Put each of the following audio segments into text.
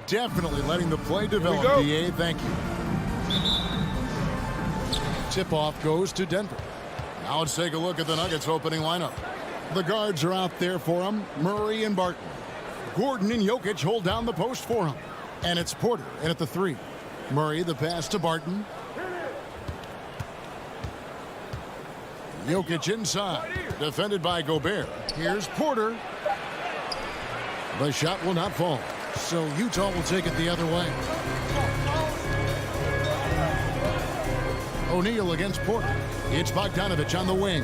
definitely letting the play develop, DA. Thank you. Tip-off goes to Denver. Now let's take a look at the Nuggets opening lineup. The guards are out there for him. Murray and Barton. Gordon and Jokic hold down the post for him. And it's Porter in at the 3. Murray, the pass to Barton. Jokic inside. Defended by Gobert. Here's Porter. The shot will not fall. So Utah will take it the other way. O'Neal against Porter. It's Bogdanović on the wing.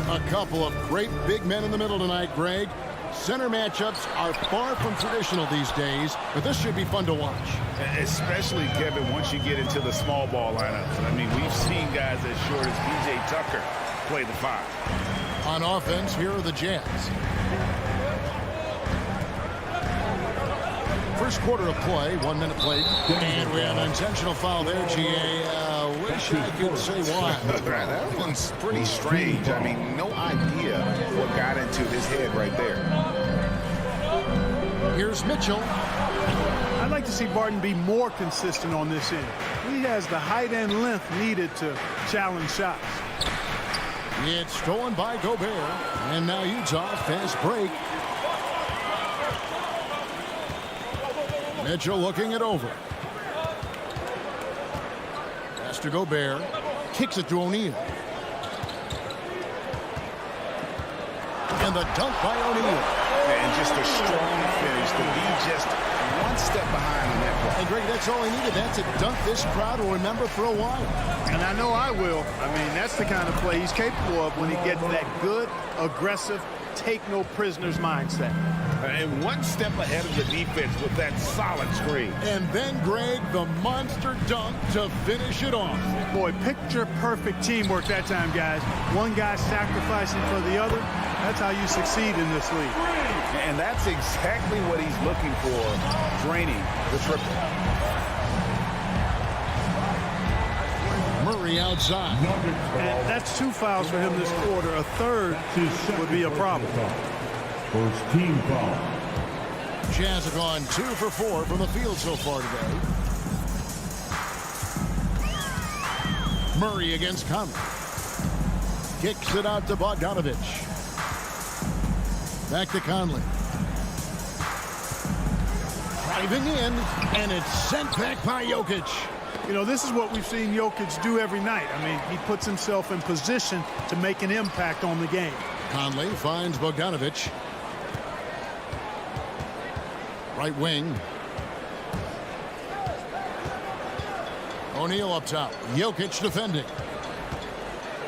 A couple of great big men in the middle tonight, Greg. Center matchups are far from traditional these days, but this should be fun to watch. Especially, Kevin, once you get into the small ball lineups. I mean, we've seen guys as short as P.J. Tucker play the 5. On offense, here are the Jazz. First quarter of play, 1 minute played. And we have an intentional foul there, G.A. Wish I could say why. That one's pretty strange. I mean, no idea what got into his head right there. Here's Mitchell. I'd like to see Barton be more consistent on this end. He has the height and length needed to challenge shots. It's stolen by Gobert. And now Utah, fast break. Mitchell looking it over. Pass to Gobert. Kicks it to O'Neal. And the dunk by O'Neal. And just a strong finish to be just one step behind on that play. And Greg, that's all he needed. That's a dunk this crowd will remember for a while. And I know I will. I mean, that's the kind of play he's capable of when he gets that good, aggressive, take no prisoners mindset. And one step ahead of the defense with that solid screen. And then, Greg, the monster dunk to finish it off. Boy, picture-perfect teamwork that time, guys. One guy sacrificing for the other. That's how you succeed in this league. And that's exactly what he's looking for, draining the triple. Murray outside. And that's 2 fouls for him this quarter. A third would be a problem. First team foul. Jazz have gone 2 for 4 from the field so far today. Murray against Conley. Kicks it out to Bogdanović. Back to Conley. Driving in, and it's sent back by Jokic. You know, this is what we've seen Jokic do every night. I mean, he puts himself in position to make an impact on the game. Conley finds Bogdanović. Right wing. O'Neal up top. Jokic defending.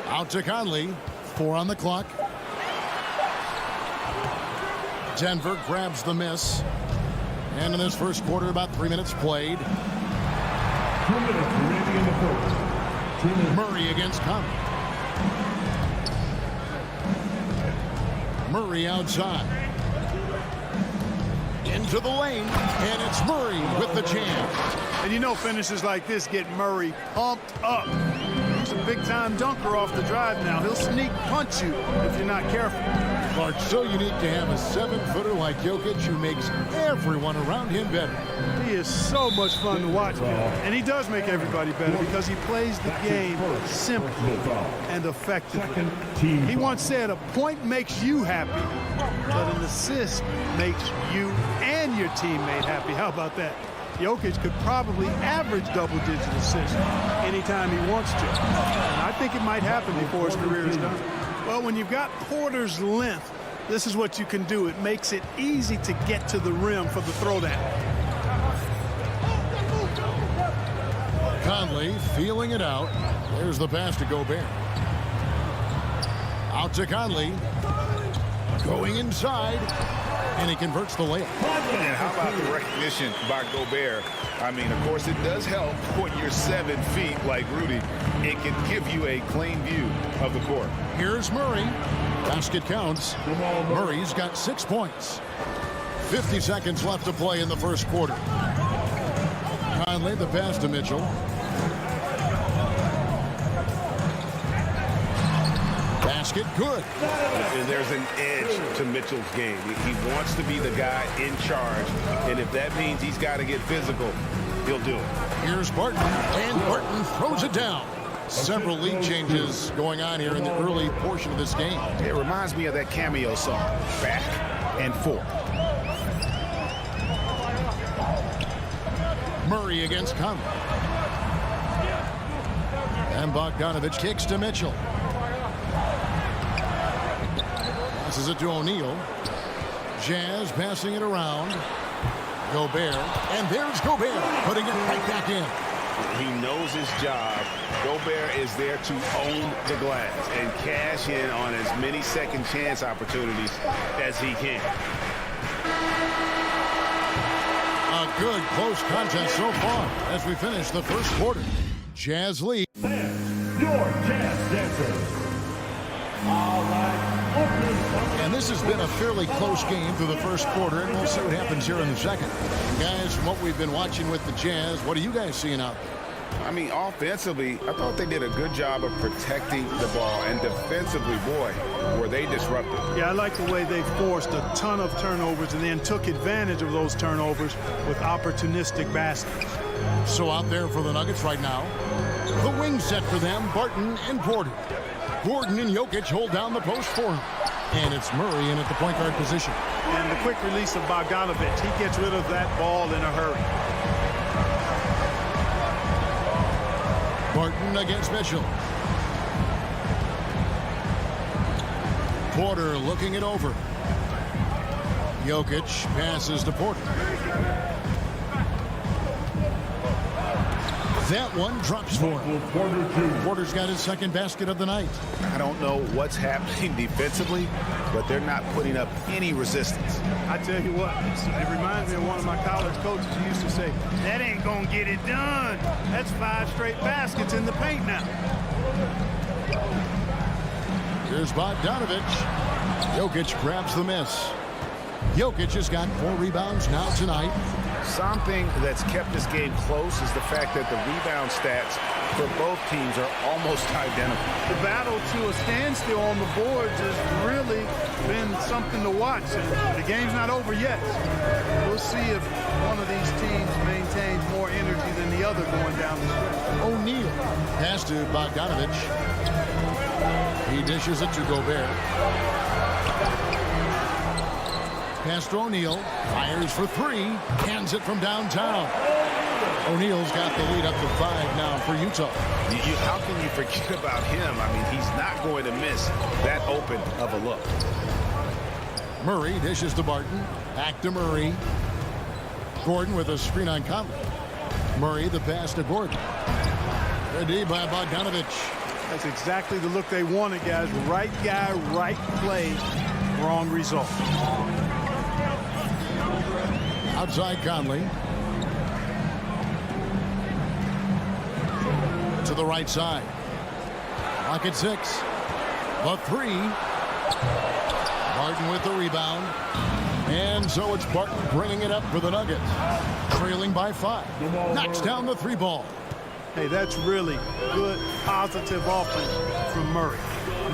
Out to Conley. 4 on the clock. Denver grabs the miss. And in this first quarter, about 3 minutes played. 2 minutes remaining in the fourth. Murray against Conley. Murray outside. Into the lane, and it's Murray with the jam. And you know finishes like this get Murray pumped up. He's a big-time dunker off the drive now. He'll sneak punch you if you're not careful. Clark, so unique to have a 7-footer like Jokic who makes everyone around him better. He is so much fun to watch, and he does make everybody better because he plays the game simply and effectively. He once said, a point makes you happy, but an assist makes you and your teammate happy. How about that? Jokic could probably average double-digit assists anytime he wants to. And I think it might happen before his career is done. Well, when you've got Porter's length, this is what you can do. It makes it easy to get to the rim for the throwdown. Conley feeling it out. There's the pass to Gobert. Out to Conley. Going inside. And he converts the layup. And how about the recognition by Gobert? I mean, of course, it does help when you're 7 feet like Rudy. It can give you a clean view of the court. Here's Murray. Basket counts. Murray's got 6 points. 50 seconds left to play in the first quarter. Conley, the pass to Mitchell. basket, good. And there's an edge to Mitchell's game. He wants to be the guy in charge, and if that means he's got to get physical, he'll do it. Here's Barton, and Barton throws it down. Several lead changes going on here in the early portion of this game. It reminds me of that Cameo song, Back and Forth. Murray against Conley. And Bogdanovich kicks to Mitchell. Passes it to O'Neal. Jazz passing it around. Gobert. And there's Gobert putting it right back in. He knows his job. Gobert is there to own the glass and cash in on as many second chance opportunities as he can. A good close contest so far as we finish the first quarter. Jazz lead. Your Jazz Dancers. All right. And this has been a fairly close game through the first quarter, and we'll see what happens here in the second. Guys, from what we've been watching with the Jazz, what are you guys seeing out there? I mean, offensively, I thought they did a good job of protecting the ball. And defensively, boy, were they disruptive. Yeah, I like the way they forced a ton of turnovers and then took advantage of those turnovers with opportunistic baskets. So out there for the Nuggets right now, the wing set for them, Barton and Porter. Gordon and Jokic hold down the post for him. And it's Murray in at the point guard position. And the quick release of Bogdanovich, he gets rid of that ball in a hurry. Barton against Mitchell. Porter looking it over. Jokic passes to Porter. That one drops for him. Porter's got his second basket of the night. I don't know what's happening defensively, but they're not putting up any resistance. I tell you what, it reminds me of one of my college coaches who used to say, that ain't gonna get it done. That's 5 straight baskets in the paint now. Here's Bogdanovich. Jokic grabs the miss. Jokic has got 4 rebounds now tonight. Something that's kept this game close is the fact that the rebound stats for both teams are almost identical. The battle to a standstill on the boards has really been something to watch. And the game's not over yet. We'll see if one of these teams maintains more energy than the other going down the stretch. O'Neal pass to Bogdanovich. He dishes it to Gobert. Pass to O'Neal. Fires for 3. Hands it from downtown. O'Neal's got the lead up to 5 now for Utah. How can you forget about him? I mean, he's not going to miss that open of a look. Murray dishes to Barton. Back to Murray. Gordon with a screen on Conley. Murray the pass to Gordon. Ready by Bogdanovich. That's exactly the look they wanted, guys. Right guy, right play, wrong result. Outside Conley. To the right side. Clock at 6. The 3. Barton with the rebound. And so it's Barton bringing it up for the Nuggets. Trailing by 5. Knocks down the 3 ball. Hey, that's really good, positive offense from Murray.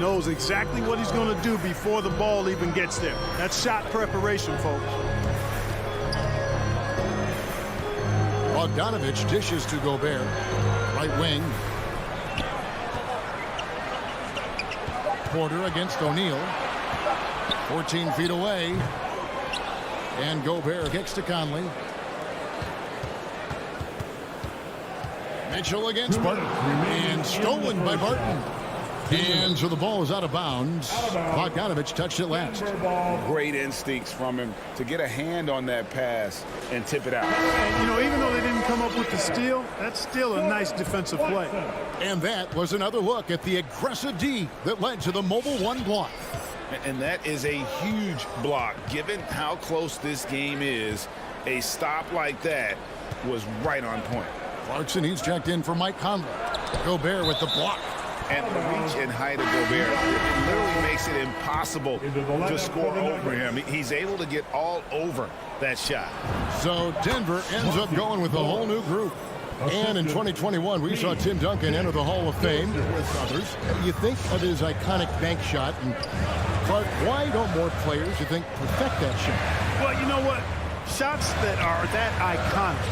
Knows exactly what he's going to do before the ball even gets there. That's shot preparation, folks. Bogdanovich dishes to Gobert. Right wing. Porter against O'Neal. 14 feet away. And Gobert kicks to Conley. Mitchell against Barton. And stolen by Barton. And so the ball is out of bounds. Bogdanovich touched it last. Great instincts from him to get a hand on that pass and tip it out. And, you know, even though they didn't come up with the steal, that's still a nice defensive play. And that was another look at the aggressive D that led to the Mobile One block. And that is a huge block. Given how close this game is, a stop like that was right on point. Clarkson, he's checked in for Mike Conley. Gobert with the block. And the reach and height of Gobert literally makes it impossible to score over him. He's able to get all over that shot. So Denver ends up going with a whole new group. And in 2021, we saw Tim Duncan enter the Hall of Fame with others. You think of his iconic bank shot, and Clark, why don't more players, you think, perfect that shot? Well, you know what? Shots that are that iconic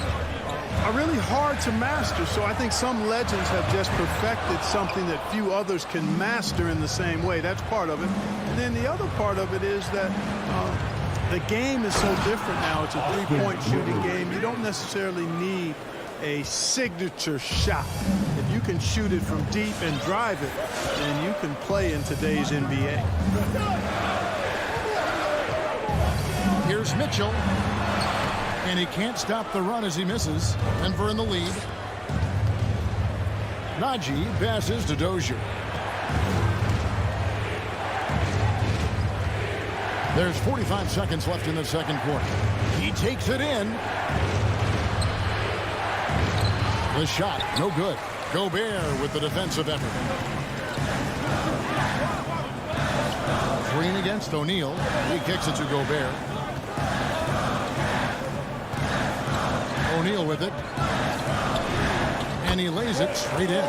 are really hard to master. So I think some legends have just perfected something that few others can master in the same way. That's part of it. And then the other part of it is that the game is so different now. It's a three-point shooting game. You don't necessarily need a signature shot. If you can shoot it from deep and drive it, then you can play in today's NBA. Here's Mitchell. And he can't stop the run as he misses. Denver in the lead. Najee passes to Dozier. There's 45 seconds left in the second quarter. He takes it in. The shot, no good. Gobert with the defensive effort. Green against O'Neal. He kicks it to Gobert. O'Neal with it. And he lays it straight in.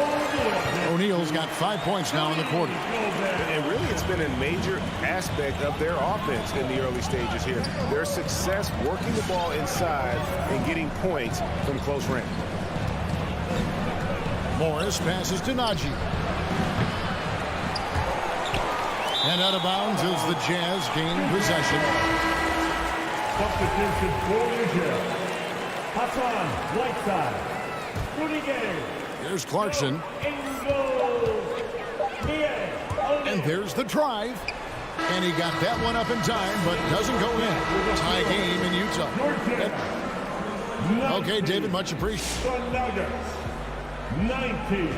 O'Neal's got 5 points now in the quarter. And really, it's been a major aspect of their offense in the early stages here. Their success working the ball inside and getting points from close range. Morris passes to Najee. And out of bounds as the Jazz gain possession. Substitution for the Jazz. Hassan Whiteside. Rudy Gay. Here's Clarkson. And there's the drive. And he got that one up in time, but doesn't go in. Tie game in Utah. Okay, David, much appreciated. 19.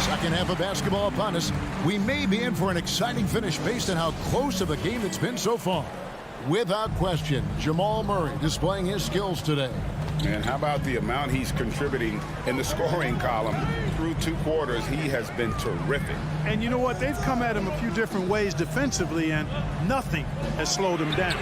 Second half of basketball upon us. We may be in for an exciting finish based on how close of a game it's been so far. Without question, Jamal Murray displaying his skills today. And how about the amount he's contributing in the scoring column? Through 2 quarters, he has been terrific. And you know what? They've come at him a few different ways defensively, and nothing has slowed him down.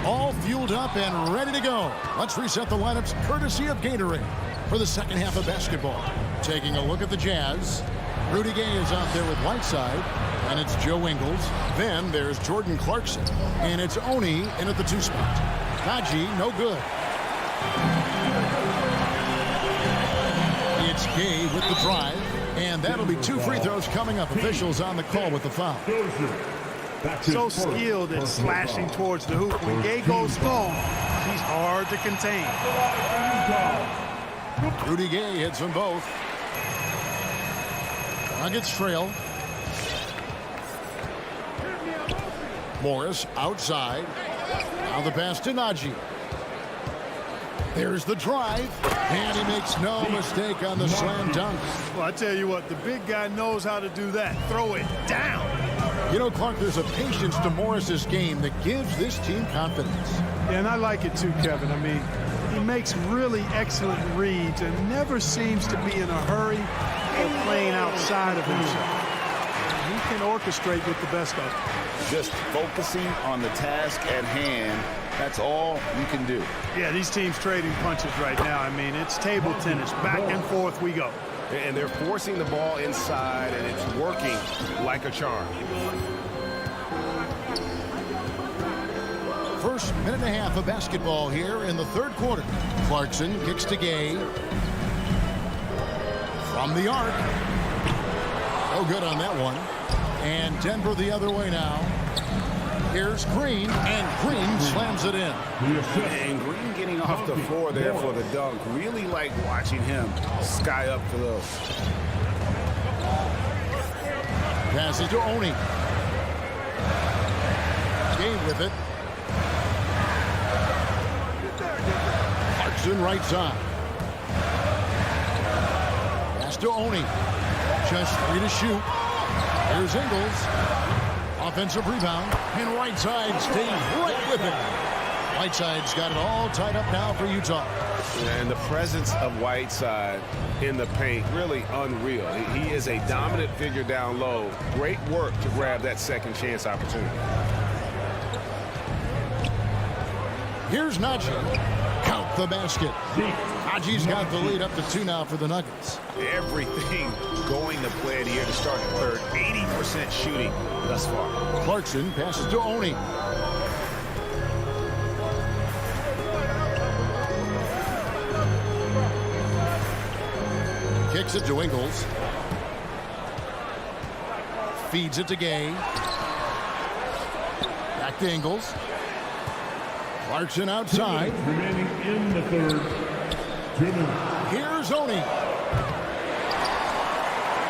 All fueled up and ready to go. Let's reset the lineups courtesy of Gatorade for the second half of basketball. Taking a look at the Jazz. Rudy Gay is out there with Whiteside, and it's Joe Ingles. Then there's Jordan Clarkson, and it's Oni in at the 2 spot. Najee, no good. It's Gay with the drive, and that'll be 2 free throws coming up. Officials on the call with the foul. So skilled at slashing towards the hoop. When Gay goes slow, he's hard to contain. Rudy Gay hits them both. Nuggets trail. Morris outside. Now the pass to Najee. There's the drive, and he makes no mistake on the slam dunk. Well, I tell you what, the big guy knows how to do that. Throw it down. You know, Clark, there's a patience to Morris's game that gives this team confidence. Yeah, and I like it too, Kevin. I mean, he makes really excellent reads and never seems to be in a hurry or playing outside of himself. He can orchestrate with the best of them. Just focusing on the task at hand, that's all you can do. Yeah, these teams trading punches right now. I mean, it's table tennis. Back and forth we go. And they're forcing the ball inside, and it's working like a charm. First minute and a half of basketball here in the third quarter. Clarkson kicks to Gay. From the arc. No good on that one. And Denver the other way now. Here's Green, and Green slams it in. And Green getting off the floor there for the dunk. Really like watching him sky up for those. Passes to Oni. Gay with it. Clarkson right side. Pass to Oni. Just 3 to shoot. Here's Ingles. Offensive rebound. And right side stays right with it. Whiteside's got it all tied up now for Utah. And the presence of Whiteside in the paint, really unreal. He is a dominant figure down low. Great work to grab that second chance opportunity. Here's Najee. Count the basket. Najee's got the lead up to 2 now for the Nuggets. Everything going to plan here to start the third. 80% shooting thus far. Clarkson passes to Oni. Kicks it to Ingles. Feeds it to Gay. Back to Ingles. Clarkson outside. Remaining in the third. 2 minutes. Here's Oni.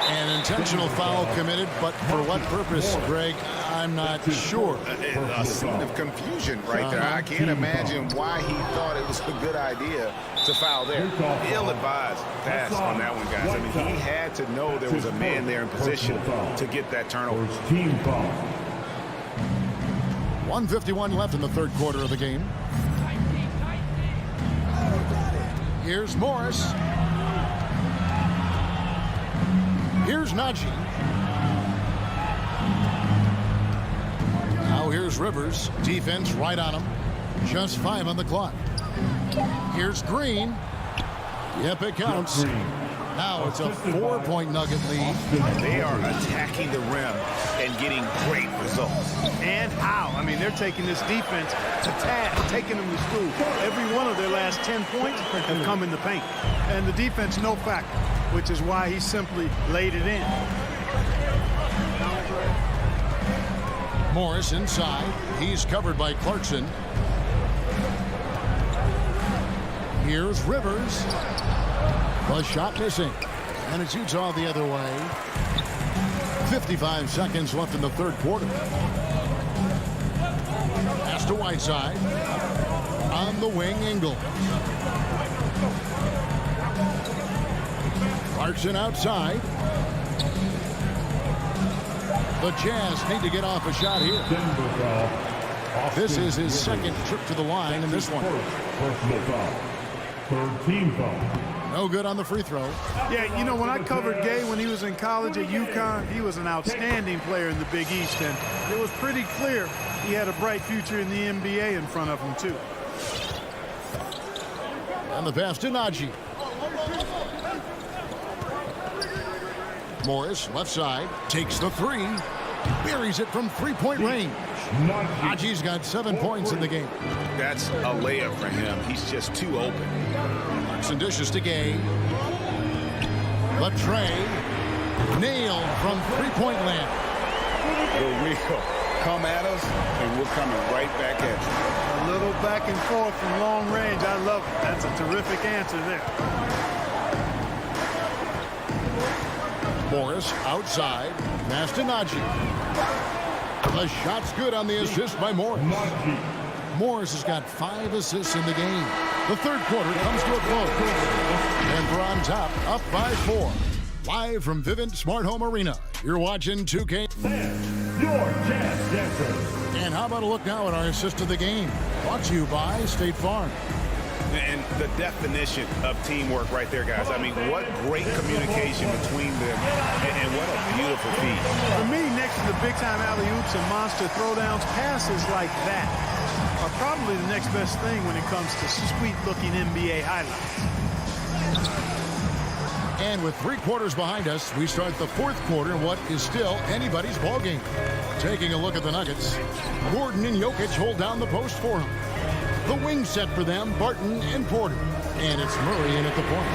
An intentional foul committed, but for what purpose, Greg? I'm not sure. A scene of confusion right there. I can't imagine why he thought it was a good idea to foul there. Ill-advised pass on that one, guys. I mean, he had to know there was a man there in position to get that turnover. First team foul. 1:51 left in the third quarter of the game. Here's Morris. Here's Najee. Now here's Rivers. Defense right on him. Just 5 on the clock. Here's Green. Yep, it counts. Now it's a 4-point Nugget lead. They are attacking the rim and getting great results. And how? I mean, they're taking this defense to task, taking them to school. Every one of their last 10 points have come in the paint. And the defense, no factor, which is why he simply laid it in. Morris inside. He's covered by Clarkson. Here's Rivers. The shot missing. And it's Utah the other way. 55 seconds left in the third quarter. Pass to Whiteside. On the wing, Ingles. Clarkson outside. The Jazz need to get off a shot here. Denver foul. This is his second trip to the line in this one. Personal foul. Third team foul. No good on the free throw. Yeah, you know, when I covered Gay when he was in college at UConn, he was an outstanding player in the Big East, and it was pretty clear he had a bright future in the NBA in front of him, too. And the pass to Najee. Morris, left side, takes the 3. Buries it from 3-point range. Najee's got 7 points in the game. That's a layup for him. He's just too open. Clarkson dishes to Gay. Latrey nailed from 3-point land. We'll come at us, and we're coming right back at you. A little back and forth from long range. I love it. That's a terrific answer there. Morris outside. Pass to Najee. The shot's good on the assist by Morris. Morris has got 5 assists in the game. The third quarter comes to a close. Denver on top, up by 4. Live from Vivint Smart Home Arena. You're watching 2K. Your Jazz Dancer. And how about a look now at our assist of the game? Brought to you by State Farm. And the definition of teamwork right there, guys. I mean, what great communication between them, and what a beautiful feat. For me, next to the big-time alley-oops and monster throwdowns, passes like that are probably the next best thing when it comes to sweet-looking NBA highlights. And with 3 quarters behind us, we start the fourth quarter in what is still anybody's ballgame. Taking a look at the Nuggets, Gordon and Jokic hold down the post for him. The wing set for them, Barton and Porter. And it's Murray in at the point.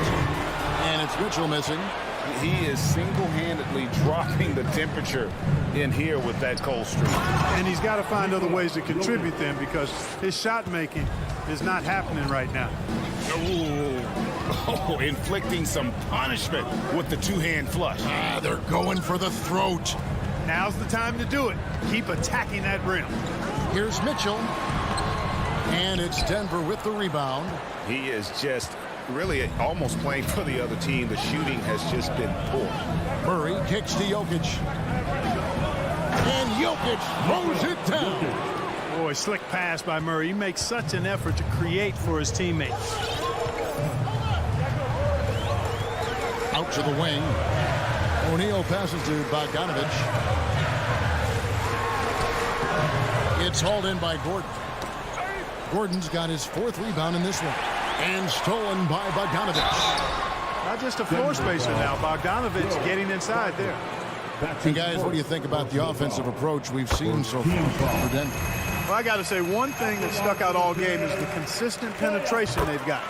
And it's Mitchell missing. He is single-handedly dropping the temperature in here with that cold streak. And he's got to find other ways to contribute then, because his shot making is not happening right now. Oh, inflicting some punishment with the two-hand flush. They're going for the throat. Now's the time to do it. Keep attacking that rim. Here's Mitchell. And it's Denver with the rebound. He is just really almost playing for the other team. The shooting has just been poor. Murray kicks to Jokic. And Jokic throws it down. Boy, slick pass by Murray. He makes such an effort to create for his teammates. Out to the wing. O'Neal passes to Bogdanovich. It's hauled in by Gordon. Gordon's got his 4th rebound in this one. And stolen by Bogdanovich. Not just a floor spacer now. Bogdanovich getting inside there. And guys, what do you think about the offensive approach we've seen so far for Denver? Well, I got to say, one thing that stuck out all game is the consistent penetration they've got.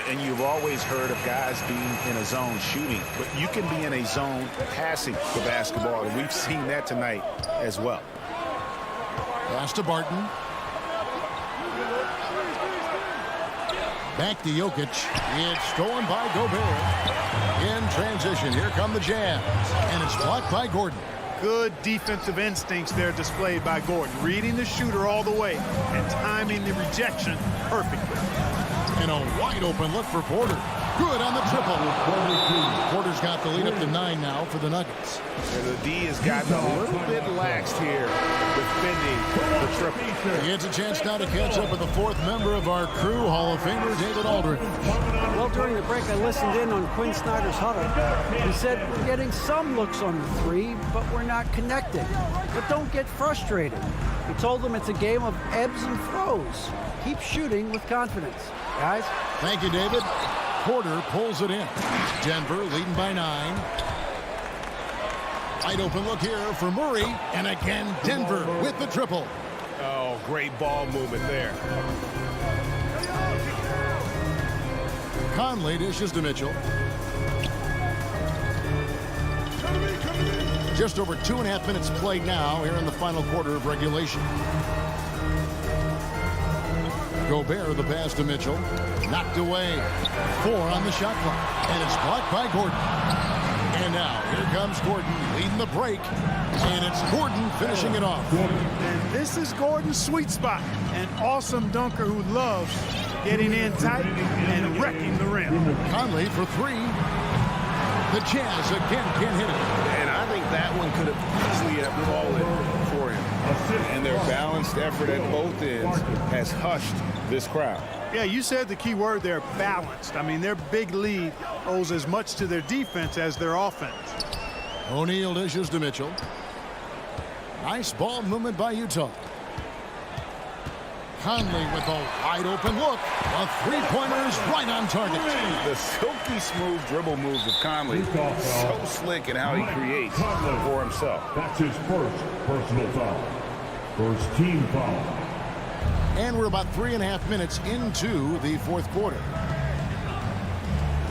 And you've always heard of guys being in a zone shooting, but you can be in a zone passing the basketball, and we've seen that tonight as well. Pass to Barton. Back to Jokic. It's stolen by Gobert. In transition, here come the Jazz. And it's blocked by Gordon. Good defensive instincts there displayed by Gordon. Reading the shooter all the way and timing the rejection perfectly. And a wide open look for Porter. Good on the triple. Porter's got the lead up to 9 now for the Nuggets. And the D has gotten a little bit laxed here defending the triple. He gets a chance now to catch up with the 4th member of our crew, Hall of Famer David Aldridge. Well, during the break, I listened in on Quinn Snyder's huddle. He said, we're getting some looks on the 3, but we're not connecting. But don't get frustrated. He told them it's a game of ebbs and flows. Keep shooting with confidence, guys. Thank you, David. Porter pulls it in. Denver leading by 9. Wide open look here for Murray. And again, Denver with the triple. Oh, great ball movement there. Conley dishes to Mitchell. Just over 2.5 minutes played now here in the final quarter of regulation. Gobert the pass to Mitchell. Knocked away. 4 on the shot clock. And it's blocked by Gordon. And now here comes Gordon leading the break. And it's Gordon finishing it off. And this is Gordon's sweet spot. An awesome dunker who loves getting in tight and wrecking the rim. Conley for 3. The Jazz again can't hit it. And I think that one could have easily have fallen for him. And their balanced effort at both ends has hushed this crowd. Yeah, you said the key word there, balanced. I mean, their big lead owes as much to their defense as their offense. O'Neal dishes to Mitchell. Nice ball movement by Utah. Conley with a wide open look. A 3-pointer's right on target. The silky smooth dribble moves of Conley. So slick in how he creates for himself. That's his first personal foul. First team foul. And we're about 3.5 minutes into the 4th quarter.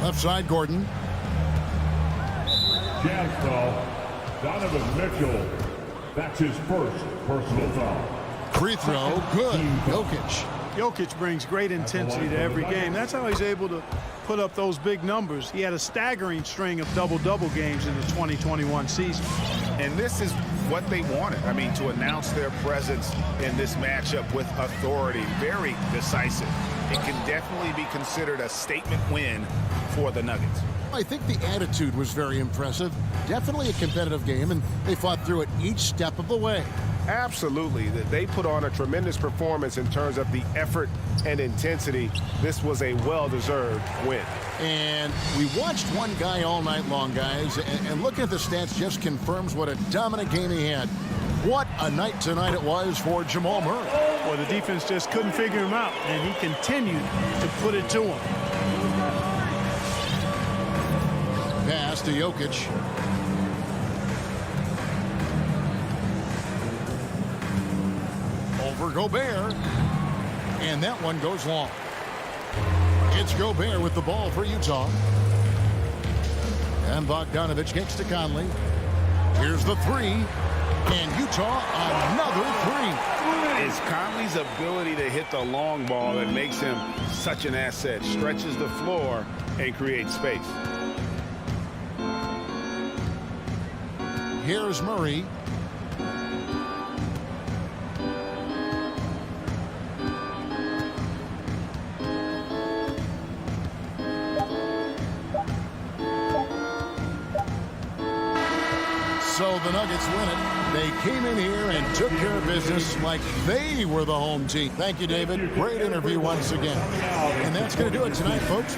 Left side, Gordon. Jazz foul. Donovan Mitchell. That's his first personal foul. Free throw, good. Jokic. Jokic brings great intensity to every game. That's how he's able to put up those big numbers. He had a staggering string of double-double games in the 2021 season. And this is what they wanted. I mean, to announce their presence in this matchup with authority, very decisive. It can definitely be considered a statement win for the Nuggets. I think the attitude was very impressive. Definitely a competitive game, and they fought through it each step of the way. Absolutely. They put on a tremendous performance in terms of the effort and intensity. This was a well-deserved win. And we watched one guy all night long, guys, and looking at the stats just confirms what a dominant game he had. What a night tonight it was for Jamal Murray. Well, the defense just couldn't figure him out, and he continued to put it to him. Pass to Jokic. Over Gobert. And that one goes long. It's Gobert with the ball for Utah. And Bogdanovich kicks to Conley. Here's the 3. And Utah, another 3. It's Conley's ability to hit the long ball that makes him such an asset. Stretches the floor and creates space. Here's Murray. So the Nuggets win it. They came in here and took care of business like they were the home team. Thank you, David. Great interview once again. And that's going to do it tonight, folks.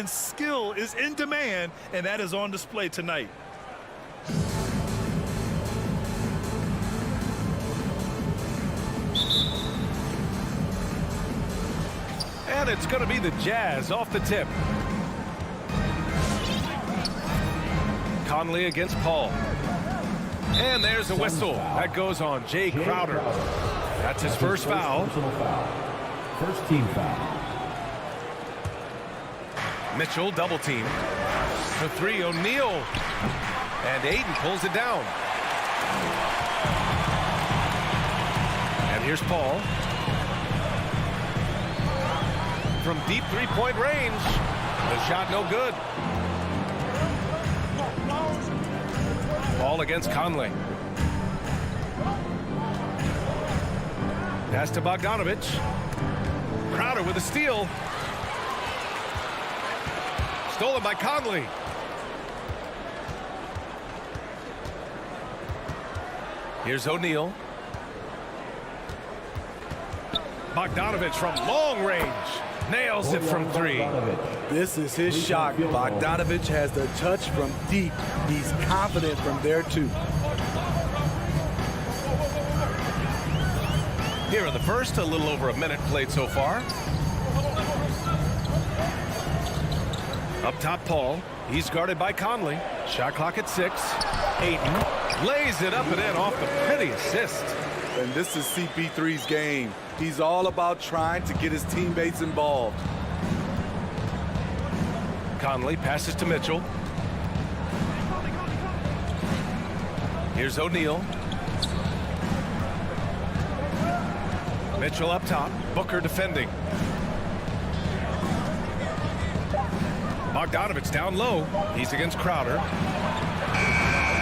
and skill is in demand, and that is on display tonight. And it's going to be the Jazz off the tip. Conley against Paul. And there's a whistle. That goes on Jay Crowder. That's his first foul. First team foul. Mitchell double team. The three, O'Neal. And Ayton pulls it down. And here's Paul. From deep three-point range. The shot no good. Paul against Conley. Pass to Bogdanovich. Crowder with a steal. Stolen by Conley. Here's O'Neal. Bogdanovich from long range. Nails it from three. This is his shot. Bogdanovich has the touch from deep. He's confident from there, too. Here in the first, a little over a minute played so far. Up top, Paul. He's guarded by Conley. Shot clock at 6. Ayton lays it up and in off the pretty assist. And this is CP3's game. He's all about trying to get his teammates involved. Conley passes to Mitchell. Here's O'Neal. Mitchell up top. Booker defending. Bogdanovich down low. He's against Crowder.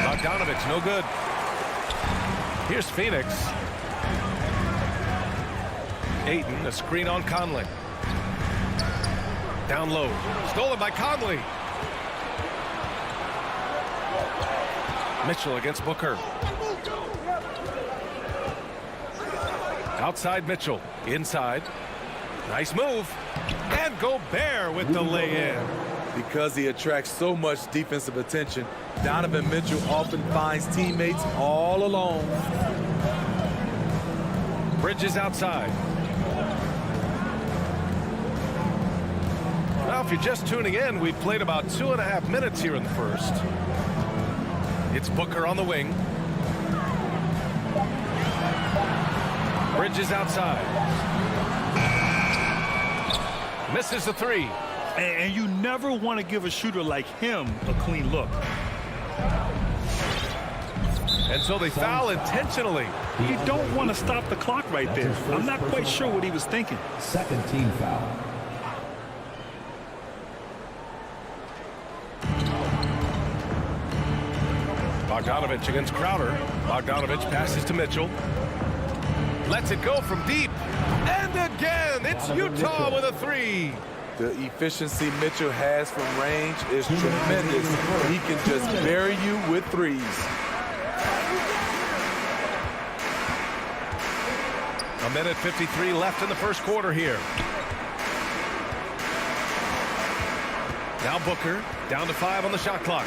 Bogdanovich no good. Here's Phoenix. Ayton, a screen on Conley. Down low. Stolen by Conley. Mitchell against Booker. Outside Mitchell. Inside. Nice move. And Gobert with the lay-in. Because he attracts so much defensive attention, Donovan Mitchell often finds teammates all alone. Bridges outside. Now, if you're just tuning in, we've played about 2.5 minutes here in the first. It's Booker on the wing. Bridges outside. Misses the three. And you never want to give a shooter like him a clean look. And so they foul intentionally. You don't want to stop the clock right there. I'm not quite sure what he was thinking. Second team foul. Bogdanovich against Crowder. Bogdanovich passes to Mitchell. Lets it go from deep. And again, it's Utah with a three. The efficiency Mitchell has from range is tremendous. He can just bury you with threes. A minute 53 left in the first quarter here. Now Booker down to 5 on the shot clock.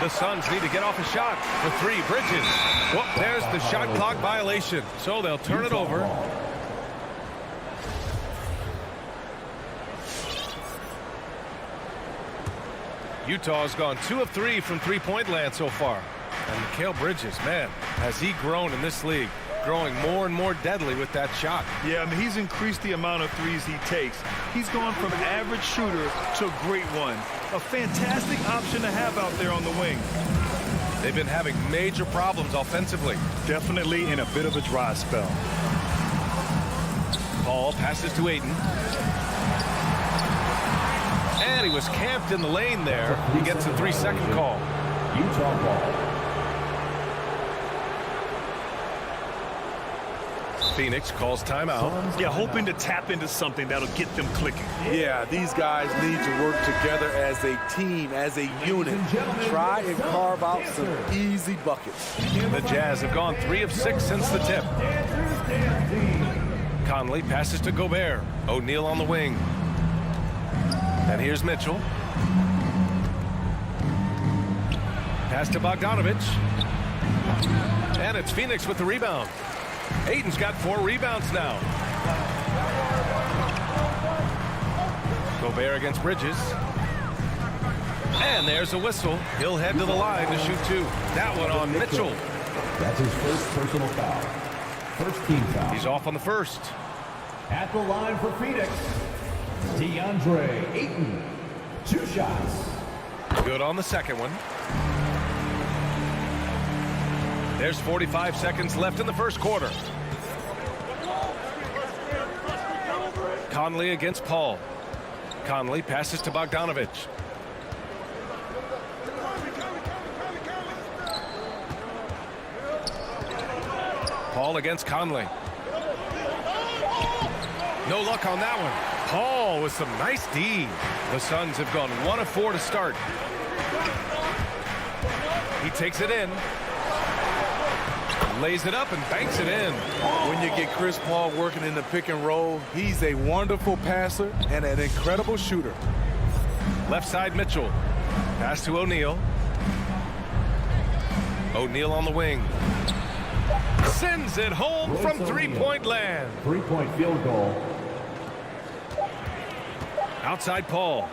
The Suns need to get off a shot for 3. Bridges. Well, there's the shot clock violation. So they'll turn it over. Utah's gone 2 of 3 from three-point land so far. And Mikal Bridges, man, has he grown in this league, growing more and more deadly with that shot. Yeah, I mean, he's increased the amount of threes he takes. He's gone from average shooter to a great one. A fantastic option to have out there on the wing. They've been having major problems offensively. Definitely in a bit of a dry spell. Paul passes to Ayton. And he was camped in the lane there. He gets a 3-second call. Utah ball. Phoenix calls timeout. Yeah, hoping to tap into something that'll get them clicking. Yeah, these guys need to work together as a team, as a unit. Try and carve out some easy buckets. The Jazz have gone 3 of 6 since the tip. Conley passes to Gobert. O'Neal on the wing. And here's Mitchell. Pass to Bogdanovich. And it's Phoenix with the rebound. Ayton's got 4 rebounds now. Gobert against Bridges. And there's a whistle. He'll head to the line to shoot 2. That one on Mitchell. That's his first personal foul. First team foul. He's off on the first. At the line for Phoenix, DeAndre Ayton. 2 shots. Good on the second one. There's 45 seconds left in the first quarter. Conley against Paul. Conley passes to Bogdanovich. Paul against Conley. No luck on that one. Paul with some nice D. The Suns have gone 1 of 4 to start. He takes it in. Lays it up and banks it in. When you get Chris Paul working in the pick and roll, he's a wonderful passer and an incredible shooter. Left side Mitchell. Pass to O'Neal. O'Neal on the wing. Sends it home from three-point land. 3-point field goal. Outside Paul.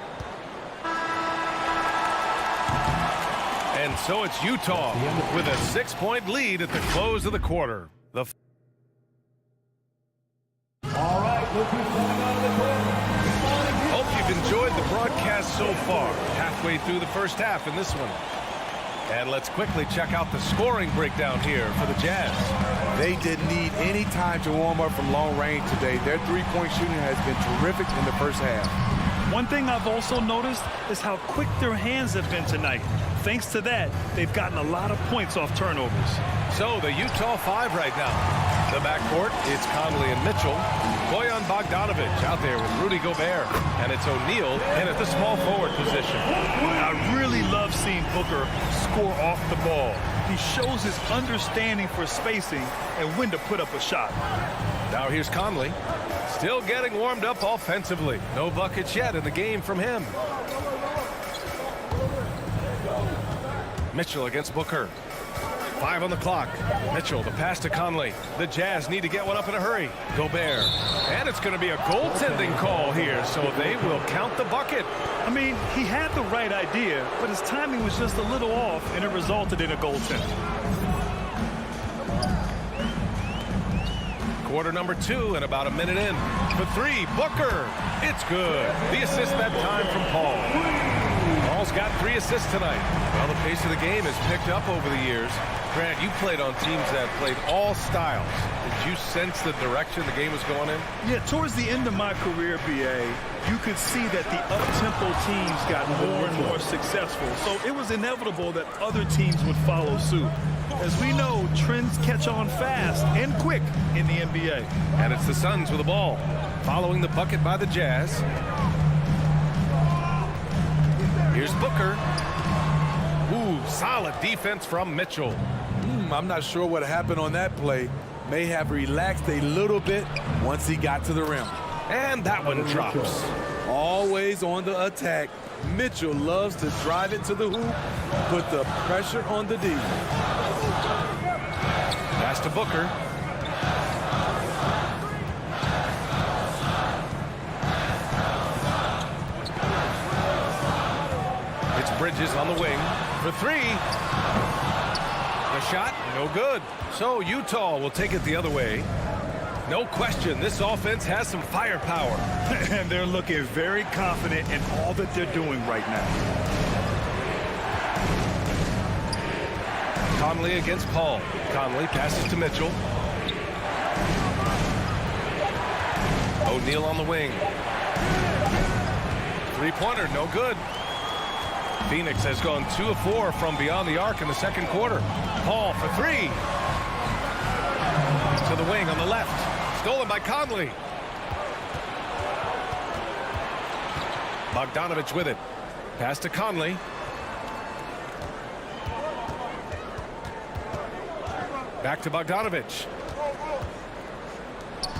And so it's Utah with a 6-point lead at the close of the quarter. All right, look who's coming on the court. Hope you've enjoyed the broadcast so far. Halfway through the first half in this one. And let's quickly check out the scoring breakdown here for the Jazz. They didn't need any time to warm up from long range today. Their three-point shooting has been terrific in the first half. One thing I've also noticed is how quick their hands have been tonight. Thanks to that, they've gotten a lot of points off turnovers. So the Utah 5 right now. The backcourt, it's Conley and Mitchell. Bojan Bogdanovich out there with Rudy Gobert. And it's O'Neal in at the small forward position. I really love seeing Booker score off the ball. He shows his understanding for spacing and when to put up a shot. Now here's Conley. Still getting warmed up offensively. No buckets yet in the game from him. Mitchell against Booker. 5 on the clock. Mitchell, the pass to Conley. The Jazz need to get one up in a hurry. Gobert. And it's going to be a goaltending call here, so they will count the bucket. I mean, he had the right idea, but his timing was just a little off, and it resulted in a goaltend. Quarter number 2 and about a minute in. For 3, Booker. It's good. The assist that time from Paul. Paul's got 3 assists tonight. Well, the pace of the game has picked up over the years. Grant, you played on teams that played all styles. Did you sense the direction the game was going in? Yeah, towards the end of my career, BA, you could see that the up-tempo teams got more and more successful. So it was inevitable that other teams would follow suit. As we know, trends catch on fast and quick in the NBA. And it's the Suns with the ball, following the bucket by the Jazz. Here's Booker. Ooh, solid defense from Mitchell. I'm not sure what happened on that play. May have relaxed a little bit once he got to the rim. And that one drops. Always on the attack. Mitchell loves to drive it to the hoop, put the pressure on the D. Pass to Booker. It's Bridges on the wing for 3. The shot, no good. So Utah will take it the other way. No question, this offense has some firepower. And they're looking very confident in all that they're doing right now. Conley against Paul. Conley passes to Mitchell. O'Neal on the wing. 3-pointer, no good. Phoenix has gone 2 of 4 from beyond the arc in the second quarter. Paul for 3. To the wing on the left. Stolen by Conley. Bogdanovich with it. Pass to Conley. Back to Bogdanovich.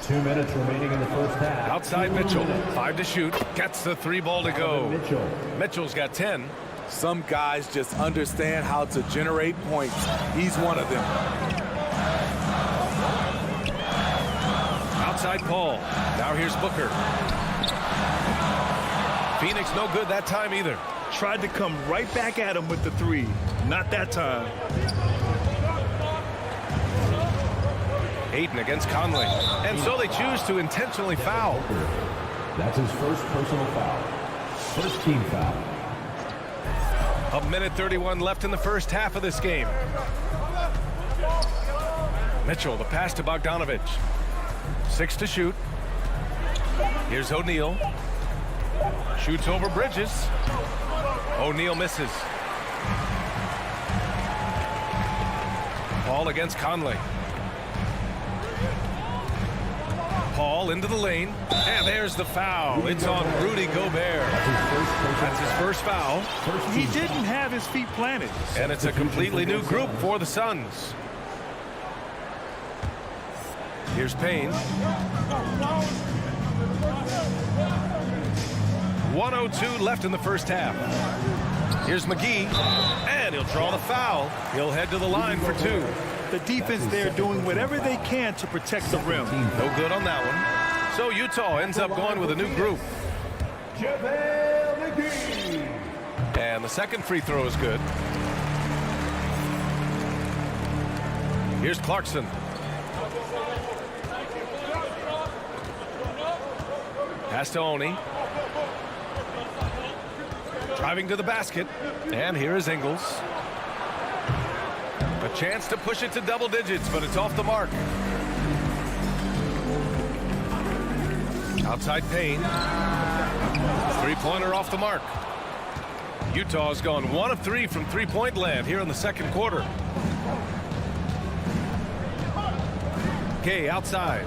2 minutes remaining in the first half. Outside Mitchell, 5 to shoot. Gets the 3 ball to go. Mitchell's got 10. Some guys just understand how to generate points. He's one of them. Outside Paul. Now here's Booker. Phoenix no good that time either. Tried to come right back at him with the 3. Not that time. Ayton against Conley. And so they choose to intentionally foul. That's his first personal foul. First team foul. A minute 31 left in the first half of this game. Mitchell, the pass to Bogdanovic. 6 to shoot. Here's O'Neal. Shoots over Bridges. O'Neal misses. Paul against Conley. Paul into the lane. And there's the foul. It's on Rudy Gobert. That's his first foul. He didn't have his feet planted. And it's a completely new group for the Suns. Here's Payne. 1:02 left in the first half. Here's McGee. And he'll draw the foul. He'll head to the line for 2. The defense there doing whatever they can to protect the rim. No good on that one. So Utah ends up going with a new group. And the second free throw is good. Here's Clarkson. Pass to Oni. Driving to the basket. And here is Ingles. A chance to push it to double digits, but it's off the mark. Outside Payne. Three-pointer off the mark. Utah's gone 1 of 3 from three-point land here in the second quarter. Gay outside.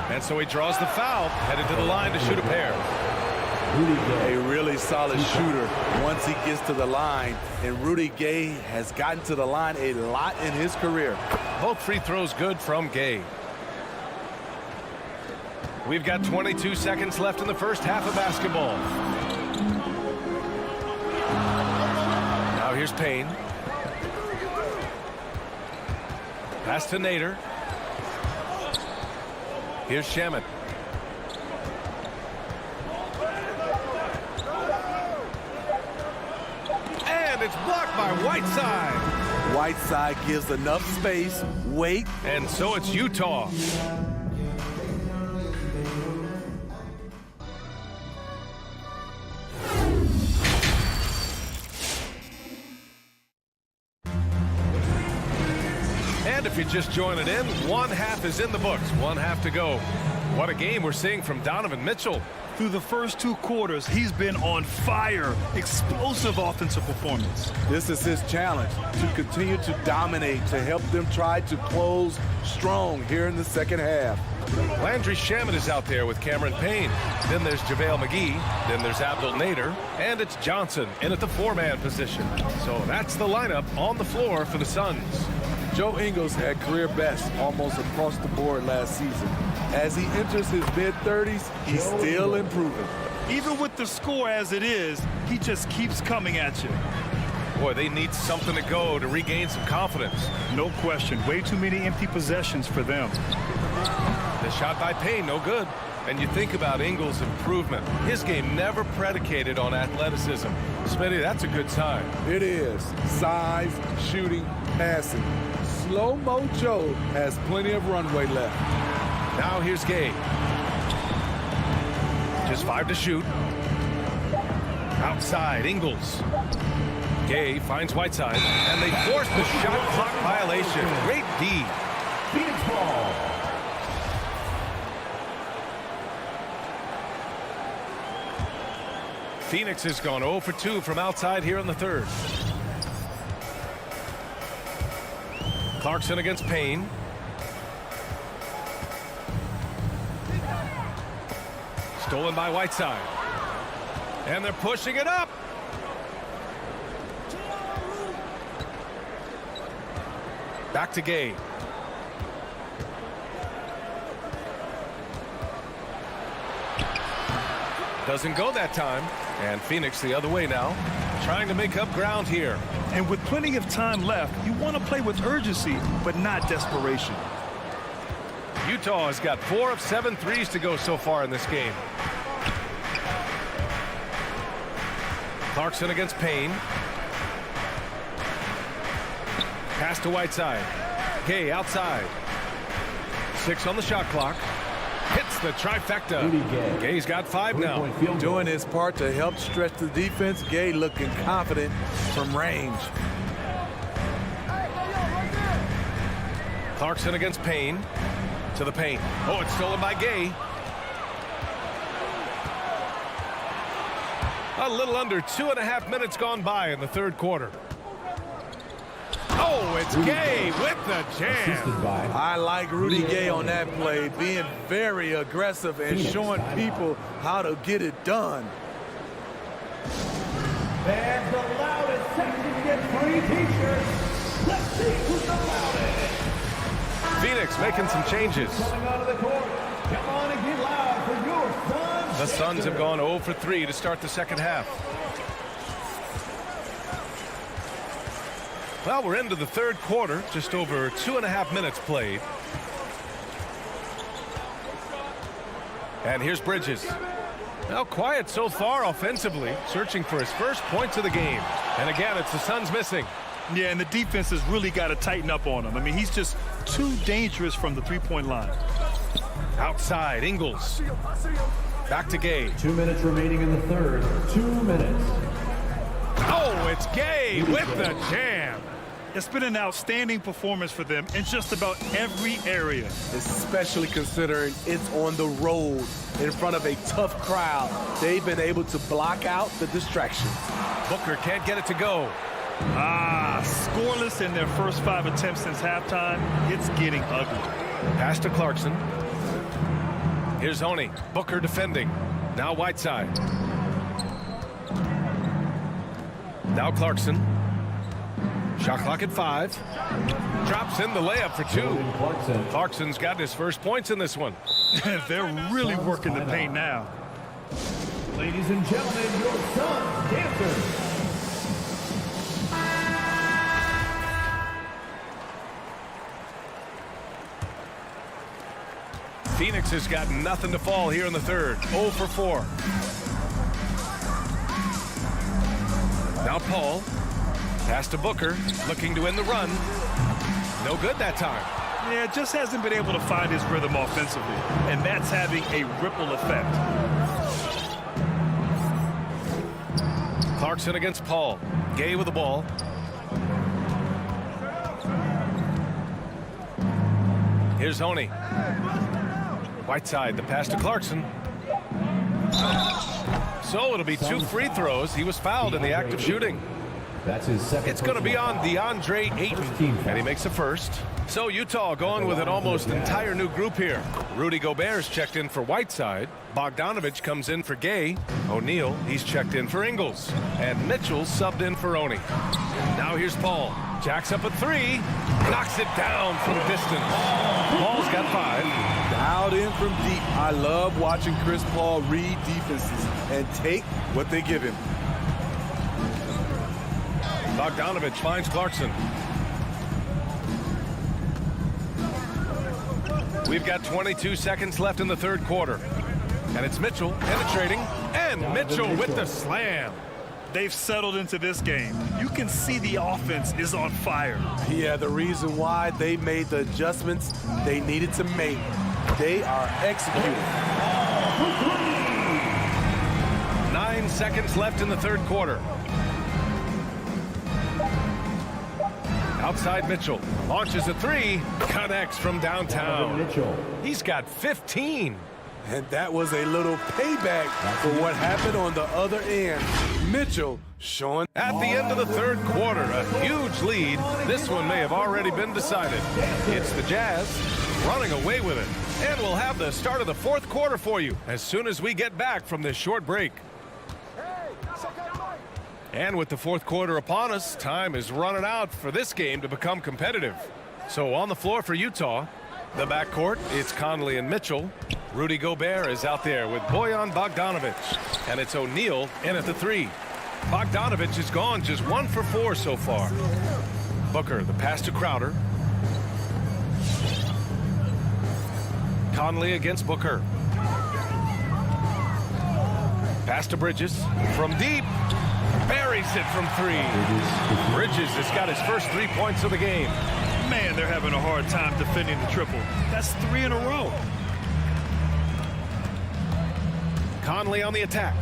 And so he draws the foul, headed to the line to shoot a pair. A really solid shooter once he gets to the line, and Rudy Gay has gotten to the line a lot in his career. Both free throws good from Gay. We've got 22 seconds left in the first half of basketball. Now here's Payne. Pass to Nader. Here's Shamet. And it's blocked by Whiteside. Whiteside gives enough space, weight. And so it's Utah. And if you're just joining in, one half is in the books. One half to go. What a game we're seeing from Donovan Mitchell. Through the first 2 quarters, he's been on fire. Explosive offensive performance. This is his challenge, to continue to dominate, to help them try to close strong here in the second half. Landry Shamet is out there with Cameron Payne. Then there's JaVale McGee. Then there's Abdel Nader. And it's Johnson in at the 4-man position. So that's the lineup on the floor for the Suns. Joe Ingles had career best almost across the board last season. As he enters his mid-30s, he's still improving. Even with the score as it is, he just keeps coming at you. Boy, they need something to go to regain some confidence. No question. Way too many empty possessions for them. The shot by Payne, no good. And you think about Ingles' improvement. His game never predicated on athleticism. Smitty, that's a good sign. It is. Size, shooting, passing. Slow-mo Joe has plenty of runway left. Now here's Gay. Just 5 to shoot. Outside, Ingles. Gay finds Whiteside, and they force the shot clock violation. Great D. Phoenix ball. Phoenix has gone 0 for 2 from outside here in the third. Clarkson against Payne. Stolen by Whiteside. And they're pushing it up. Back to Gay. Doesn't go that time. And Phoenix the other way now, trying to make up ground here. And with plenty of time left, you want to play with urgency, but not desperation. Utah has got 4 of 7 threes to go so far in this game. Clarkson against Payne. Pass to Whiteside. Gay outside. 6 on the shot clock. Hits the trifecta. Gay's got 5 now. Doing his part to help stretch the defense. Gay looking confident from range. Clarkson against Payne. To the paint. Oh, it's stolen by Gay. A little under 2.5 minutes gone by in the third quarter. Oh, it's Gay with the jam. I like Rudy Gay on that play, being very aggressive and showing people how to get it done. And the loudest section gets free t-shirts. Let's see who's the loudest. Phoenix making some changes. Coming onto the court. Come on and get loud for your Suns. The Suns have gone 0 for 3 to start the second half. Well, we're into the third quarter, just over 2.5 minutes played. And here's Bridges. Now quiet so far offensively, searching for his first points of the game. And again, it's the Suns missing. Yeah, and the defense has really got to tighten up on him. I mean, he's just too dangerous from the three-point line. Outside, Ingles. Back to Gay. 2 minutes remaining in the third. 2 minutes. Oh, it's Gay with the jam. It's been an outstanding performance for them in just about every area. Especially considering it's on the road in front of a tough crowd. They've been able to block out the distractions. Booker can't get it to go. Scoreless in their first 5 attempts since halftime. It's getting ugly. Pass to Clarkson. Here's Honey. Booker defending. Now Whiteside. Now Clarkson. Shot clock at 5. Drops in the layup for 2. Clarkson's got his first points in this one. They're really working the paint now. Ladies and gentlemen, your Suns dancers. Phoenix has got nothing to fall here in the third. 0 for 4. Now Paul. Pass to Booker. Looking to end the run. No good that time. Yeah, just hasn't been able to find his rhythm offensively. And that's having a ripple effect. Clarkson against Paul. Gay with the ball. Here's Honey. Whiteside, the pass to Clarkson. So it'll be 2 free throws. He was fouled in the act of shooting. That's his second. It's going to be on DeAndre Ayton, and he makes a first. So Utah going with an almost entire new group here. Rudy Gobert's checked in for Whiteside. Bogdanovich comes in for Gay. O'Neal, he's checked in for Ingles. And Mitchell subbed in for Oni. Now here's Paul. Jacks up a 3. Knocks it down from distance. Paul's got 5. Dialed in from deep. I love watching Chris Paul read defenses and take what they give him. Bogdanovich finds Clarkson. We've got 22 seconds left in the third quarter. And it's Mitchell penetrating. And Mitchell with the slam. They've settled into this game. You can see the offense is on fire. Yeah, the reason why they made the adjustments they needed to make. They are executing. 9 seconds left in the third quarter. Outside Mitchell. Launches a 3. Connects from downtown. He's got 15. And that was a little payback for what happened on the other end. Mitchell showing. At the end of the third quarter, a huge lead. This one may have already been decided. It's the Jazz running away with it. And we'll have the start of the fourth quarter for you as soon as we get back from this short break. And with the fourth quarter upon us, time is running out for this game to become competitive. So on the floor for Utah, The backcourt, it's Conley and Mitchell. Rudy Gobert is out there with Bojan Bogdanovic. And it's O'Neal in at the 3. Bogdanovic is gone, just 1 for 4 so far. Booker, the pass to Crowder. Conley against Booker. Pass to Bridges from deep. Buries it from 3. Bridges has got his first 3 points of the game. Man, they're having a hard time defending the triple. That's 3 in a row. Conley on the attack.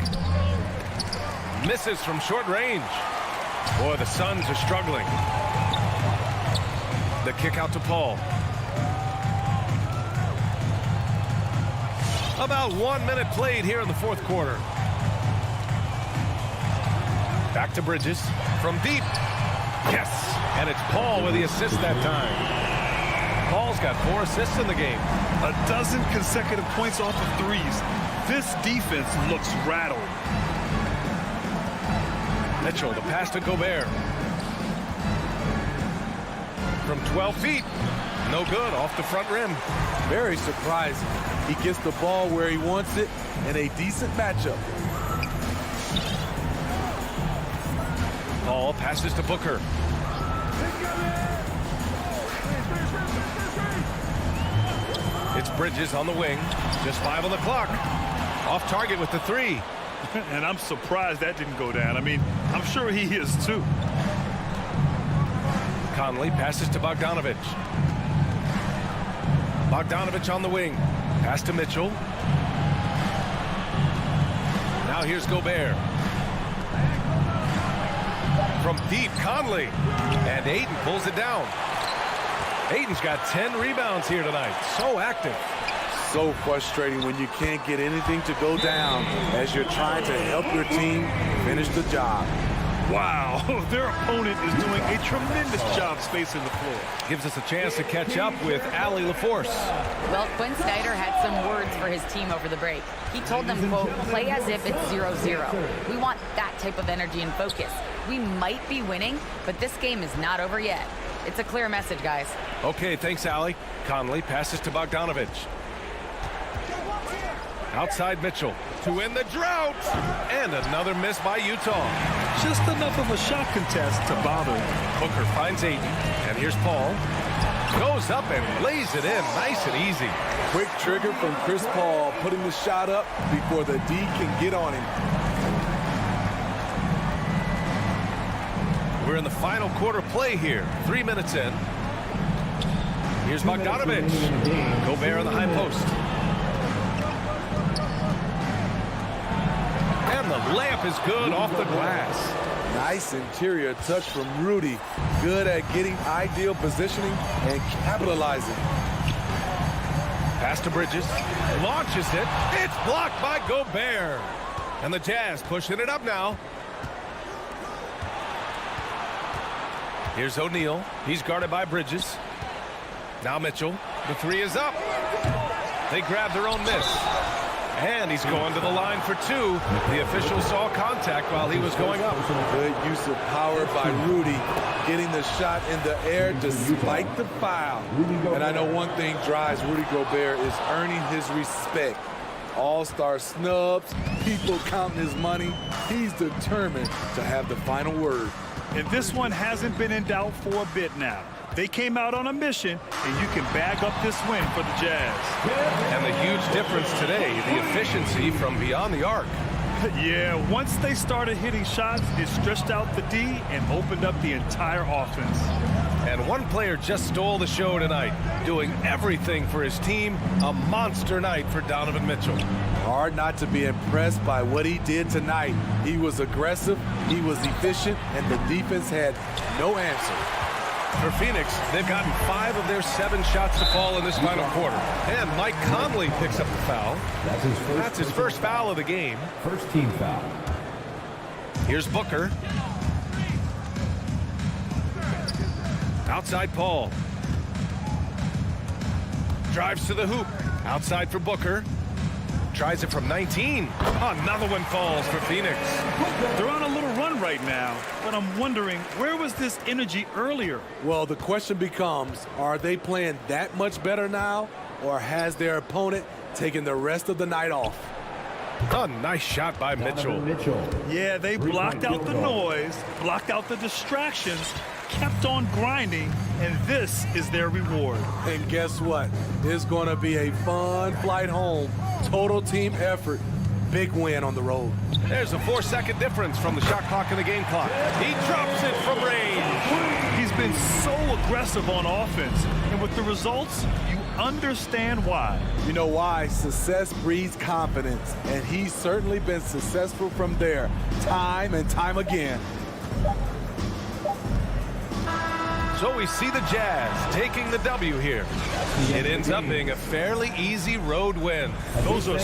Misses from short range. Boy, the Suns are struggling. The kick out to Paul. About 1 minute played here in the fourth quarter. Back to Bridges from deep. Yes, and it's Paul with the assist that time. Paul's got 4 assists in the game. A dozen consecutive points off of threes. This defense looks rattled. Mitchell, the pass to Gobert. From 12 feet. No good, off the front rim. Very surprising. He gets the ball where he wants it in a decent matchup. Paul passes to Booker. It's Bridges on the wing. Just 5 on the clock. Off target with the 3. And I'm surprised that didn't go down. I mean, I'm sure he is too. Conley passes to Bogdanovic. Bogdanovic on the wing. Pass to Mitchell. Now here's Gobert. From deep, Conley. And Ayton pulls it down. Ayton's got 10 rebounds here tonight. So active. So frustrating when you can't get anything to go down as you're trying to help your team finish the job. Wow, their opponent is doing a tremendous job spacing the floor. Gives us a chance to catch up with Allie LaForce. Well, Quinn Snyder had some words for his team over the break. He told them, quote, play as if it's 0-0. We want that type of energy and focus. We might be winning, but this game is not over yet. It's a clear message, guys. Okay, thanks, Allie. Conley passes to Bogdanovic. Outside Mitchell to end the drought. And another miss by Utah. Just enough of a shot contest to bother. Booker finds Ayton. And here's Paul. Goes up and lays it in. Nice and easy. Quick trigger from Chris Paul, putting the shot up before the D can get on him. We're in the final quarter play here. 3 minutes in. Here's Bogdanovic. Gobert on the high post. And the layup is good off the glass. Nice interior touch from Rudy. Good at getting ideal positioning and capitalizing. Pass to Bridges. Launches it. It's blocked by Gobert. And the Jazz pushing it up now. Here's O'Neal. He's guarded by Bridges. Now Mitchell. The 3 is up. They grab their own miss. And he's going to the line for 2. The official saw contact while he was going up. Good use of power by Rudy, getting the shot in the air despite the foul. And I know one thing drives Rudy Gobert is earning his respect. All-star snubs, people counting his money. He's determined to have the final word. And this one hasn't been in doubt for a bit now. They came out on a mission, and you can bag up this win for the Jazz. And the huge difference today, the efficiency from beyond the arc. Yeah, once they started hitting shots, it stretched out the D and opened up the entire offense. And one player just stole the show tonight, doing everything for his team. A monster night for Donovan Mitchell. Hard not to be impressed by what he did tonight. He was aggressive, he was efficient, and the defense had no answer. For Phoenix, they've gotten 5 of their 7 shots to fall in this final quarter. And Mike Conley picks up the foul. That's his first foul of the game. First team foul. Here's Booker. Outside Paul. Drives to the hoop. Outside for Booker. tries it from 19. Another one falls for Phoenix. They're on a little run right now, but I'm wondering, where was this energy earlier? Well, the question becomes, are they playing that much better now, or has their opponent taken the rest of the night off? A nice shot by Mitchell. Yeah, they blocked out the noise, blocked out the distractions, kept on grinding, and this is their reward. And guess what? It's going to be a fun flight home. Total team effort. Big win on the road. There's a 4-second difference from the shot clock and the game clock. He drops it from range. He's been so aggressive on offense, and with the results, you understand why. You know why? Success breeds confidence, and he's certainly been successful from there, time and time again. So we see the Jazz taking the W here. It ends up being a fairly easy road win. Those are...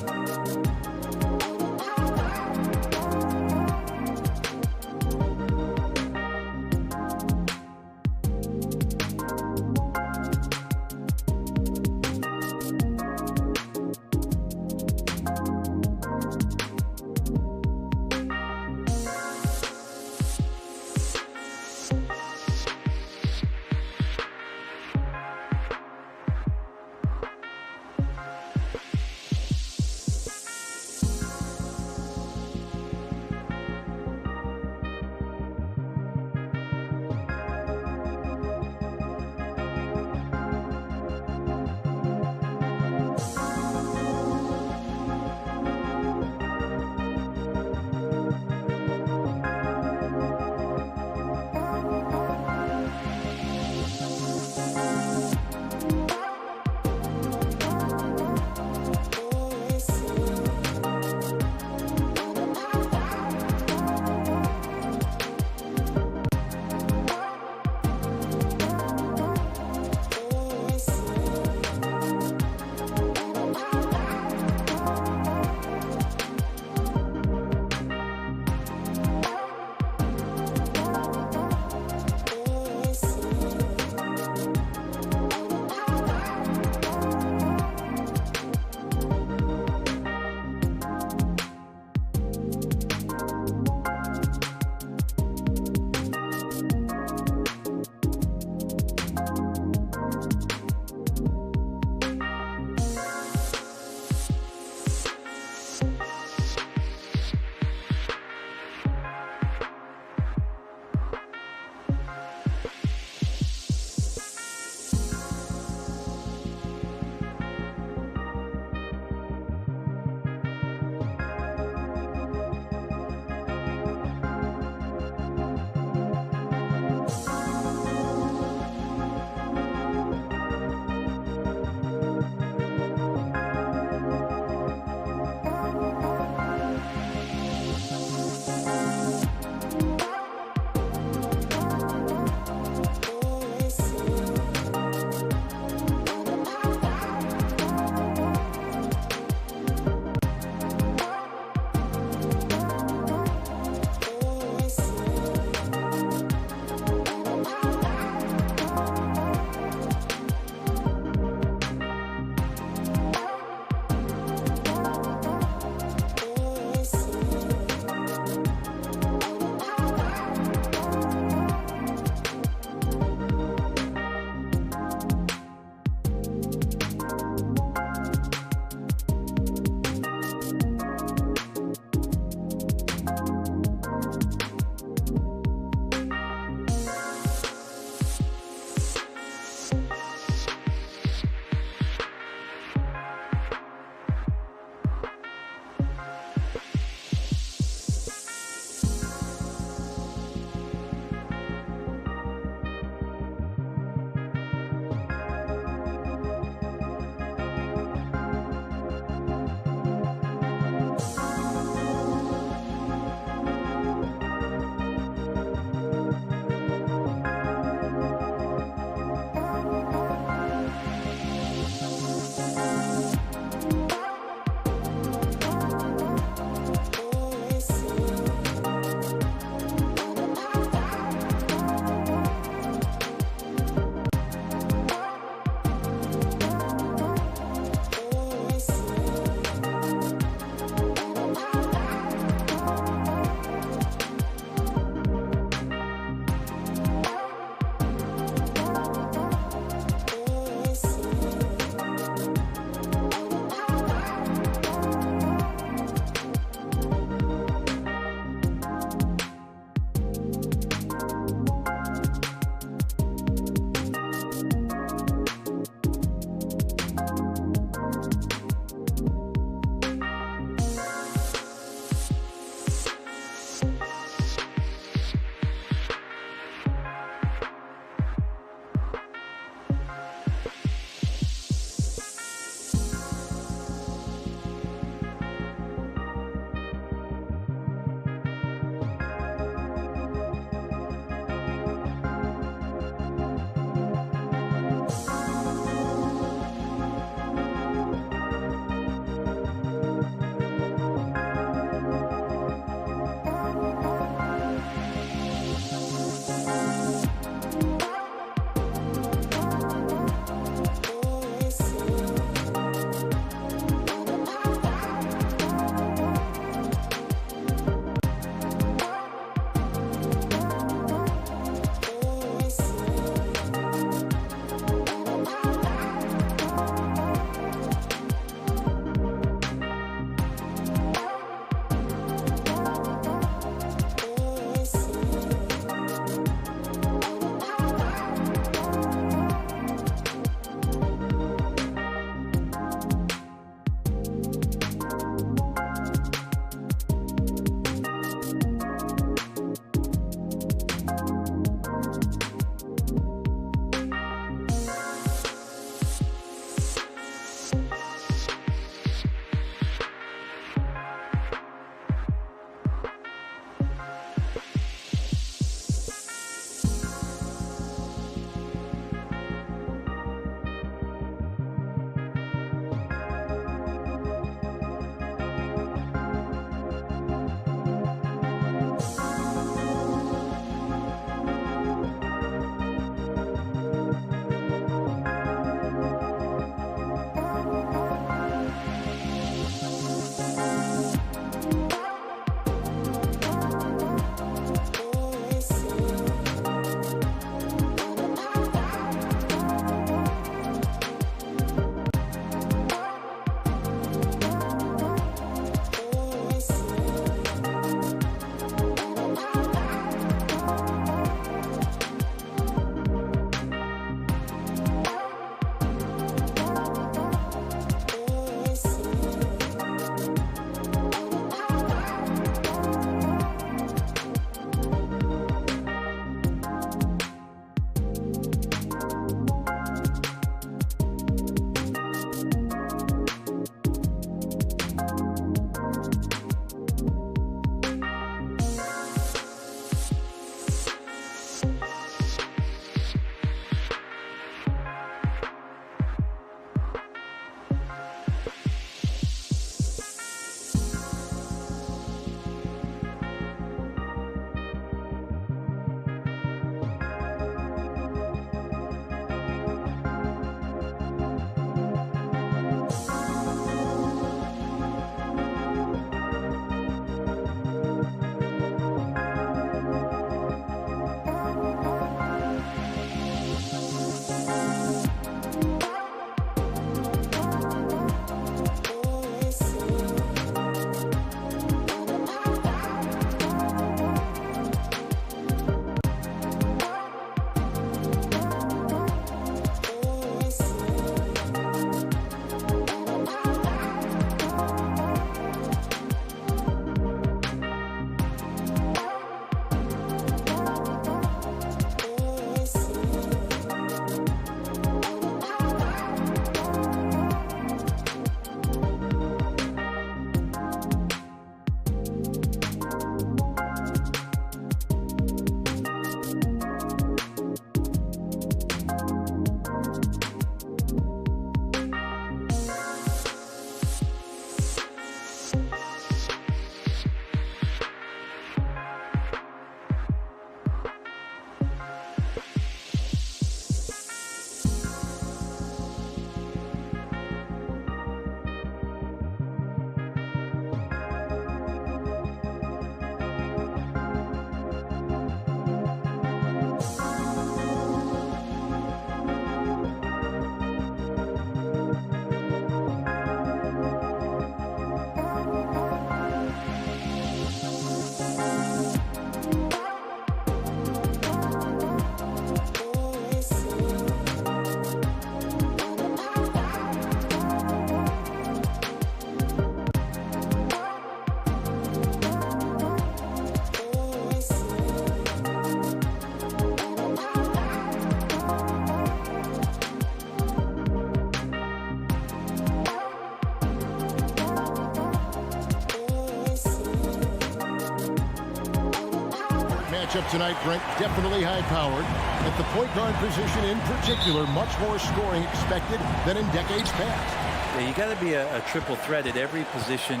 matchup tonight, Brent, definitely high-powered. At the point guard position in particular, much more scoring expected than in decades past. Yeah, you got to be a triple threat at every position,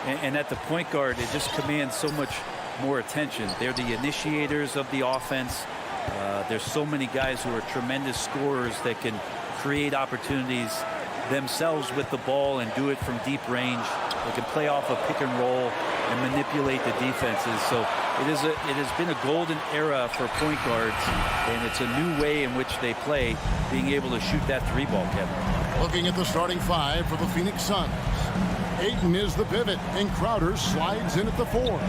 and at the point guard, it just commands so much more attention. They're the initiators of the offense. There's so many guys who are tremendous scorers that can create opportunities themselves with the ball and do it from deep range. They can play off a pick and roll and manipulate the defenses. So it has been a golden era for point guards, and it's a new way in which they play, being able to shoot that three ball, Kevin. Looking at the starting five for the Phoenix Suns. Ayton is the pivot, and Crowder slides in at the 4.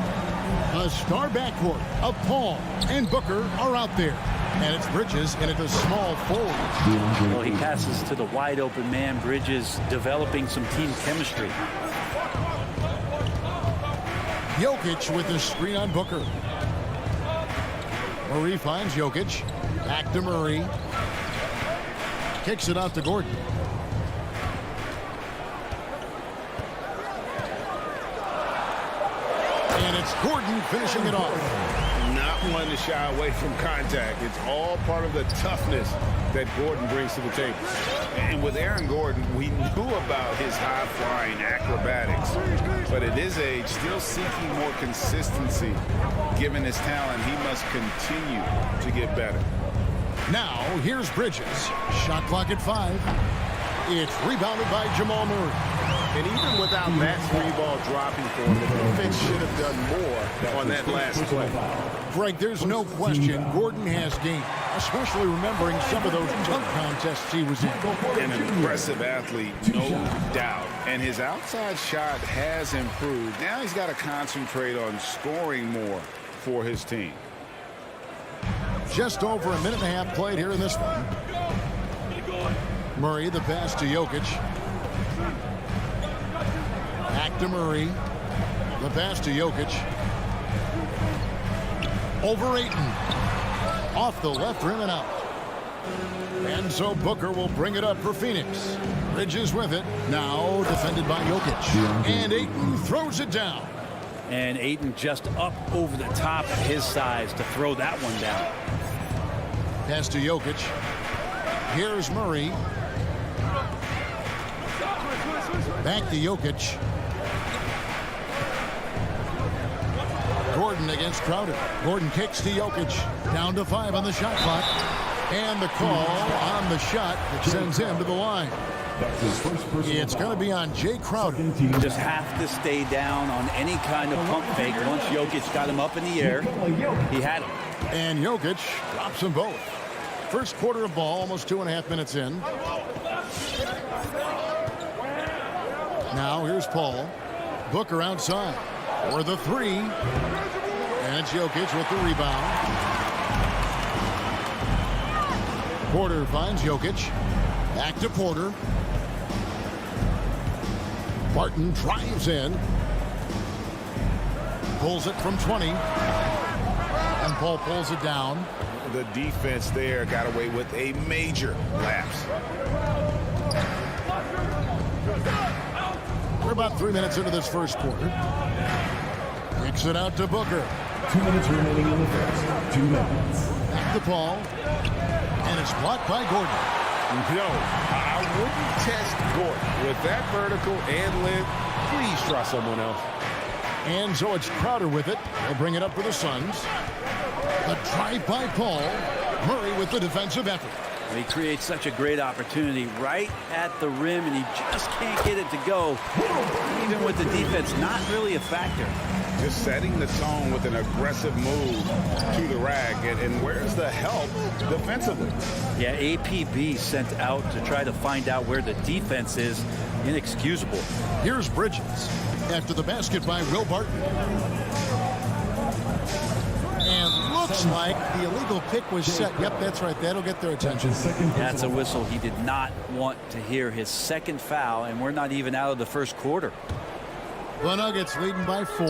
A star backcourt of Paul and Booker are out there. And it's Bridges in at the small forward. Well, he passes to the wide open man. Bridges developing some team chemistry. Jokic with the screen on Booker. Murray finds Jokic. Back to Murray. Kicks it out to Gordon. And it's Gordon finishing it off. Not one to shy away from contact. It's all part of the toughness that Gordon brings to the table. And with Aaron Gordon, we knew about his high-flying acrobatics, but at his age, still seeking more consistency. Given his talent, he must continue to get better. Now, here's Bridges. Shot clock at 5. It's rebounded by Jamal Murray. And even without that three ball dropping for him, the defense should have done more on that last play. Greg, there's no question Gordon has game, especially remembering some of those dunk contests he was in. An impressive athlete, no doubt. And his outside shot has improved. Now he's got to concentrate on scoring more for his team. Just over a minute and a half played here in this one. Murray, the pass to Jokic. Back to Murray. The pass to Jokic. Over Ayton. Off the left rim and out. And so Booker will bring it up for Phoenix. Bridges with it. Now defended by Jokic. And Ayton throws it down. And Ayton just up over the top of his size to throw that one down. Pass to Jokic. Here's Murray. Back to Jokic. Gordon against Crowder. Gordon kicks to Jokic. Down to 5 on the shot clock. And the call on the shot that sends him to the line. It's going to be on Jay Crowder. You just have to stay down on any kind of pump fake. Once Jokic got him up in the air, he had him. And Jokic drops them both. First quarter of ball, almost 2.5 minutes in. Now here's Paul. Booker outside for the 3. And it's Jokic with the rebound. Porter finds Jokic. Back to Porter. Barton drives in. Pulls it from 20. And Paul pulls it down. The defense there got away with a major lapse. We're about 3 minutes into this first quarter. Kicks it out to Booker. 2 minutes remaining in the first. 2 minutes. Back to Paul. And it's blocked by Gordon. No, I wouldn't test Gordon. With that vertical and length, please try someone else. And so it's Crowder with it. They'll bring it up for the Suns. The drive by Paul. Murray with the defensive effort. He creates such a great opportunity right at the rim, and he just can't get it to go. Even with the defense not really a factor. Just setting the tone with an aggressive move to the rack. And where's the help defensively? Yeah, APB sent out to try to find out where the defense is. Inexcusable. Here's Bridges after the basket by Will Barton. And looks like the illegal pick was set. Yep, that's right. That'll get their attention. That's a whistle. He did not want to hear his second foul, and we're not even out of the first quarter. The Nuggets leading by 4.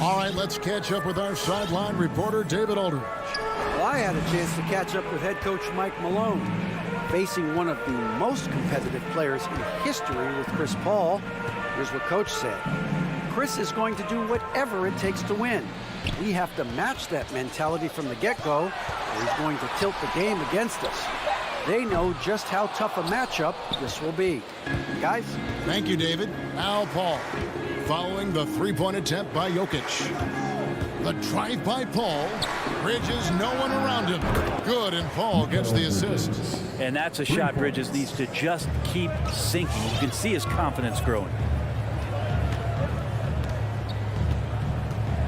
All right, let's catch up with our sideline reporter, David Aldridge. Well, I had a chance to catch up with head coach Mike Malone, facing one of the most competitive players in history with Chris Paul. Here's what Coach said. Chris is going to do whatever it takes to win. We have to match that mentality from the get-go, or he's going to tilt the game against us. They know just how tough a matchup this will be. Guys? Thank you, David. Now Paul, following the three-point attempt by Jokic. The drive by Paul. Bridges, no one around him. Good, and Paul gets the assist. And that's a shot Bridges needs to just keep sinking. You can see his confidence growing.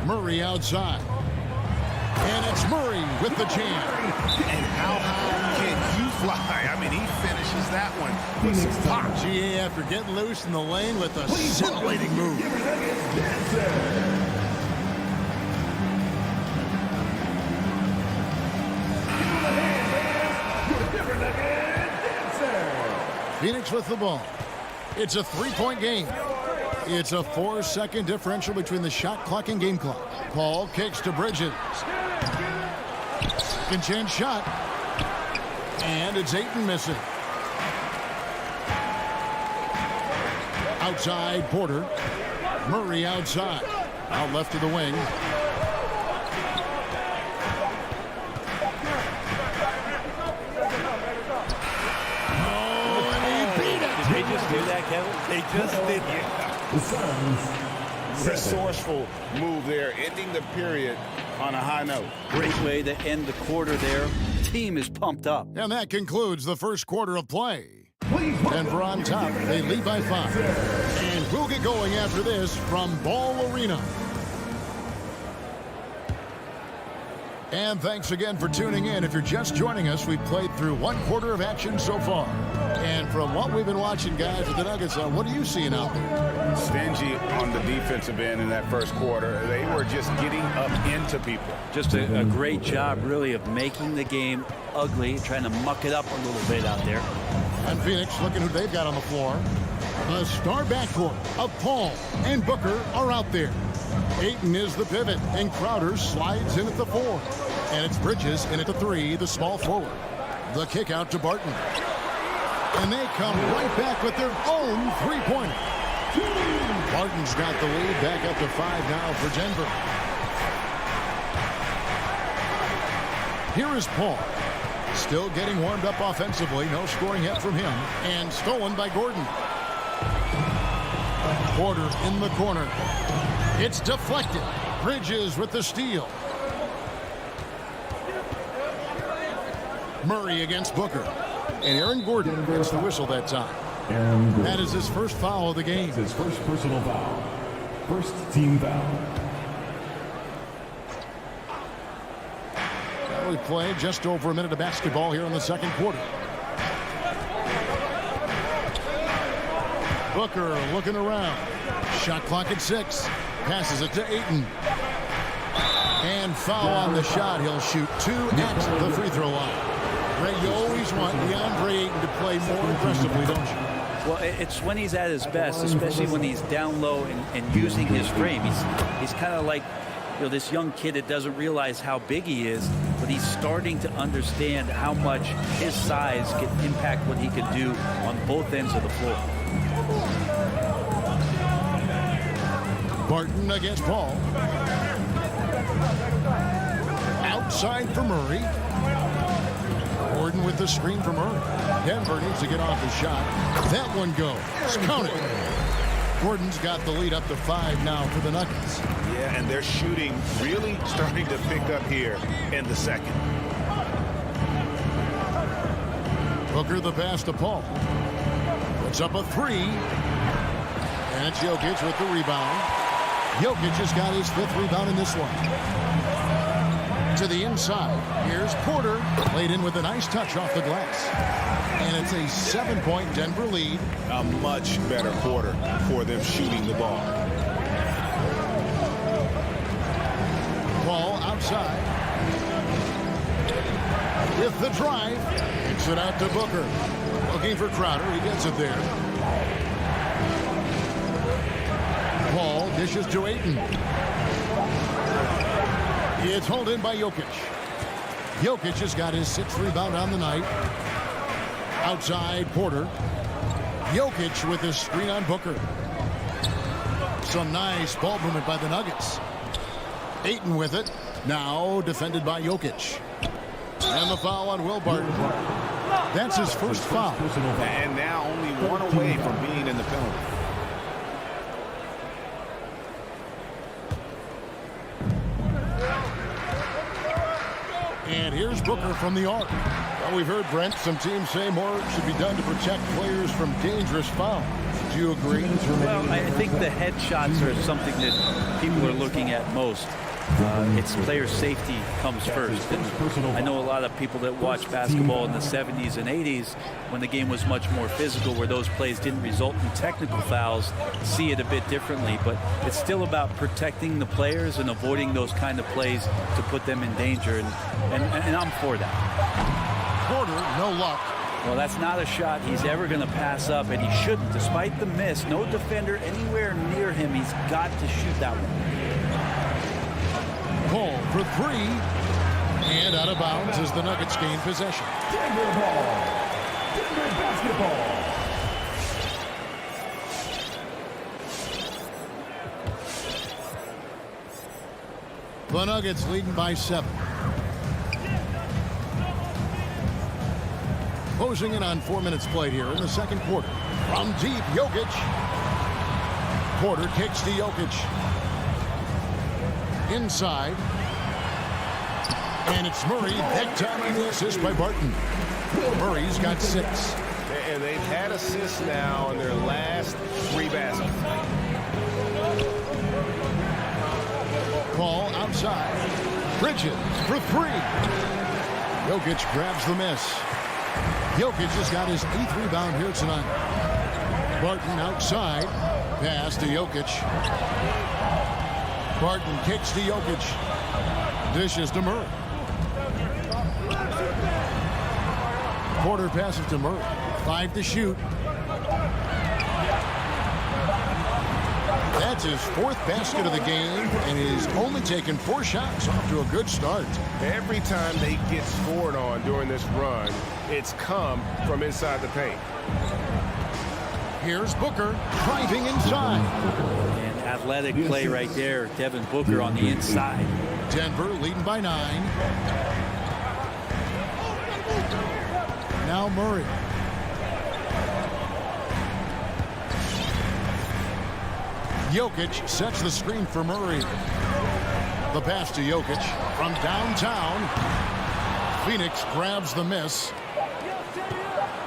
Murray outside. And it's Murray with the jam. And how high can you fly? I mean, he finishes that one with some pop. GA after getting loose in the lane with a scintillating move. Phoenix with the ball. It's a three-point game. It's a 4-second differential between the shot clock and game clock. Paul kicks to Bridges. Second chance shot. And it's Ayton missing. Outside Porter. Murray outside. Out left to the wing. Oh, and he beat it. Did they just do that, Kevin? They just did. Resourceful move there, ending the period on a high note. Great way to end the quarter there. Team is pumped up. And that concludes the first quarter of play. Denver on top. They lead by 5. And we'll get going after this from Ball Arena. And thanks again for tuning in. If you're just joining us, we've played through one quarter of action so far. And from what we've been watching, guys, with the Nuggets, what are you seeing out there? Stingy on the defensive end in that first quarter. They were just getting up into people. Just a great job, really, of making the game ugly, trying to muck it up a little bit out there. And Phoenix, looking who they've got on the floor. A star backcourt of Paul and Booker are out there. Ayton is the pivot, and Crowder slides in at the 4. And it's Bridges in at the 3, the small forward. The kick out to Barton. And they come right back with their own three-pointer. Barton's got the lead back up to 5 now for Denver. Here is Paul. Still getting warmed up offensively. No scoring yet from him. And stolen by Gordon. Porter in the corner. It's deflected. Bridges with the steal. Murray against Booker. And Aaron Gordon gets the whistle that time. That is his first foul of the game. His first personal foul. First team foul. We played just over a minute of basketball here in the second quarter. Booker looking around. Shot clock at 6. Passes it to Ayton. And foul on the shot. He'll shoot 2 at the free throw line. Ray, you always want DeAndre Ayton to play more aggressively, don't you? Well, it's when he's at his best, especially when he's down low and using his frame. He's kind of like, you know, this young kid that doesn't realize how big he is, but he's starting to understand how much his size can impact what he can do on both ends of the floor. Barton against Paul. Outside for Murray. Gordon with the screen for Murray. Denver needs to get off the shot. That one goes. Counted. Gordon's got the lead up to 5 now for the Nuggets. Yeah, and their shooting really starting to pick up here in the second. Booker the pass to Paul. Puts up a 3. And it's Jokic with the rebound. Jokic has got his 5th rebound in this one. To the inside. Here's Porter. Laid in with a nice touch off the glass. And it's a 7-point Denver lead. A much better quarter for them shooting the ball. Paul outside. With the drive. Kicks it out to Booker. Looking for Crowder. He gets it there. Paul dishes to Ayton. It's hauled in by Jokic. Jokic has got his 6th rebound on the night. Outside Porter. Jokic with his screen on Booker. Some nice ball movement by the Nuggets. Ayton with it. Now defended by Jokic. And the foul on Will Barton. That's his first foul. And now only one away from being in the penalty. And here's Booker from the arc. Well, we've heard, Brent, some teams say more should be done to protect players from dangerous fouls. Do you agree? Well, I think the headshots are something that people are looking at most. It's player safety comes first. And I know a lot of people that watch basketball in the 70s and 80s when the game was much more physical, where those plays didn't result in technical fouls, see it a bit differently. But it's still about protecting the players and avoiding those kind of plays to put them in danger. And I'm for that. Porter, no luck. Well, that's not a shot he's ever going to pass up, and he shouldn't. Despite the miss, no defender anywhere near him. He's got to shoot that one. Paul for three. And out of bounds as the Nuggets gain possession. Denver ball. Denver basketball. The Nuggets leading by 7. Closing in on 4 minutes played here in the second quarter. From deep, Jokic. Porter kicks to Jokic. Inside. And it's Murray. That time the assist by Barton. Murray's got 6. And they've had assists now in their last 3 baskets. Paul outside. Bridges for 3. Jokic grabs the miss. Jokic has got his 8th rebound here tonight. Barton outside. Pass to Jokic. Barton kicks to Jokic. Dishes to Murray. Porter passes to Murray. 5 to shoot. That's his 4th basket of the game, and he's only taken 4 shots. Off to a good start. Every time they get scored on during this run, it's come from inside the paint. Here's Booker driving inside. And athletic play right there. Devin Booker on the inside. Denver leading by 9. Now Murray. Jokic sets the screen for Murray. The pass to Jokic from downtown. Phoenix grabs the miss.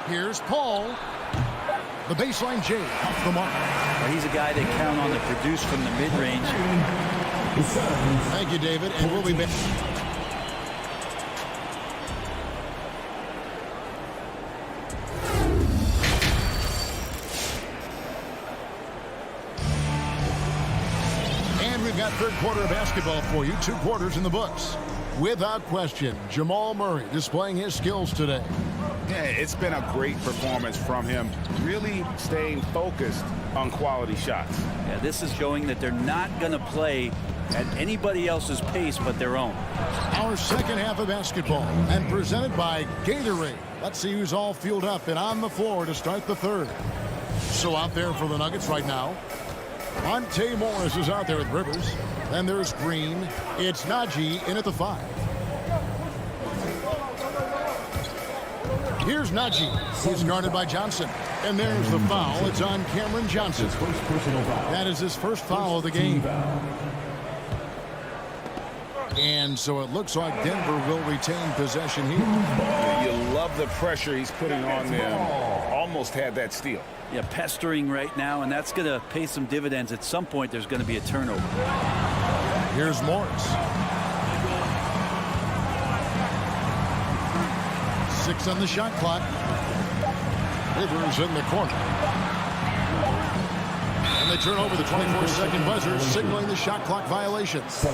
Here's Paul. The baseline J off the mark. Well, he's a guy they count on to produce from the mid-range. Thank you, David, and we'll be back. We've got third quarter of basketball for you. 2 quarters in the books. Without question, Jamal Murray displaying his skills today. Yeah, it's been a great performance from him. Really staying focused on quality shots. Yeah, this is showing that they're not going to play at anybody else's pace but their own. Our second half of basketball, and presented by Gatorade. Let's see who's all fueled up and on the floor to start the third. So out there for the Nuggets right now, Monte Morris is out there with Rivers. Then there's Green. It's Najee in at the 5. Here's Najee. He's guarded by Johnson. And there's the foul. It's on Cameron Johnson. That is his first foul of the game. And so it looks like Denver will retain possession here. You love the pressure he's putting on them. Almost had that steal. Yeah, pestering right now, and that's going to pay some dividends. At some point, there's going to be a turnover. Here's Morris. 6 on the shot clock. Rivers in the corner. And they turn over the 24-second buzzer, signaling the shot clock violations.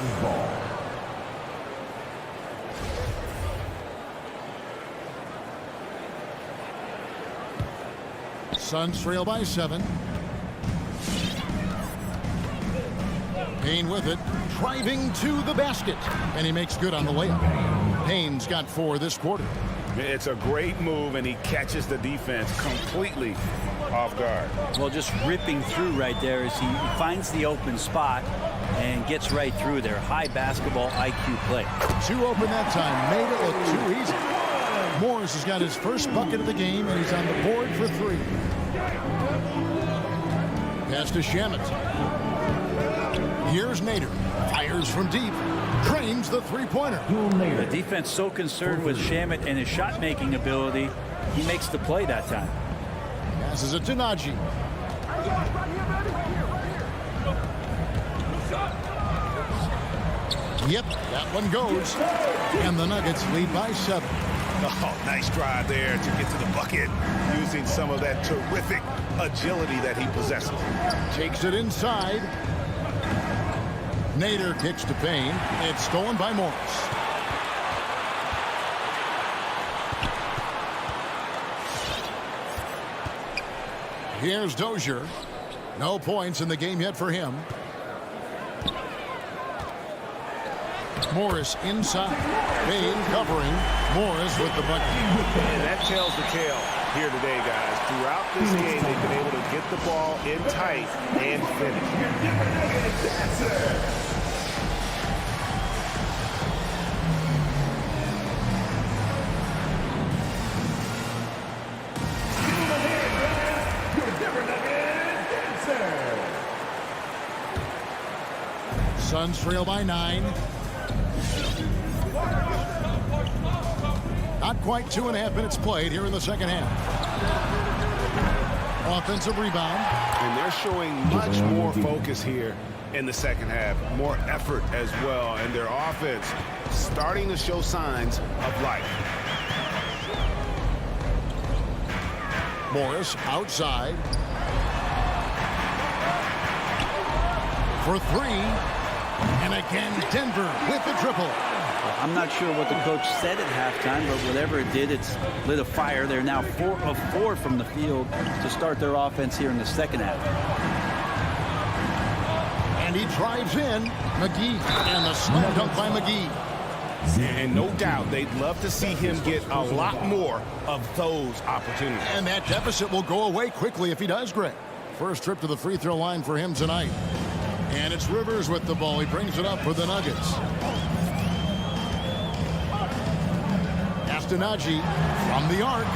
Suns trail by 7. Payne with it, driving to the basket, and he makes good on the layup. Payne's got 4 this quarter. It's a great move, and he catches the defense completely off guard. Well, just ripping through right there as he finds the open spot and gets right through there. High basketball IQ play. Too open that time. Made it look too easy. Morris has got his first bucket of the game, and he's on the board for 3. Pass to Shamet. Here's Nader. Fires from deep. Drains the three-pointer. The defense so concerned with Shamet and his shot-making ability, he makes the play that time. Passes it to Naji. Yep, that one goes. And the Nuggets lead by 7. Oh, nice drive there to get to the bucket, using some of that terrific agility that he possesses. Takes it inside. Nader kicks to Payne. It's stolen by Morris. Here's Dozier. No points in the game yet for him. Morris inside. Payne covering. Morris with the bucket. And that tells the tale here today, guys. Throughout this game, they've been able to get the ball in tight and finish. Suns trail by 9. Not quite 2.5 minutes played here in the second half. Offensive rebound. And they're showing much more focus here in the second half. More effort as well. And their offense starting to show signs of life. Morris outside. For 3. And again, Denver with the triple. I'm not sure what the coach said at halftime, but whatever it did, it's lit a fire. They're now 4 of 4 from the field to start their offense here in the second half. And he drives in. McGee. And the slam dunk by McGee. And no doubt they'd love to see him get a lot more of those opportunities. And that deficit will go away quickly if he does, Greg. First trip to the free throw line for him tonight. And it's Rivers with the ball. He brings it up for the Nuggets. Naji from the arc.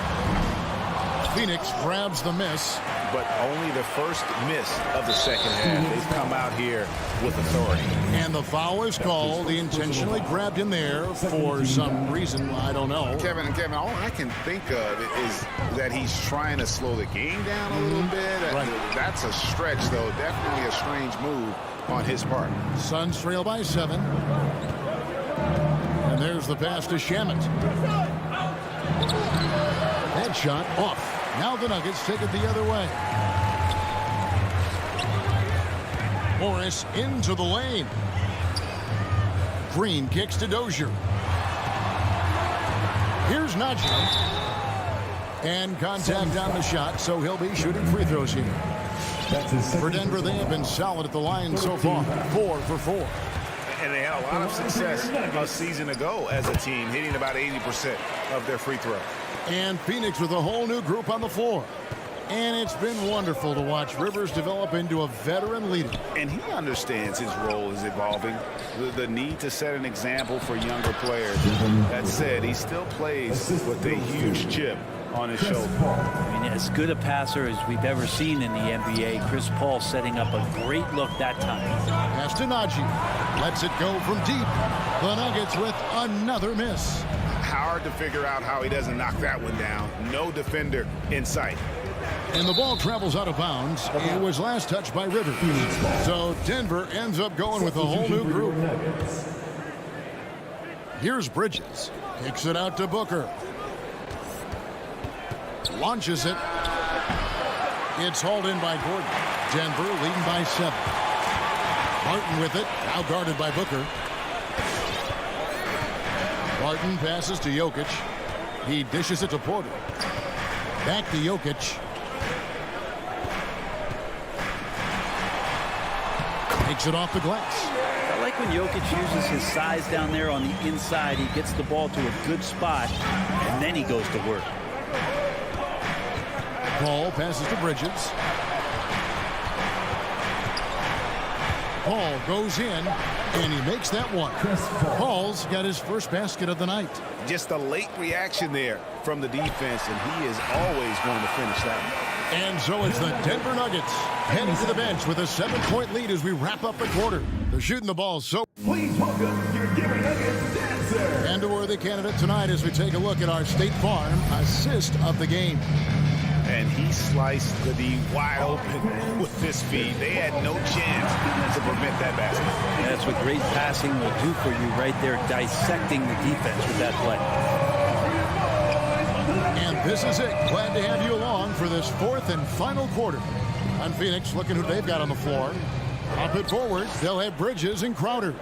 Phoenix grabs the miss. But only the first miss of the second half. They've come out here with authority. And the foul is called. He intentionally grabbed him there for some reason. I don't know. Kevin, all I can think of is that he's trying to slow the game down a little bit. Right. That's a stretch, though. Definitely a strange move on his part. Suns trail by 7. And there's the pass to Shamet. That shot off. Now the Nuggets take it the other way. Morris into the lane. Green kicks to Dozier. Here's Naji. And contact on the shot, so he'll be shooting free throws here. For Denver, they have been solid at the line so far. 4 for 4. And they had a lot of success a season ago as a team, hitting about 80% of their free throw. And Phoenix with a whole new group on the floor. And it's been wonderful to watch Rivers develop into a veteran leader. And he understands his role is evolving. The need to set an example for younger players. That said, he still plays with a huge chip on his shoulder. I mean, as good a passer as we've ever seen in the NBA. Chris Paul setting up a great look that time. Pass to Naji. Lets it go from deep. The Nuggets with another miss. Hard to figure out how he doesn't knock that one down. No defender in sight. And the ball travels out of bounds. It was last touched by Rivers. So Denver ends up going with a whole new group. Here's Bridges. Kicks it out to Booker. Launches it. It's hauled in by Gordon. Denver leading by 7. Martin with it. Now guarded by Booker. Martin passes to Jokic. He dishes it to Porter. Back to Jokic. Takes it off the glass. I like when Jokic uses his size down there on the inside. He gets the ball to a good spot, and then he goes to work. Paul passes to Bridges. Paul goes in, and he makes that one. Paul's got his first basket of the night. Just a late reaction there from the defense, and he is always going to finish that one. And so it's the Denver Nuggets heading to the bench with a 7-point lead as we wrap up the quarter. They're shooting the ball so... Please welcome your Denver Nuggets dancer. And a worthy candidate tonight as we take a look at our State Farm assist of the game. And he sliced the D wide open with this feed. They had no chance to prevent that basket. That's what great passing will do for you right there, dissecting the defense with that play. And this is it. Glad to have you along for this fourth and final quarter. On Phoenix, looking who they've got on the floor. Up it forward, they'll have Bridges and Crowder.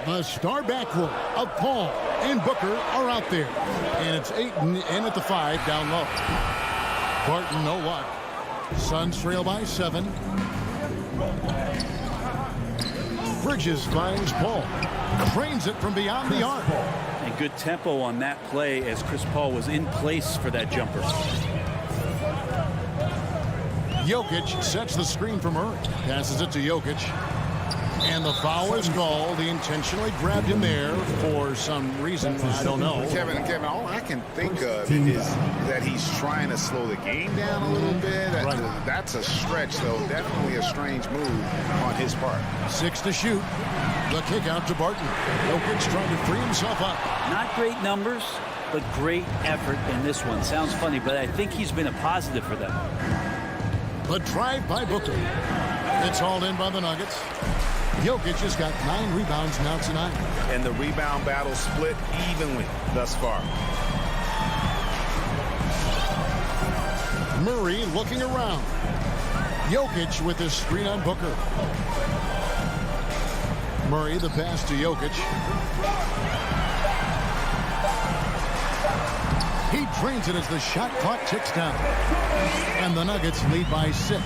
The star backcourt of Paul and Booker are out there. And it's Ayton in at the 5 down low. Barton, no luck. Suns trail by 7. Bridges finds Paul. Trains it from beyond the arc. And good tempo on that play as Chris Paul was in place for that jumper. Jokic sets the screen for Murray. Passes it to Jokic. And the foul is called. He intentionally grabbed him there for some reason. I don't know. Kevin, all I can think of is that he's trying to slow the game down a little bit. That's a stretch, though. Definitely a strange move on his part. 6 to shoot. The kick out to Barton. Jokic trying to free himself up. Not great numbers, but great effort in this one. Sounds funny, but I think he's been a positive for them. The drive by Booker. It's hauled in by the Nuggets. Jokic has got 9 rebounds now tonight. And the rebound battle split evenly thus far. Murray looking around. Jokic with his screen on Booker. Murray the pass to Jokic. He drains it as the shot clock ticks down. And the Nuggets lead by 6.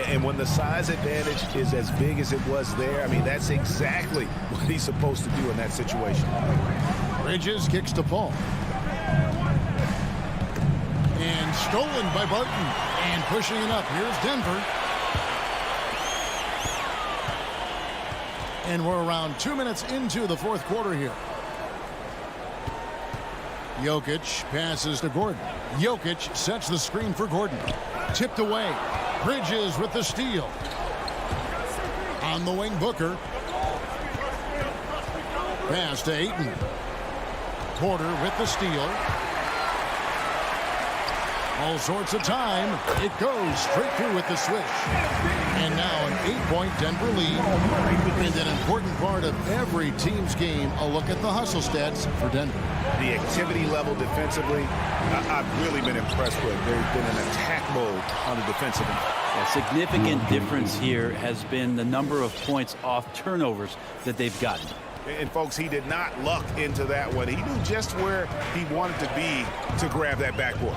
And when the size advantage is as big as it was there, I mean, that's exactly what he's supposed to do in that situation. Bridges kicks to Paul. And stolen by Barton. And pushing it up. Here's Denver. And we're around 2 minutes into the fourth quarter here. Jokic passes to Gordon. Jokic sets the screen for Gordon. Tipped away. Bridges with the steal. On the wing, Booker. Pass to Ayton. Porter with the steal. All sorts of time. It goes straight through with the switch. And now an 8-point Denver lead. And an important part of every team's game, a look at the hustle stats for Denver. The activity level defensively, I've really been impressed with. There's been an attack mode on the defensive end. A significant difference here has been the number of points off turnovers that they've gotten. And, folks, he did not luck into that one. He knew just where he wanted to be to grab that backboard.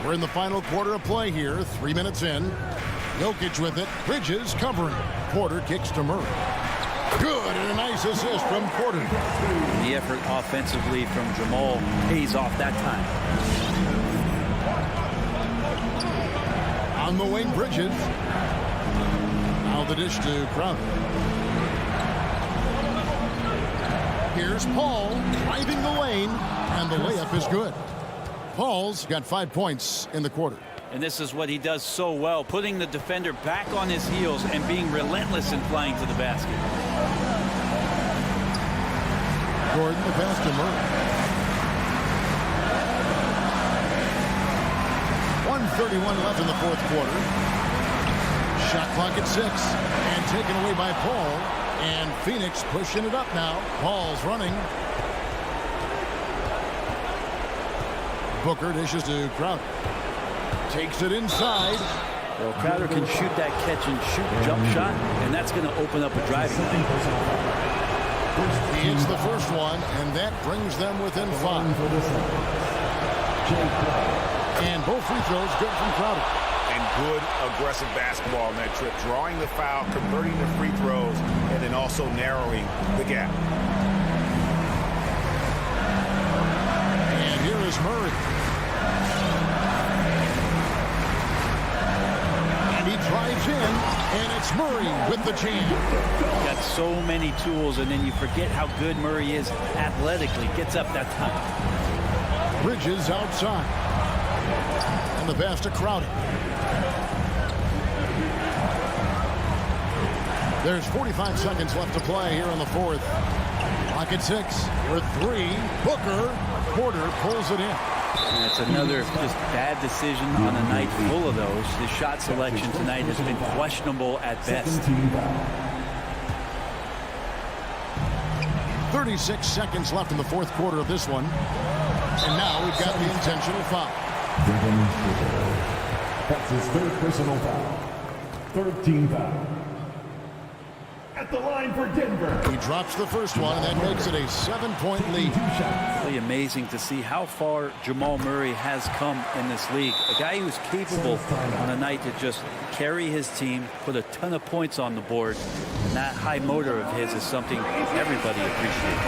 We're in the final quarter of play here. 3 minutes in. Jokic with it. Bridges covering. Porter kicks to Murray. Good, and a nice assist from Porter. The effort offensively from Jamal pays off that time. On the wing, Bridges. Now the dish to Crowder. Here's Paul driving the lane, and the layup is good. Paul's got 5 points in the quarter. And this is what he does so well, putting the defender back on his heels and being relentless in flying to the basket. Gordon, the pass to Murray. 1:31 left in the fourth quarter. Shot clock at 6. And taken away by Paul. And Phoenix pushing it up now. Paul's running. Booker dishes to Crowder. Takes it inside. Well, Crowder can shoot that catch and shoot jump shot, and that's going to open up a driving lane. He hits the first one, and that brings them within 5. And both free throws good from Crowder. And good aggressive basketball on that trip. Drawing the foul, converting the free throws, and then also narrowing the gap. And here's Murray. And he drives in, and it's Murray with the jam. Got so many tools, and then you forget how good Murray is athletically. Gets up that time. Bridges outside. And the pass to Crowder. There's 45 seconds left to play here in the fourth. Clock at 6 for 3. Booker. Porter pulls it in. And it's another just bad decision on a night full of those. His shot selection tonight has been questionable at best. 36 seconds left in the fourth quarter of this one. And now we've got the intentional foul. That's his third personal foul. 13 foul. At the line for Denver. He drops the first one, and that makes it a 7-point lead. Really amazing to see how far Jamal Murray has come in this league. A guy who's capable on a night to just carry his team, put a ton of points on the board. And that high motor of his is something everybody appreciates.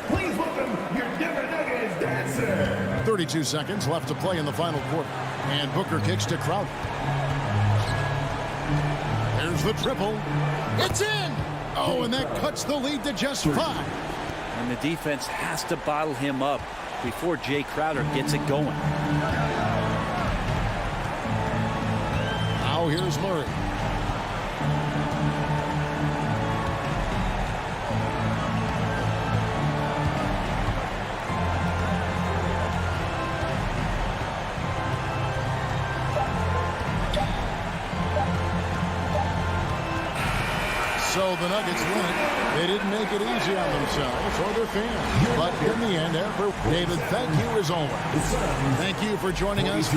Please welcome your Denver Nuggets dancer. 32 seconds left to play in the final quarter. And Booker kicks to Crowder. There's the triple. It's in! Oh, and that cuts the lead to just 5. And the defense has to bottle him up before Jay Crowder gets it going. Now here's Murray. So the Nuggets win it. They didn't make it easy on themselves or their fans. But in the end, David, thank you as always. Thank you for joining us.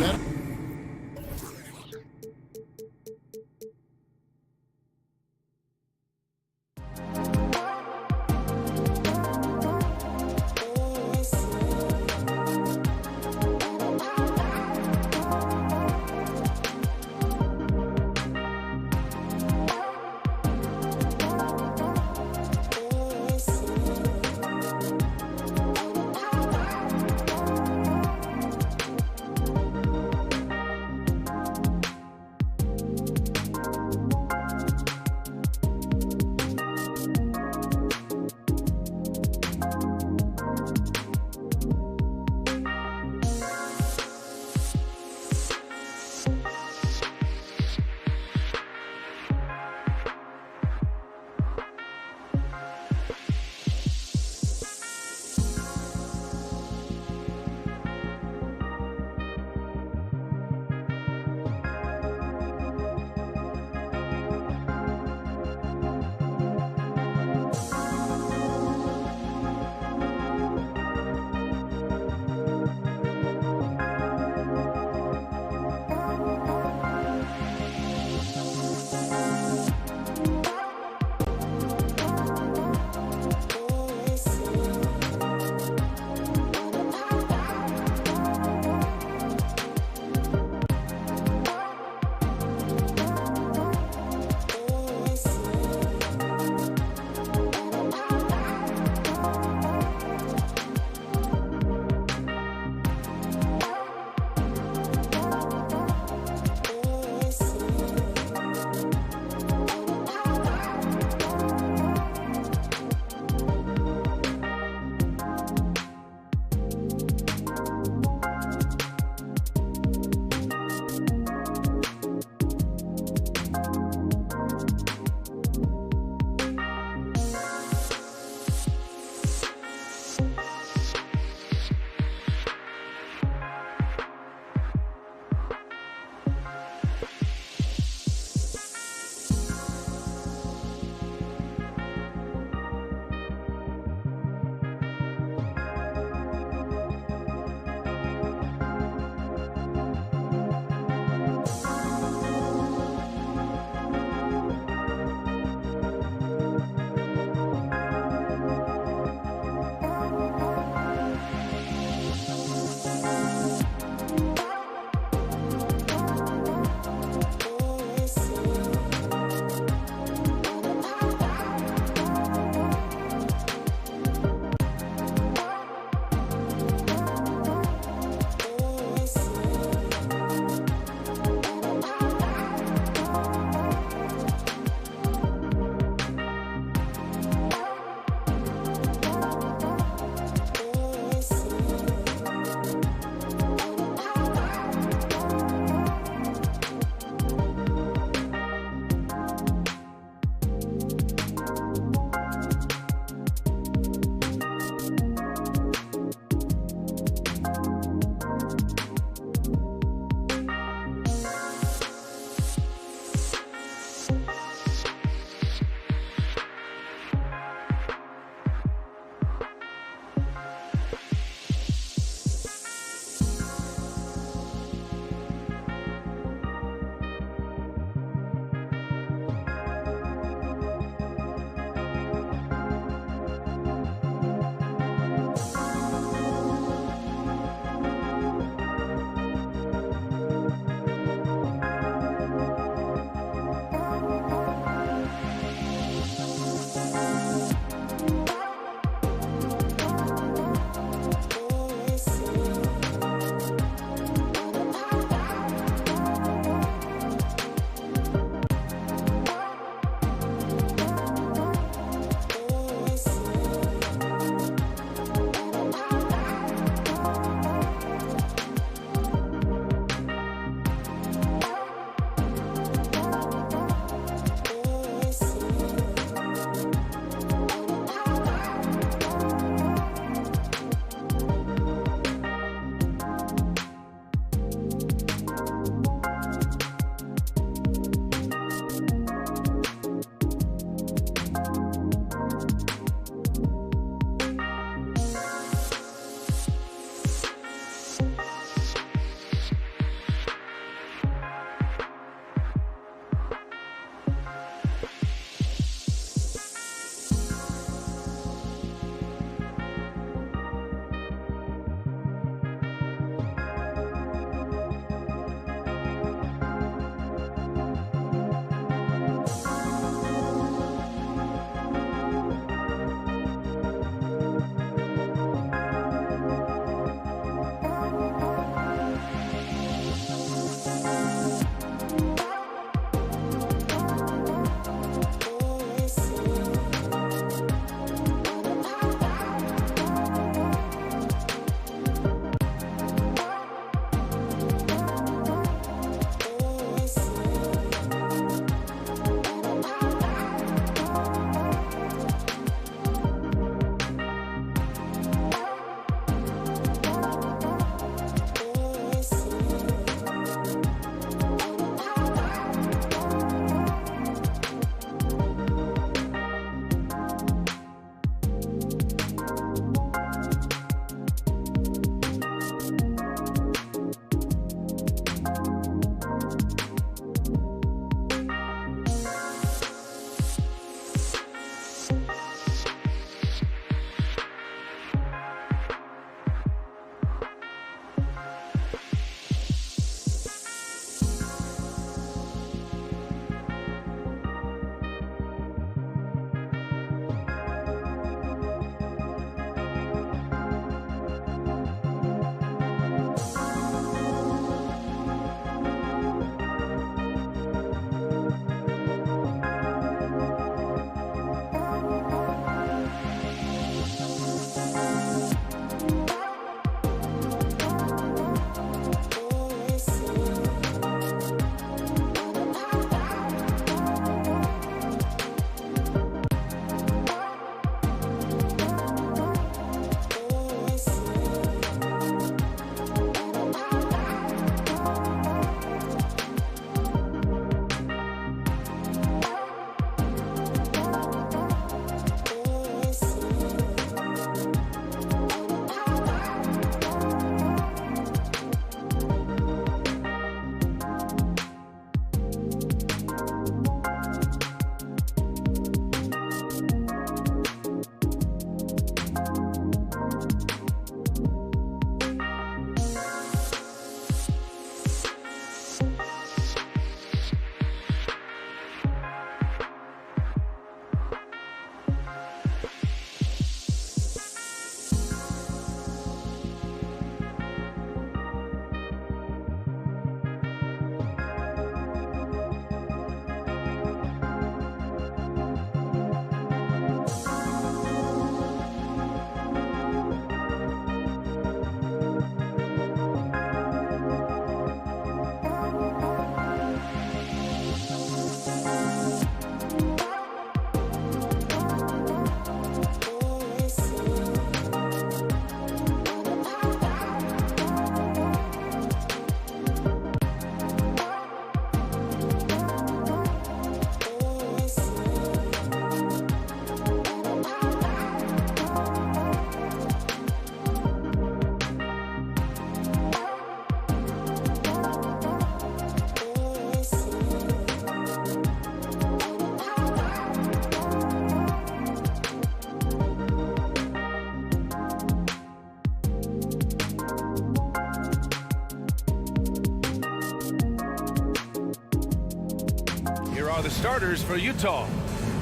are the starters for Utah.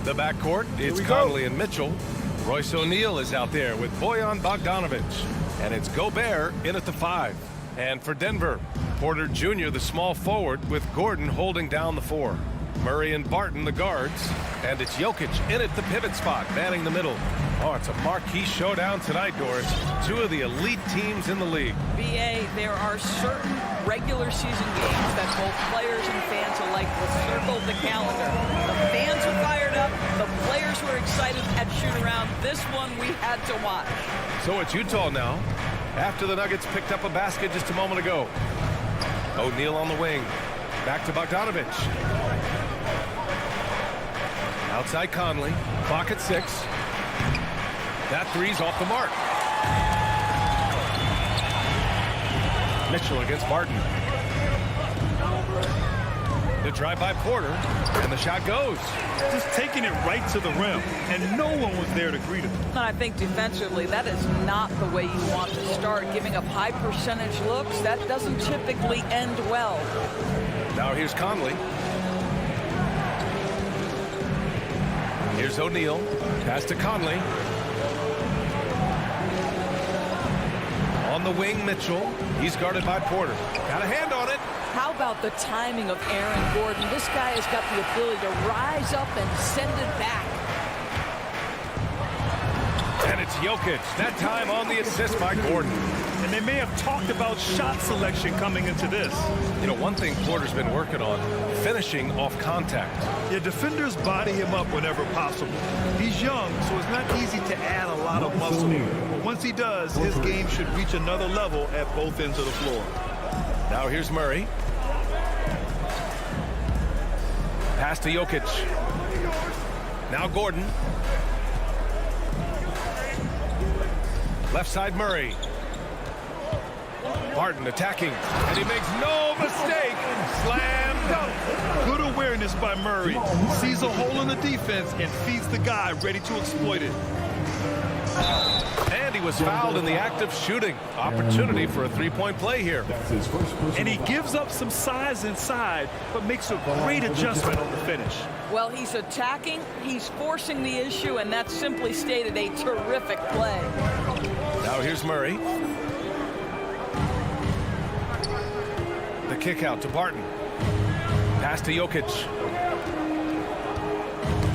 The backcourt, it's Conley and Mitchell. Royce O'Neal is out there with Bojan Bogdanovic. And it's Gobert in at the 5. And for Denver, Porter Jr., the small forward, with Gordon holding down the 4. Murray and Barton, the guards. And it's Jokic in at the pivot spot, manning the middle. Oh, it's a marquee showdown tonight, Doris. 2 of the elite teams in the league. BA, there are certain regular season games that both players and fans alike will circle the calendar. The fans are fired up. The players were excited at shoot-around. This one we had to watch. So it's Utah now, after the Nuggets picked up a basket just a moment ago. O'Neal on the wing. Back to Bogdanovic. Outside Conley. Clock at 6. That 3's off the mark. Mitchell against Barton. The drive by Porter, and the shot goes. Just taking it right to the rim, and no one was there to greet him. And I think defensively, that is not the way you want to start. Giving up high percentage looks, that doesn't typically end well. Now here's Conley. Here's O'Neal. Pass to Conley. On the wing, Mitchell. He's guarded by Porter. Got a hand on it. How about the timing of Aaron Gordon? This guy has got the ability to rise up and send it back. And it's Jokic. That time on the assist by Gordon. And they may have talked about shot selection coming into this. You know, one thing Porter's been working on, finishing off contact. Yeah, defenders body him up whenever possible. He's young, so it's not easy to add a lot of muscle. But once he does, his game should reach another level at both ends of the floor. Now here's Murray. Pass to Jokic. Now Gordon. Left side Murray. Barton attacking, and he makes no mistake. Slam dunk. Good awareness by Murray. Sees a hole in the defense and feeds the guy ready to exploit it. And he was fouled in the act of shooting. Opportunity for a three-point play here. And he gives up some size inside, but makes a great adjustment on the finish. Well, he's attacking, he's forcing the issue, and that simply stated a terrific play. Now here's Murray. The kick out to Barton. Pass to Jokic.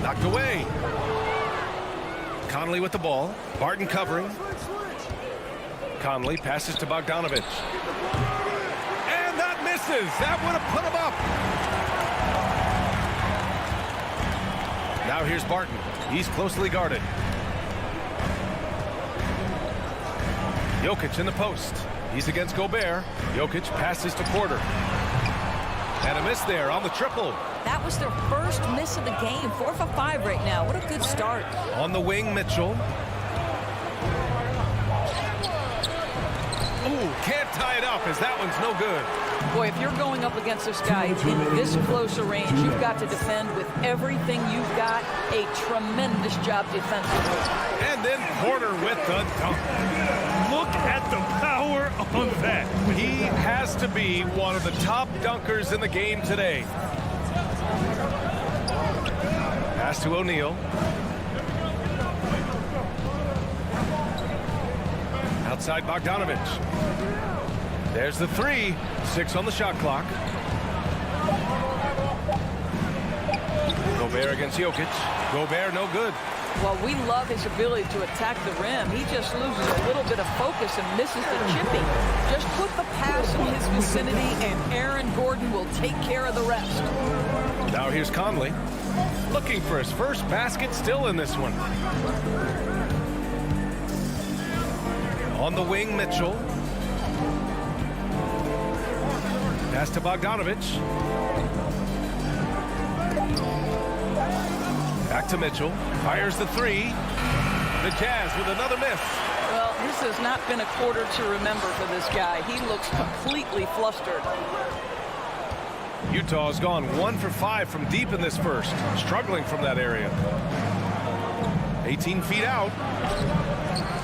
Knocked away. Conley with the ball. Barton covering. Conley passes to Bogdanovic. And that misses. That would have put him up. Now here's Barton. He's closely guarded. Jokic in the post. He's against Gobert. Jokic passes to Porter. And a miss there on the triple. That was their first miss of the game. 4 for 5 right now. What a good start. On the wing, Mitchell. Ooh, can't tie it up as that one's no good. Boy, if you're going up against this guy in this close a range, you've got to defend with everything you've got. A tremendous job defensively. And then Porter with the dunk. Look at the power on that. He has to be one of the top dunkers in the game today. Pass to O'Neal. Outside Bogdanovic. There's the 3. 6 on the shot clock. Gobert against Jokic. Gobert no good. Well, we love his ability to attack the rim. He just loses a little bit of focus and misses the chipping. Just put the pass in his vicinity, and Aaron Gordon will take care of the rest. Now here's Conley. Looking for his first basket, still in this one. On the wing, Mitchell. Pass to Bogdanovic. Back to Mitchell. Fires the 3. The Jazz with another miss. Well, this has not been a quarter to remember for this guy. He looks completely flustered. Utah's gone 1 for 5 from deep in this first. Struggling from that area. 18 feet out.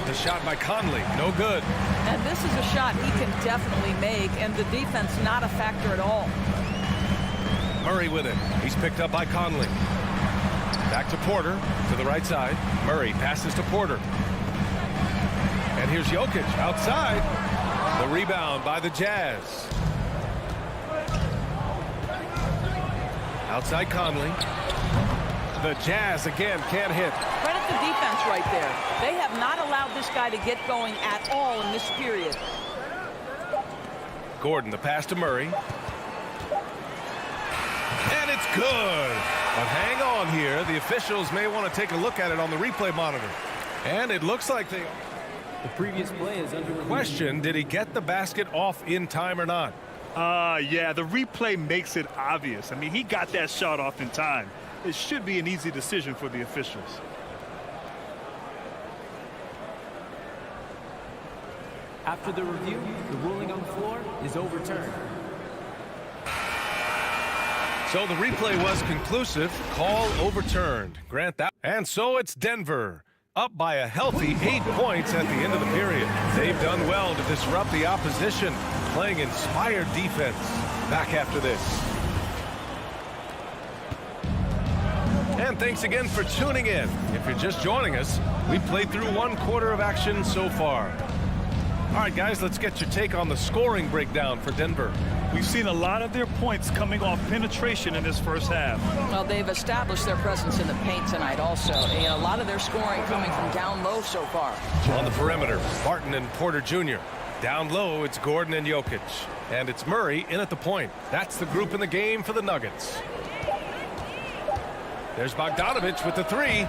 The shot by Conley. No good. And this is a shot he can definitely make, and the defense not a factor at all. Murray with it. He's picked up by Conley. Back to Porter to the right side. Murray passes to Porter. And here's Jokic outside. The rebound by the Jazz. Outside Conley. The Jazz again can't hit. Credit the defense right there. They have not allowed this guy to get going at all in this period. Gordon, the pass to Murray. And it's good. But hang on here. The officials may want to take a look at it on the replay monitor. And it looks like they... The previous play is under question, did he get the basket off in time or not? Yeah, the replay makes it obvious. I mean, he got that shot off in time. It should be an easy decision for the officials. After the review, the ruling on the floor is overturned. So the replay was conclusive. Call overturned. Grant that. And so it's Denver, up by a healthy 8 points at the end of the period. They've done well to disrupt the opposition, playing inspired defense. Back after this. And thanks again for tuning in. If you're just joining us, we played through 1 quarter of action so far. All right, guys, let's get your take on the scoring breakdown for Denver. We've seen a lot of their points coming off penetration in this first half. Well, they've established their presence in the paint tonight also. And a lot of their scoring coming from down low so far. On the perimeter, Barton and Porter Jr. Down low, it's Gordon and Jokic. And it's Murray in at the point. That's the group in the game for the Nuggets. There's Bogdanovich with the 3.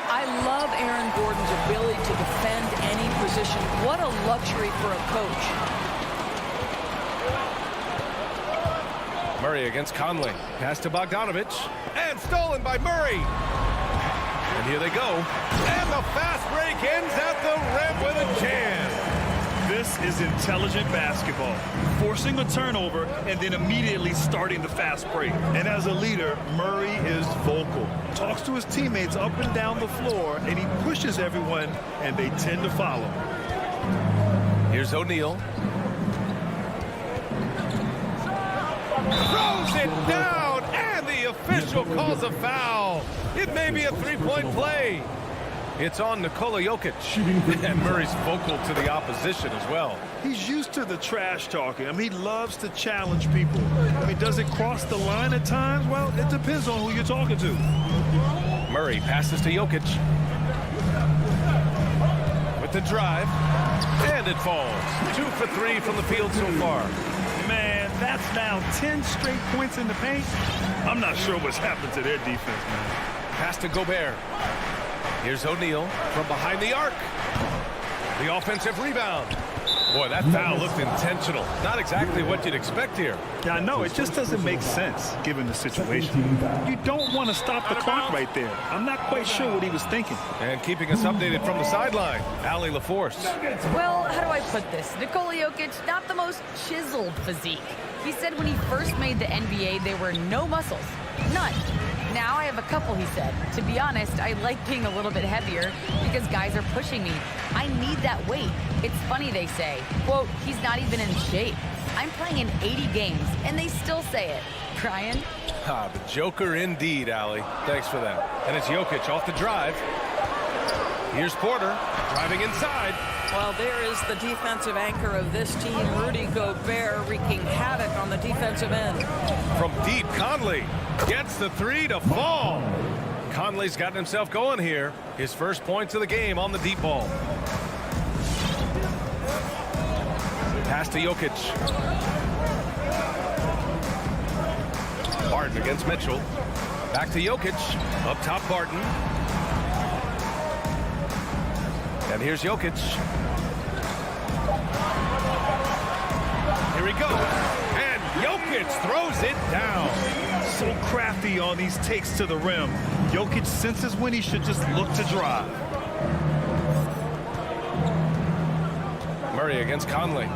I love Aaron Gordon's ability to defend any position. What a luxury for a coach. Murray against Conley. Pass to Bogdanovich. And stolen by Murray. And here they go. And the fast break ends at the rim with a jam. This is intelligent basketball. Forcing a turnover and then immediately starting the fast break. And as a leader, Murray is vocal. Talks to his teammates up and down the floor, and he pushes everyone, and they tend to follow. Here's O'Neal. Throws it down, and the official calls a foul. It may be a 3-point play. It's on Nikola Jokic. And Murray's vocal to the opposition as well. He's used to the trash talking. I mean, he loves to challenge people. I mean, does it cross the line at times? Well, it depends on who you're talking to. Murray passes to Jokic. With the drive. And it falls. 2 for 3 from the field so far. Man, that's now 10 straight points in the paint. I'm not sure what's happened to their defense, man. Pass to Gobert. Here's O'Neal from behind the arc. The offensive rebound. Boy, that foul looked intentional. Not exactly what you'd expect here. Yeah, I know. It just doesn't make sense, given the situation. You don't want to stop the clock right there. I'm not quite sure what he was thinking. And keeping us updated from the sideline, Allie LaForce. Well, how do I put this? Nikola Jokic, not the most chiseled physique. He said when he first made the NBA, there were no muscles. None. Now I have a couple, he said. To be honest, I like being a little bit heavier because guys are pushing me. I need that weight. It's funny they say, quote, he's not even in shape. I'm playing in 80 games, and they still say it. Brian? Ah, the Joker indeed, Allie. Thanks for that. And it's Jokic off the drive. Here's Porter driving inside. Well, there is the defensive anchor of this team, Rudy Gobert, wreaking havoc on the defensive end. From deep, Conley gets the 3 to fall. Conley's gotten himself going here. His first points of the game on the deep ball. Pass to Jokic. Barton against Mitchell. Back to Jokic. Up top, Barton. And here's Jokic. Here he goes. And Jokic throws it down. So crafty on these takes to the rim. Jokic senses when he should just look to drive. Murray against Conley.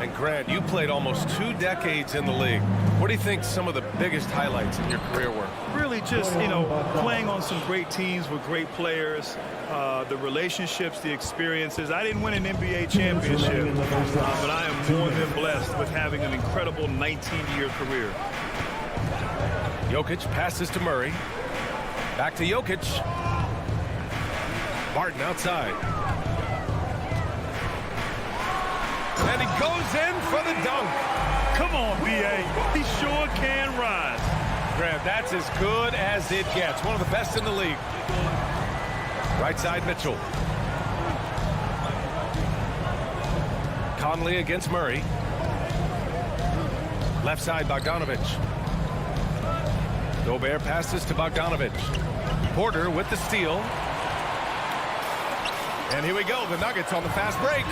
And Grant, you played almost 2 decades in the league. What do you think some of the biggest highlights in your career were? Really just, playing on some great teams with great players, the relationships, the experiences. I didn't win an NBA championship, but I am more than blessed with having an incredible 19-year career. Jokic passes to Murray. Back to Jokic. Barton outside. And he goes in for the dunk. Come on, B.A. He sure can rise. Grant, that's as good as it gets. One of the best in the league. Right side, Mitchell. Conley against Murray. Left side, Bogdanovic. Gobert passes to Bogdanovic. Porter with the steal. And here we go. The Nuggets on the fast break.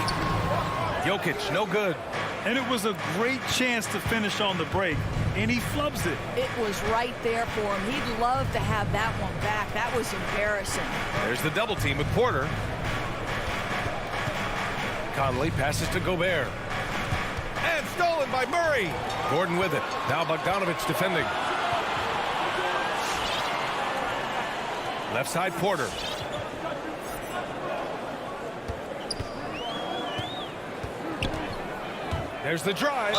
Jokic, no good. And it was a great chance to finish on the break, and he flubs it. It was right there for him. He'd love to have that one back. That was embarrassing. There's the double team with Porter. Conley passes to Gobert. And stolen by Murray. Gordon with it. Now Bogdanovic defending. Left side, Porter. There's the drive.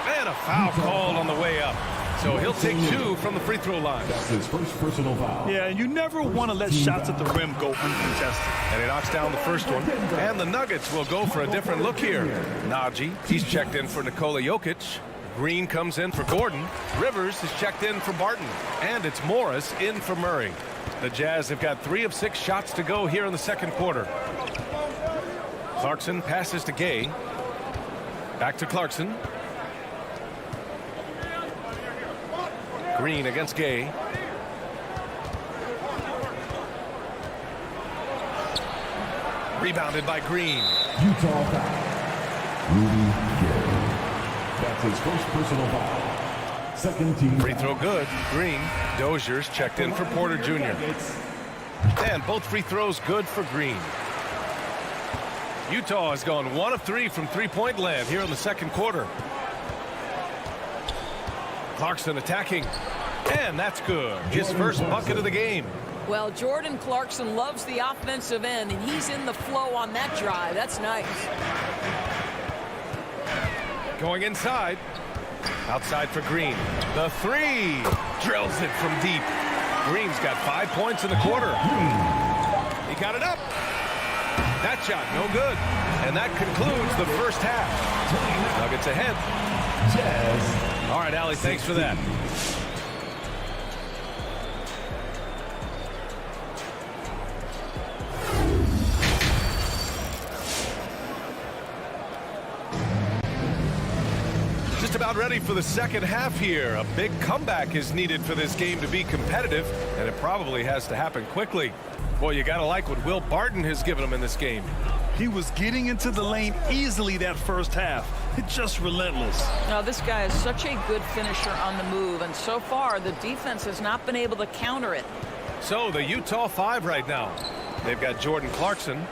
And a foul called on the way up. So he'll take 2 from the free throw line. That's his first personal foul. Yeah, and you never want to let shots at the rim go uncontested. And he knocks down the first one. And the Nuggets will go for a different look here. Naji, he's checked in for Nikola Jokic. Green comes in for Gordon. Rivers is checked in for Barton. And it's Morris in for Murray. The Jazz have got 3 of 6 shots to go here in the second quarter. Clarkson passes to Gay. Back to Clarkson. Green against Gay. Rebounded by Green. Utah foul. Rudy Gay. That's his first personal foul. Second team. Free throw good. Green. Dozier's checked in for Porter Jr. And both free throws good for Green. Utah has gone 1 of 3 from three-point land here in the second quarter. Clarkson attacking. And that's good. His first bucket of the game. Well, Jordan Clarkson loves the offensive end, and he's in the flow on that drive. That's nice. Going inside. Outside for Green. The 3. Drills it from deep. Green's got 5 points in the quarter. He got it up. That shot, no good. And that concludes the first half. Nuggets ahead. All right, Allie, thanks for that. Just about ready for the second half here. A big comeback is needed for this game to be competitive, and it probably has to happen quickly. Boy, you got to like what Will Barton has given him in this game. He was getting into the lane easily that first half. Just relentless. Now, this guy is such a good finisher on the move, and so far the defense has not been able to counter it. So the Utah 5 right now. They've got Jordan Clarkson,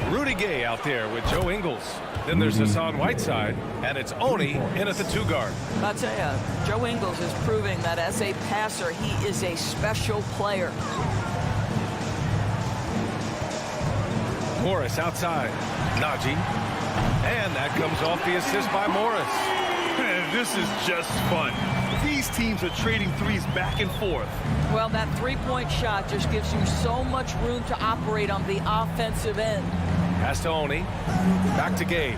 Rudy Gay out there with Joe Ingles. Then there's Hassan Whiteside, and it's Oni in at the 2 guard. I'll tell you, Joe Ingles is proving that as a passer, he is a special player. Morris outside. Naji. And that comes off the assist by Morris. Man, this is just fun. These teams are trading threes back and forth. Well, that three-point shot just gives you so much room to operate on the offensive end. Pass to Oni. Back to Gay.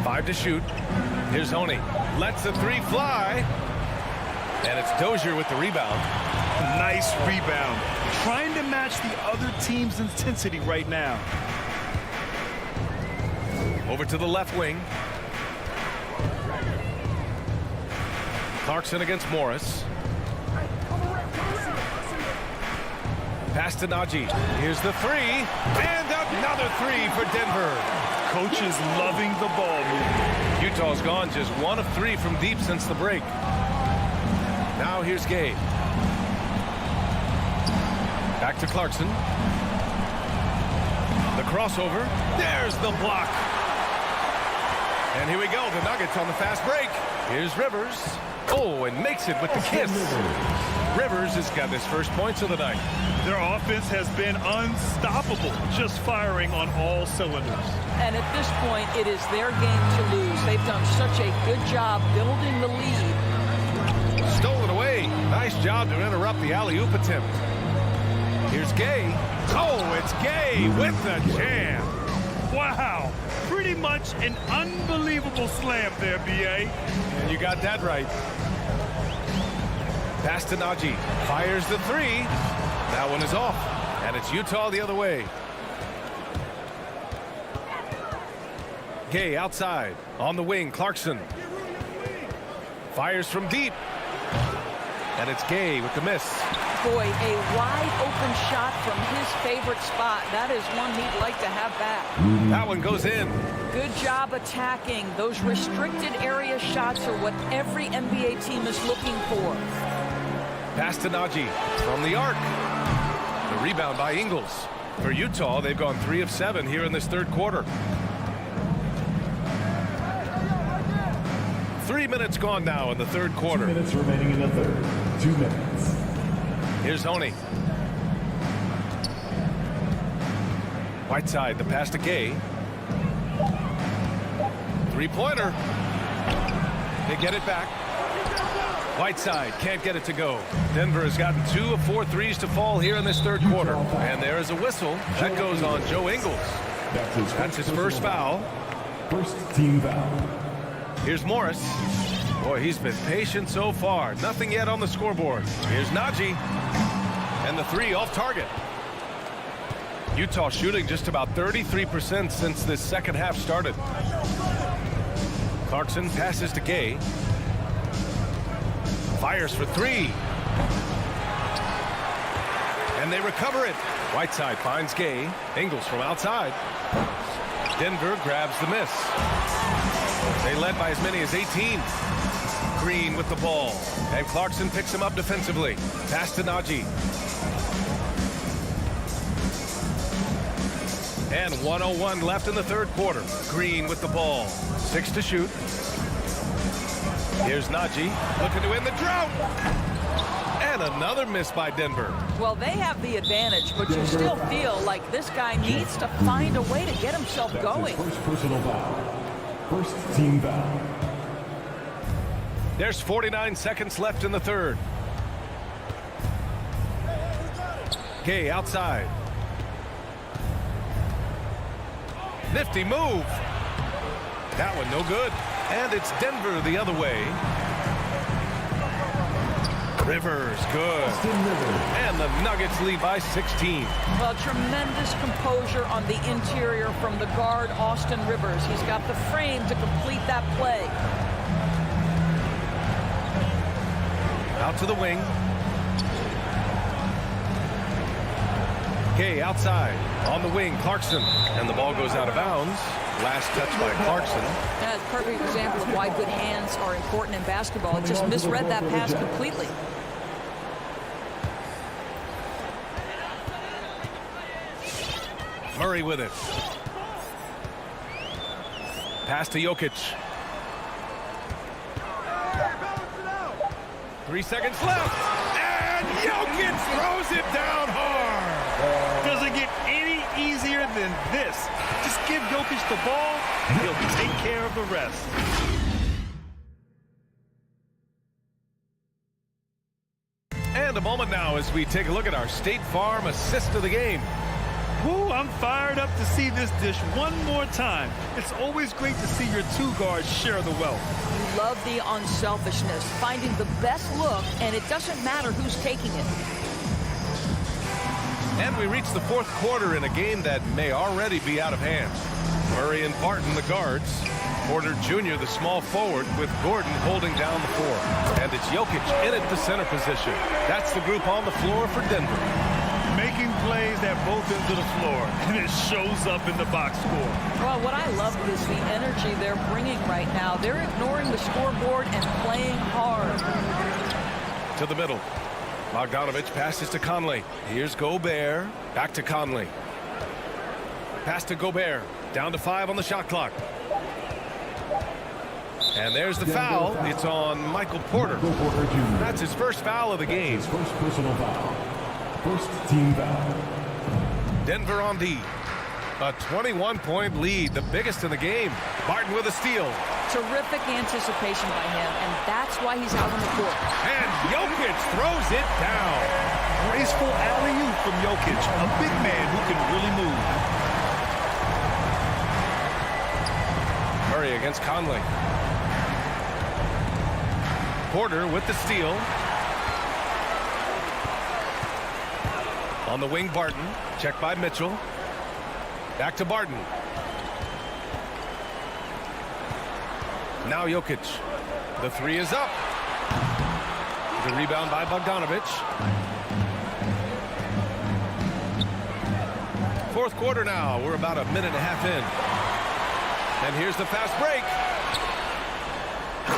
Five to shoot. Here's Oni. Lets the 3 fly. And it's Dozier with the rebound. Nice rebound. Trying to match the other team's intensity right now. Over to the left wing. Clarkson against Morris. Pass to Naji. Here's the 3. And another 3 for Denver. Coach is loving the ball movement. Utah's gone just 1 of 3 from deep since the break. Now here's Gay. Back to Clarkson. The crossover. There's the block. And here we go. The Nuggets on the fast break. Here's Rivers. Oh, and makes it with the kiss. Rivers has got his first points of the night. Their offense has been unstoppable, just firing on all cylinders. And at this point, it is their game to lose. They've done such a good job building the lead. Stolen away. Nice job to interrupt the alley-oop attempt. Here's Gay. Oh, it's Gay with the jam. Wow, pretty much an unbelievable slam there, B.A. And you got that right. Pass to Najee. Fires the three. That one is off. And it's Utah the other way. Gay outside. On the wing, Clarkson. Fires from deep. And it's Gay with the miss. Boy, a wide open shot from his favorite spot. That is one he'd like to have back. That one goes in. Good job attacking. Those restricted area shots are what every NBA team is looking for. Pass to Najee from the arc. The rebound by Ingles. For Utah, they've gone 3 of 7 here in this third quarter. 3 minutes gone now in the third quarter. 2 minutes remaining in the third. 2 minutes. Here's Honey. Whiteside, the pass to Gay. Three-pointer. They get it back. Whiteside can't get it to go. Denver has gotten 2 of 4 threes to fall here in this third quarter. And there is a whistle. That goes on Joe Ingles. That's his first foul. First team foul. Here's Morris. Boy, he's been patient so far. Nothing yet on the scoreboard. Here's Najee. And the three off target. Utah shooting just about 33% since this second half started. Clarkson passes to Gay. Fires for three. And they recover it. Whiteside finds Gay. Ingles from outside. Denver grabs the miss. They led by as many as 18. Green with the ball. And Clarkson picks him up defensively. Pass to Najee. And 1:01 left in the third quarter. Green with the ball. 6 to shoot. Here's Najee looking to win the drought. And another miss by Denver. Well, they have the advantage, but you still feel like this guy needs to find a way to get himself going. First personal foul. First team foul. There's 49 seconds left in the third. Gay outside. Nifty move. That one no good. And it's Denver the other way. Rivers, good. And the Nuggets lead by 16. Well, tremendous composure on the interior from the guard, Austin Rivers. He's got the frame to complete that play. Out to the wing. Gay outside. On the wing, Clarkson. And the ball goes out of bounds. Last touch by Clarkson. That's a perfect example of why good hands are important in basketball. It just misread that pass completely. Murray with it. Pass to Jokic. 3 seconds left. And Jokic throws it down hard. Doesn't get any easier than this. Just give Jokic the ball, and he'll take care of the rest. And a moment now as we take a look at our State Farm assist of the game. Woo, I'm fired up to see this dish one more time. It's always great to see your two guards share the wealth. You love the unselfishness, finding the best look, and it doesn't matter who's taking it. And we reach the fourth quarter in a game that may already be out of hand. Murray and Barton, the guards. Porter Jr., the small forward, with Gordon holding down the floor. And it's Jokic in at the center position. That's the group on the floor for Denver. Making plays at both ends of the floor, and it shows up in the box score. Well, what I love is the energy they're bringing right now. They're ignoring the scoreboard and playing hard. To the middle. Bogdanovich passes to Conley. Here's Gobert. Back to Conley. Pass to Gobert. Down to 5 on the shot clock. And there's the foul. It's on Michael Porter. That's his first foul of the game. His first personal foul. First team foul. Denver on D. A 21-point lead, the biggest in the game. Barton with a steal. Terrific anticipation by him, and that's why he's out on the court. And Jokic throws it down. Graceful alley-oop from Jokic, a big man who can really move. Murray against Conley. Porter with the steal. On the wing, Barton. Checked by Mitchell. Back to Barton. Now Jokic. The three is up. The rebound by Bogdanovic. Fourth quarter now. We're about a minute and a half in. And here's the fast break.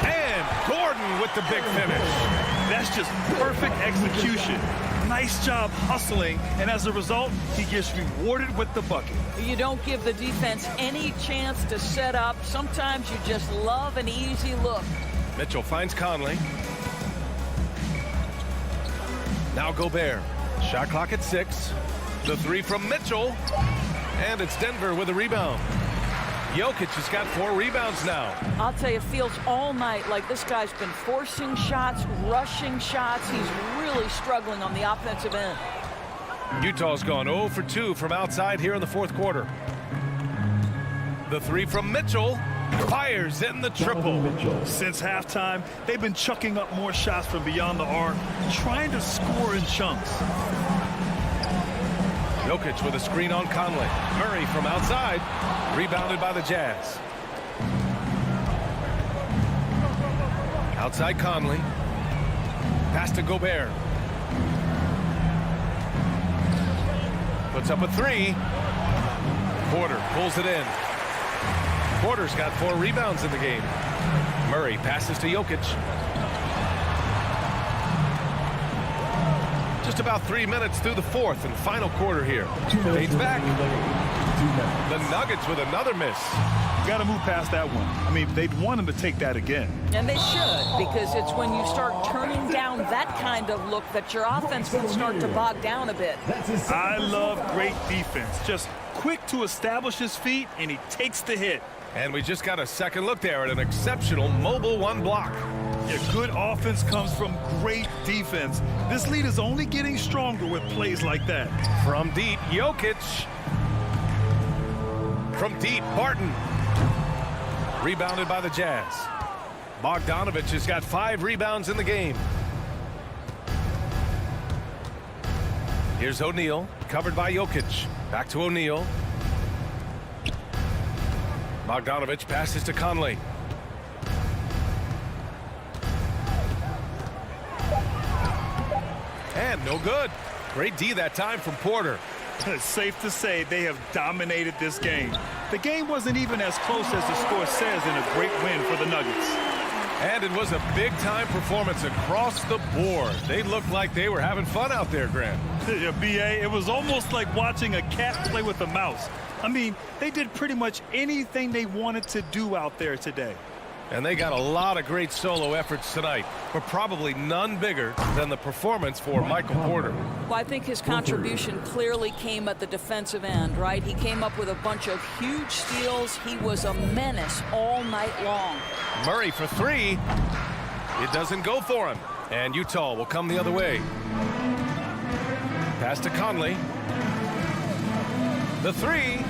And Gordon with the big finish. That's just perfect execution. Nice job hustling, and as a result, he gets rewarded with the bucket. You don't give the defense any chance to set up. Sometimes you just love an easy look. Mitchell finds Conley. Now Gobert. Shot clock at 6. The three from Mitchell. And it's Denver with a rebound. Jokic has got 4 rebounds now. I'll tell you, it feels all night like this guy's been forcing shots, rushing shots. He's really struggling on the offensive end. Utah's gone 0 for 2 from outside here in the fourth quarter. The three from Mitchell fires in the triple. Since halftime, they've been chucking up more shots from beyond the arc, trying to score in chunks. Jokic with a screen on Conley. Murray from outside. Rebounded by the Jazz. Outside Conley. Pass to Gobert. Puts up a 3. Porter pulls it in. Porter's got 4 rebounds in the game. Murray passes to Jokic. Just about 3 minutes through the fourth and final quarter here. Bates back. The Nuggets with another miss. You got to move past that one. I mean, they'd want him to take that again. And they should, because it's when you start turning down that kind of look that your offense can start to bog down a bit. I love great defense. Just quick to establish his feet, and he takes the hit. And we just got a second look there at an exceptional mobile 1 block. Yeah, good offense comes from great defense. This lead is only getting stronger with plays like that. From deep, Jokic. From deep, Barton. Rebounded by the Jazz. Bogdanovic has got 5 rebounds in the game. Here's O'Neal, covered by Jokic. Back to O'Neal. Bogdanovic passes to Conley. And no good. Great D that time from Porter. It's safe to say they have dominated this game. The game wasn't even as close as the score says in a great win for the Nuggets. And it was a big-time performance across the board. They looked like they were having fun out there, Grant. Yeah, B.A., it was almost like watching a cat play with a mouse. I mean, they did pretty much anything they wanted to do out there today. And they got a lot of great solo efforts tonight, but probably none bigger than the performance for Michael Porter. Well, I think his contribution clearly came at the defensive end, right? He came up with a bunch of huge steals. He was a menace all night long. Murray for 3. It doesn't go for him. And Utah will come the other way. Pass to Conley. The 3.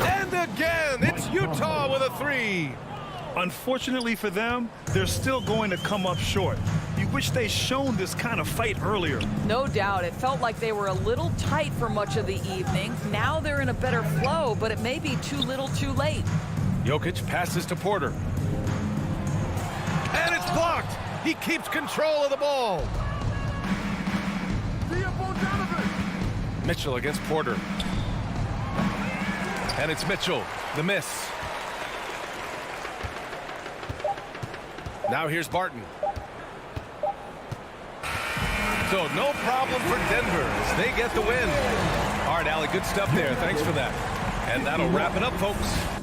And again, it's Utah with a 3. Unfortunately for them, they're still going to come up short. You wish they'd shown this kind of fight earlier. No doubt. It felt like they were a little tight for much of the evening. Now they're in a better flow, but it may be too little too late. Jokic passes to Porter. And it's blocked. He keeps control of the ball. Mitchell against Porter. And it's Mitchell, the miss. Now here's Barton. So no problem for Denver as they get the win. All right, Allie, good stuff there. Thanks for that. And that'll wrap it up, folks.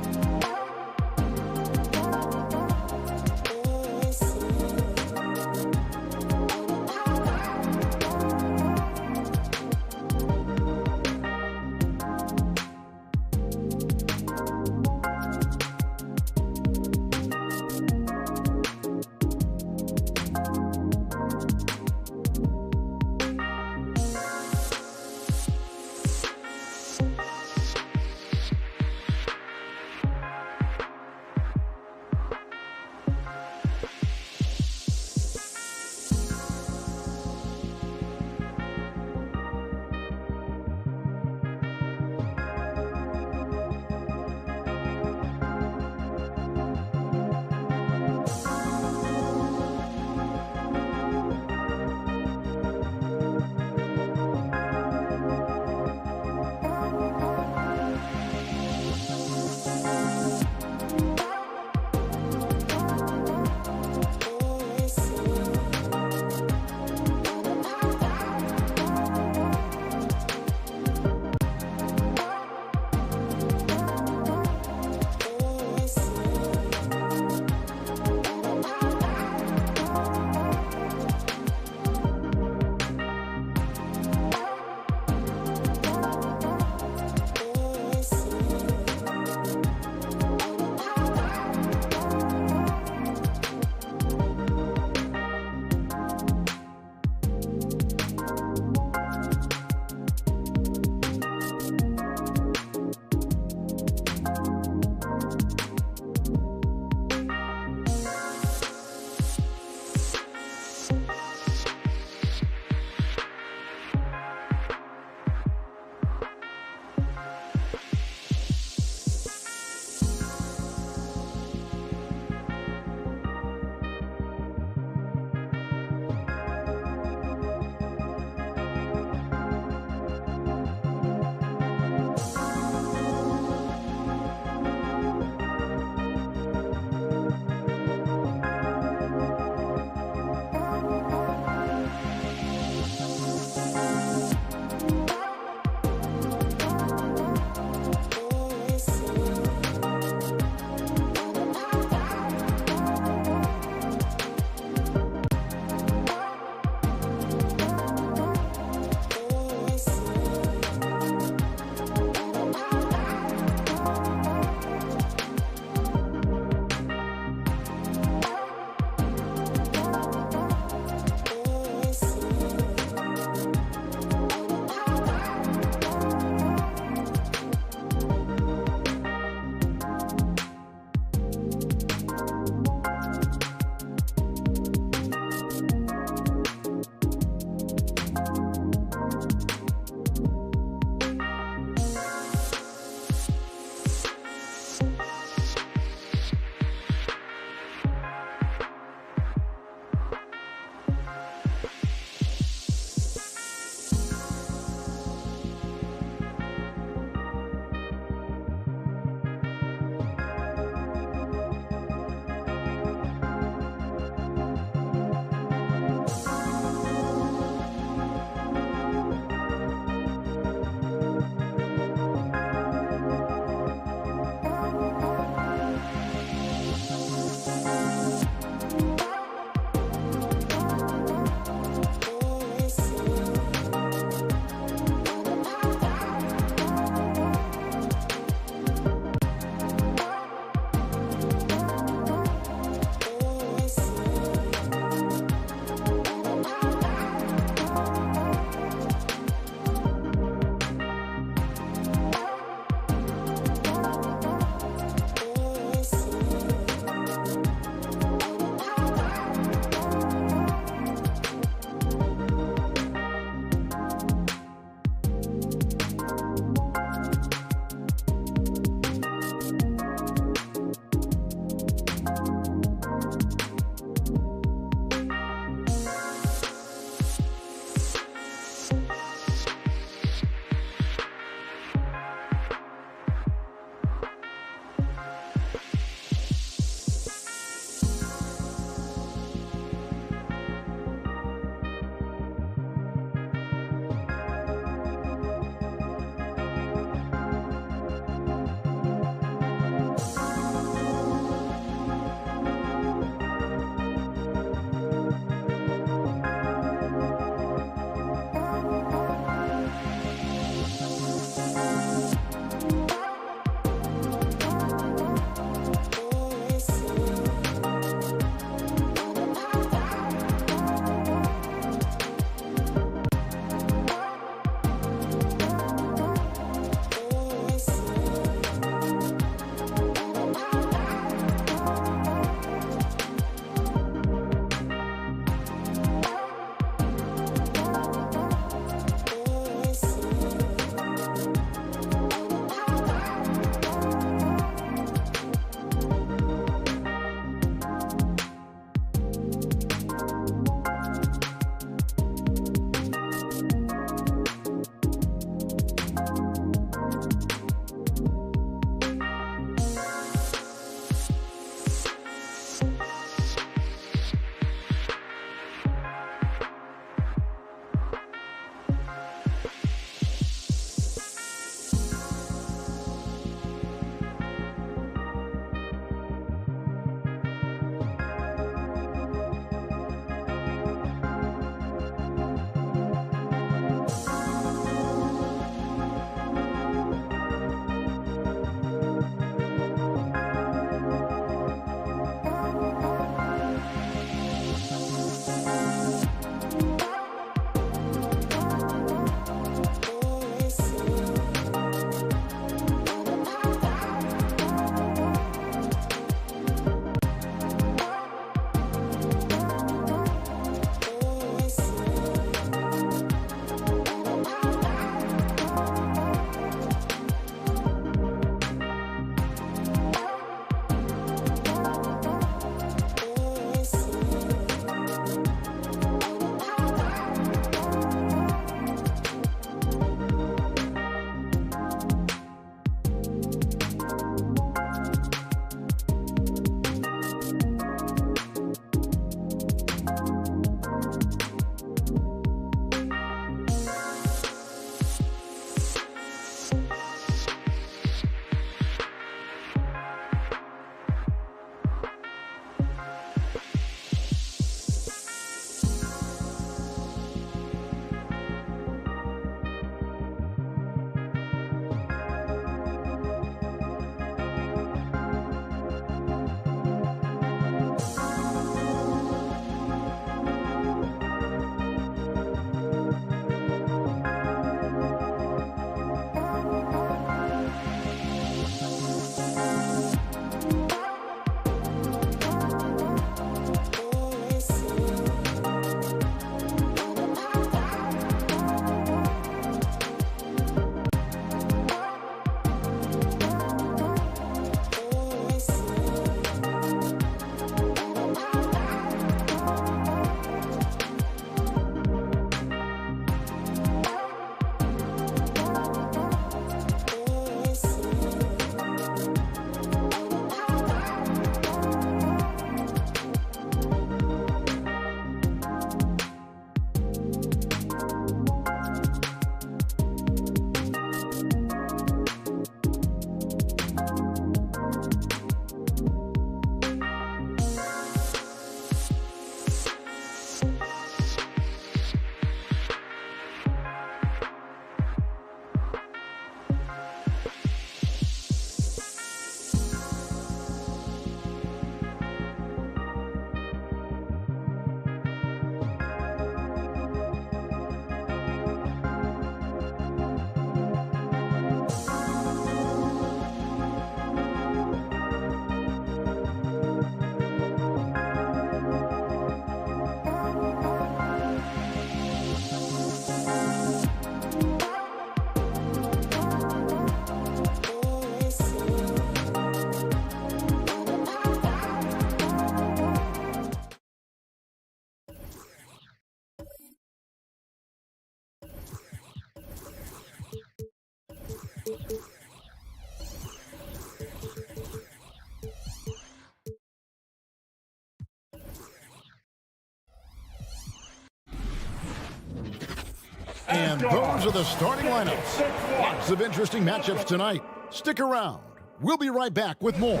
And those are the starting lineups. Lots of interesting matchups tonight. Stick around. We'll be right back with more.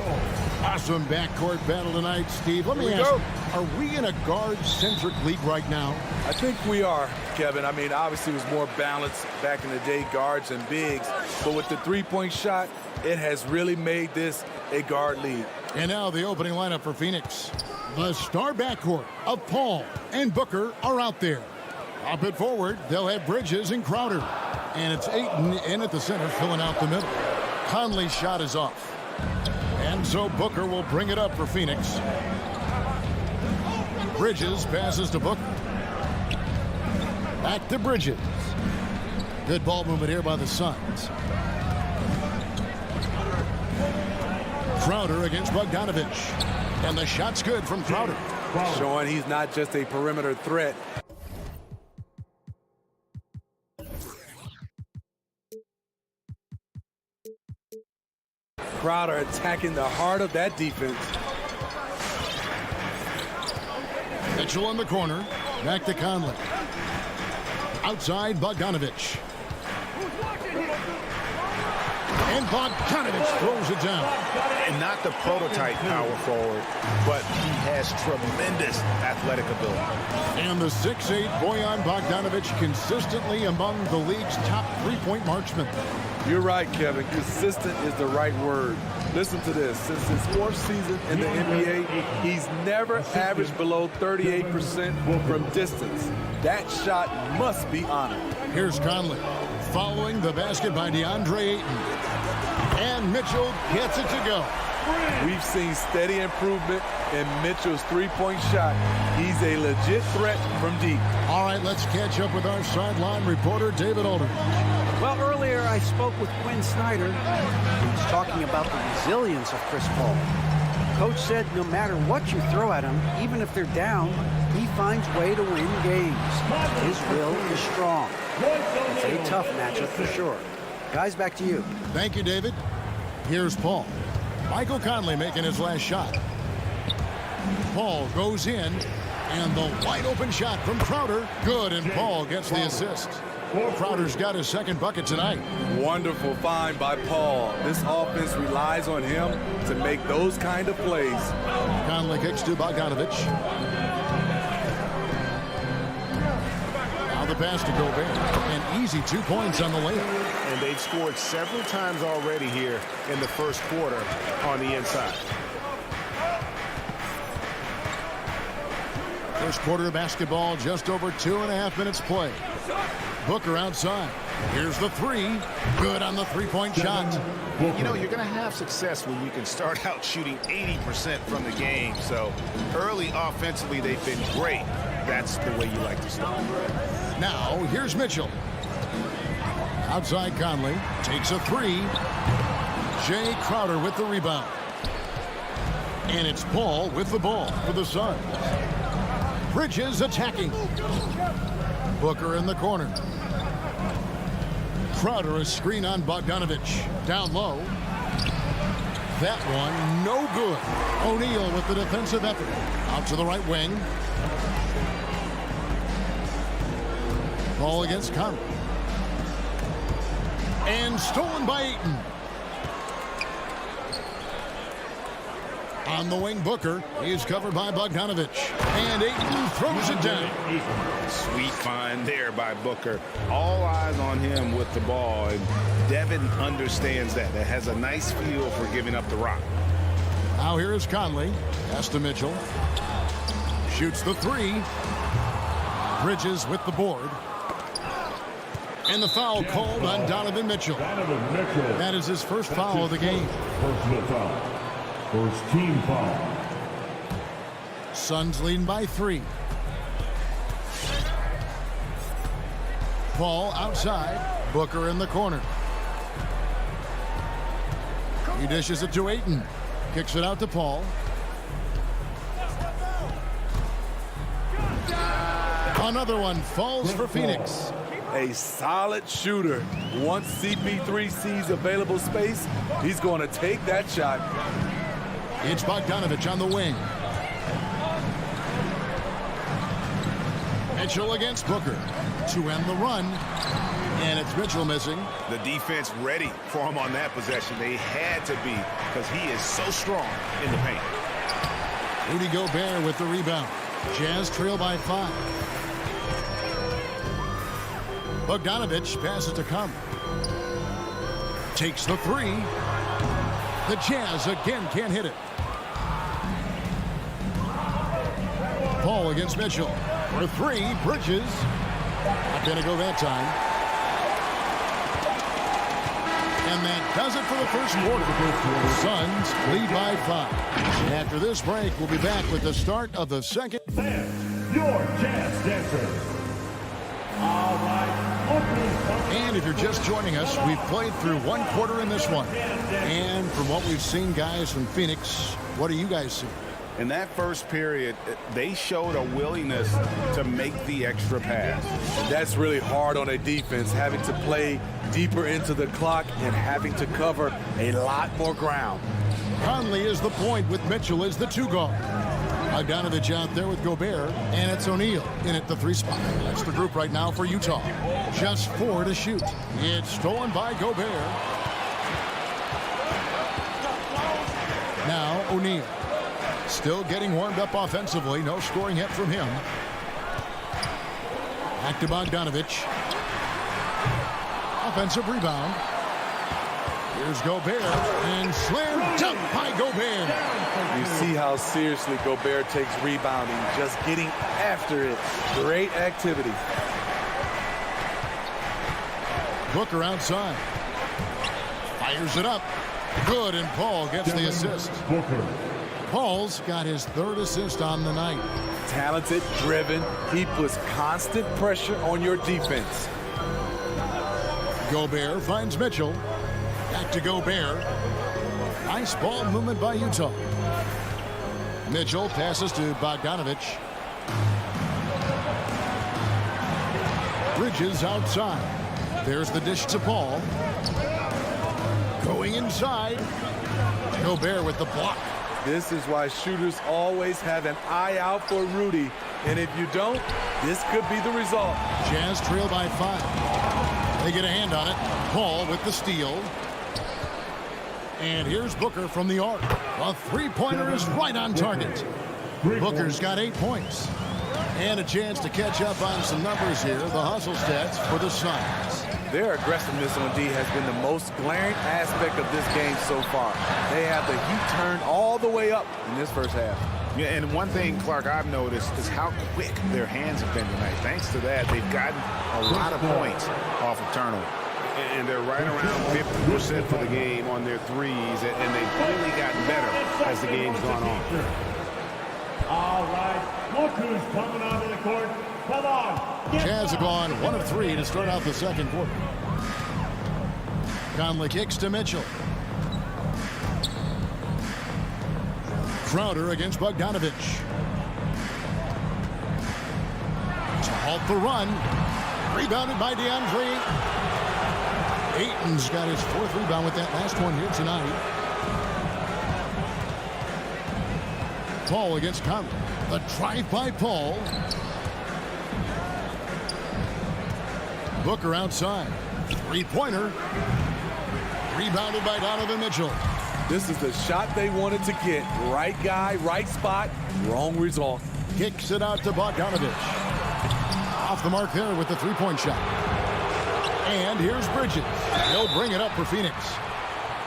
Awesome backcourt battle tonight, Steve. Let me ask, are we in a guard-centric league right now? I think we are, Kevin. I mean, obviously it was more balanced back in the day, guards and bigs. But with the three-point shot, it has really made this a guard league. And now the opening lineup for Phoenix. The star backcourt of Paul and Booker are out there. Up and forward, they'll have Bridges and Crowder. And it's Ayton in at the center, filling out the middle. Conley's shot is off. And so Booker will bring it up for Phoenix. Bridges passes to Booker. Back to Bridges. Good ball movement here by the Suns. Crowder against Bogdanovich. And the shot's good from Crowder. Showing he's not just a perimeter threat. Crowder attacking the heart of that defense. Mitchell in the corner. Back to Conley. Outside Bogdanovich. And Bogdanovich throws it down. And not the prototype power forward, but he has tremendous athletic ability. And the 6'8" Bojan Bogdanovich consistently among the league's top three-point marksmen. You're right, Kevin. Consistent is the right word. Listen to this. Since his fourth season in the NBA, he's never averaged below 38% from distance. That shot must be honored. Here's Conley. Following the basket by DeAndre Ayton. And Mitchell gets it to go. We've seen steady improvement in Mitchell's three-point shot. He's a legit threat from deep. All right, let's catch up with our sideline reporter, David Aldridge. Well, earlier I spoke with Quinn Snyder. He was talking about the resilience of Chris Paul. Coach said no matter what you throw at him, even if they're down, he finds way to win games. His will is strong. It's a tough matchup for sure. Guys, back to you. Thank you, David. Here's Paul. Michael Conley making his last shot. Paul goes in, and the wide-open shot from Crowder. Good, and Paul gets the assist. Crowder's got his second bucket tonight. Wonderful find by Paul. This offense relies on him to make those kind of plays. Conley kicks to Bogdanovich. Now the pass to Gobert. An easy 2 points on the layup. And they've scored several times already here in the first quarter on the inside. First quarter of basketball, just over 2.5 minutes play. Booker outside. Here's the three. Good on the three-point shot. You know, you're going to have success when you can start out shooting 80% from the game. So early offensively, they've been great. That's the way you like to start. Now, here's Mitchell. Outside Conley. Takes a three. Jay Crowder with the rebound. And it's Paul with the ball for the Suns. Bridges attacking. Booker in the corner. Crowder a screen on Bogdanovich. Down low. That one no good. O'Neal with the defensive effort. Out to the right wing. Ball against Conley. And stolen by Ayton. On the wing, Booker. He is covered by Bogdanovich. And Ayton throws it down. Sweet find there by Booker. All eyes on him with the ball. And Devin understands that. That has a nice feel for giving up the rock. Now here is Conley. Pass to Mitchell. Shoots the three. Bridges with the board. And the foul called on Donovan Mitchell. That is his first foul of the game. Personal foul. First team foul. Suns leading by 3. Paul outside. Booker in the corner. He dishes it to Ayton. Kicks it out to Paul. Another one falls for Phoenix. A solid shooter. Once CP3 sees available space, he's going to take that shot. It's Bogdanovich on the wing. Mitchell against Booker. to end the run. And it's Mitchell missing. The defense ready for him on that possession. They had to be, because he is so strong in the paint. Rudy Gobert with the rebound. Jazz trail by 5. Bogdanovich passes to Conley. Takes the 3. The Jazz again can't hit it. Paul against Mitchell. For 3, Bridges. Not going to go that time. And that does it for the first quarter. The Suns lead by 5. And after this break, we'll be back with the start of the second. Your Jazz Dancers. All right. And if you're just joining us, we've played through 1 quarter in this one. And from what we've seen, guys, from Phoenix, what do you guys see? In that first period, they showed a willingness to make the extra pass. And that's really hard on a defense, having to play deeper into the clock and having to cover a lot more ground. Conley is the point with Mitchell as the 2 guard. Bogdanovich out there with Gobert, and it's O'Neal in at the 3 spot. That's the group right now for Utah. Just 4 to shoot. It's stolen by Gobert. Now O'Neal. Still getting warmed up offensively. No scoring yet from him. Back to Bogdanovich. Offensive rebound. Here's Gobert. And slam dunk by Gobert. You see how seriously Gobert takes rebounding. Just getting after it. Great activity. Booker outside. Fires it up. Good, and Paul gets the assist. Paul's got his 3rd assist on the night. Talented, driven. He puts constant pressure on your defense. Gobert finds Mitchell. Back to Gobert. Nice ball movement by Utah. Mitchell passes to Bogdanovich. Bridges outside. There's the dish to Paul. Going inside. Gobert with the block. This is why shooters always have an eye out for Rudy. And if you don't, this could be the result. Jazz trail by 5. They get a hand on it. Paul with the steal. And here's Booker from the arc. A 3-pointer is right on target. Booker's got 8 points. And a chance to catch up on some numbers here. The hustle stats for the Suns. Their aggressiveness on D has been the most glaring aspect of this game so far. They have the heat turned all the way up in this first half. Yeah, and one thing, Clark, I've noticed is how quick their hands have been tonight. Thanks to that, they've gotten a lot of points off of turnover. And they're right around 50% for the game on their threes, and they've really gotten better as the game's gone on. All right, look who's coming onto the court. Come on. Jazz have gone 1 of 3 to start out the second quarter. Conley kicks to Mitchell. Crowder against Bogdanovich. To halt the run. Rebounded by DeAndre. Ayton's got his 4th rebound with that last one here tonight. Paul against Conley. The drive by Paul. Booker outside. 3-pointer. Rebounded by Donovan Mitchell. This is the shot they wanted to get. Right guy, right spot, wrong result. Kicks it out to Bogdanovich. Off the mark there with the 3-point shot. And here's Bridges. He'll bring it up for Phoenix.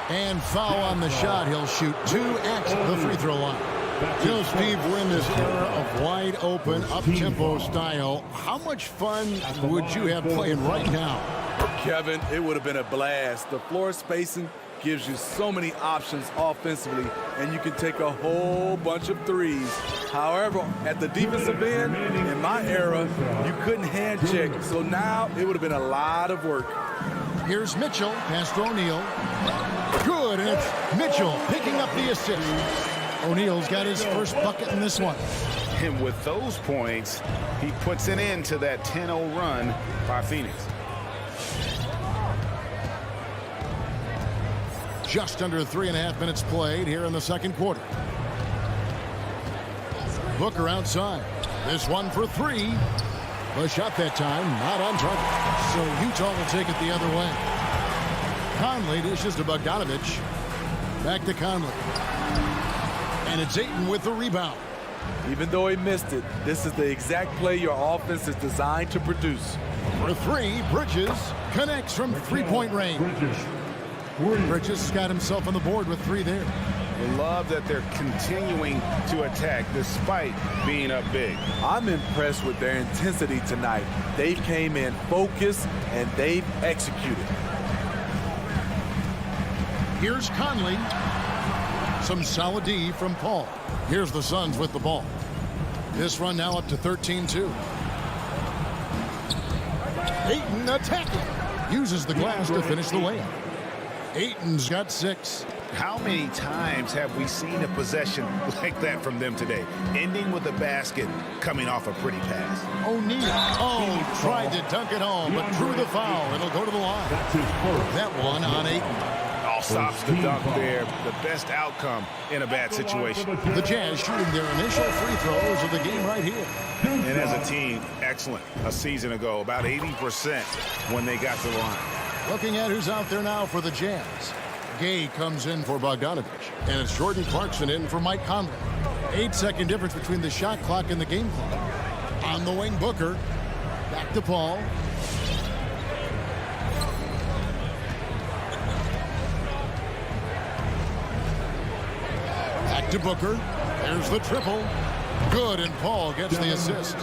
And foul on the shot. He'll shoot 2 at the free throw line. You know, Steve, we're in this era of wide open, up-tempo style. How much fun would you have playing right now? Kevin, it would have been a blast. The floor spacing gives you so many options offensively, and you can take a whole bunch of threes. However, at the defensive end, in my era, you couldn't hand check. So now it would have been a lot of work. Here's Mitchell, past O'Neal. Good, and it's Mitchell picking up the assist. O'Neal's got his first bucket in this one. And with those points, he puts an end to that 10-0 run by Phoenix. Just under 3.5 minutes played here in the second quarter. Booker outside. This one for 3. A shot that time, not on target. So Utah will take it the other way. Conley dishes to Bogdanovich. Back to Conley. And it's Ayton with the rebound. Even though he missed it, this is the exact play your offense is designed to produce. For three, Bridges connects from three-point range. Bridges got himself on the board with three there. I love that they're continuing to attack despite being up big. I'm impressed with their intensity tonight. They came in focused and they've executed. Here's Conley. Some solid D from Paul. Here's the Suns with the ball. This run now up to 13-2. Ayton attacking. Uses the glass to finish the layup. Ayton's got 6. How many times have we seen a possession like that from them today? Ending with a basket coming off a pretty pass. O'Neal. Tried to dunk it home, but drew the foul. It'll go to the line. That one on Ayton. Stops the dunk there. The best outcome in a bad situation. The Jazz shooting their initial free throws of the game right here. And as a team, excellent. A season ago, about 80% when they got to the line. Looking at who's out there now for the Jazz. Gay comes in for Bogdanovich. And it's Jordan Clarkson in for Mike Conley. 8-second difference between the shot clock and the game clock. On the wing, Booker. Back to Paul. To Booker. There's the triple. Good, and Paul gets the assist.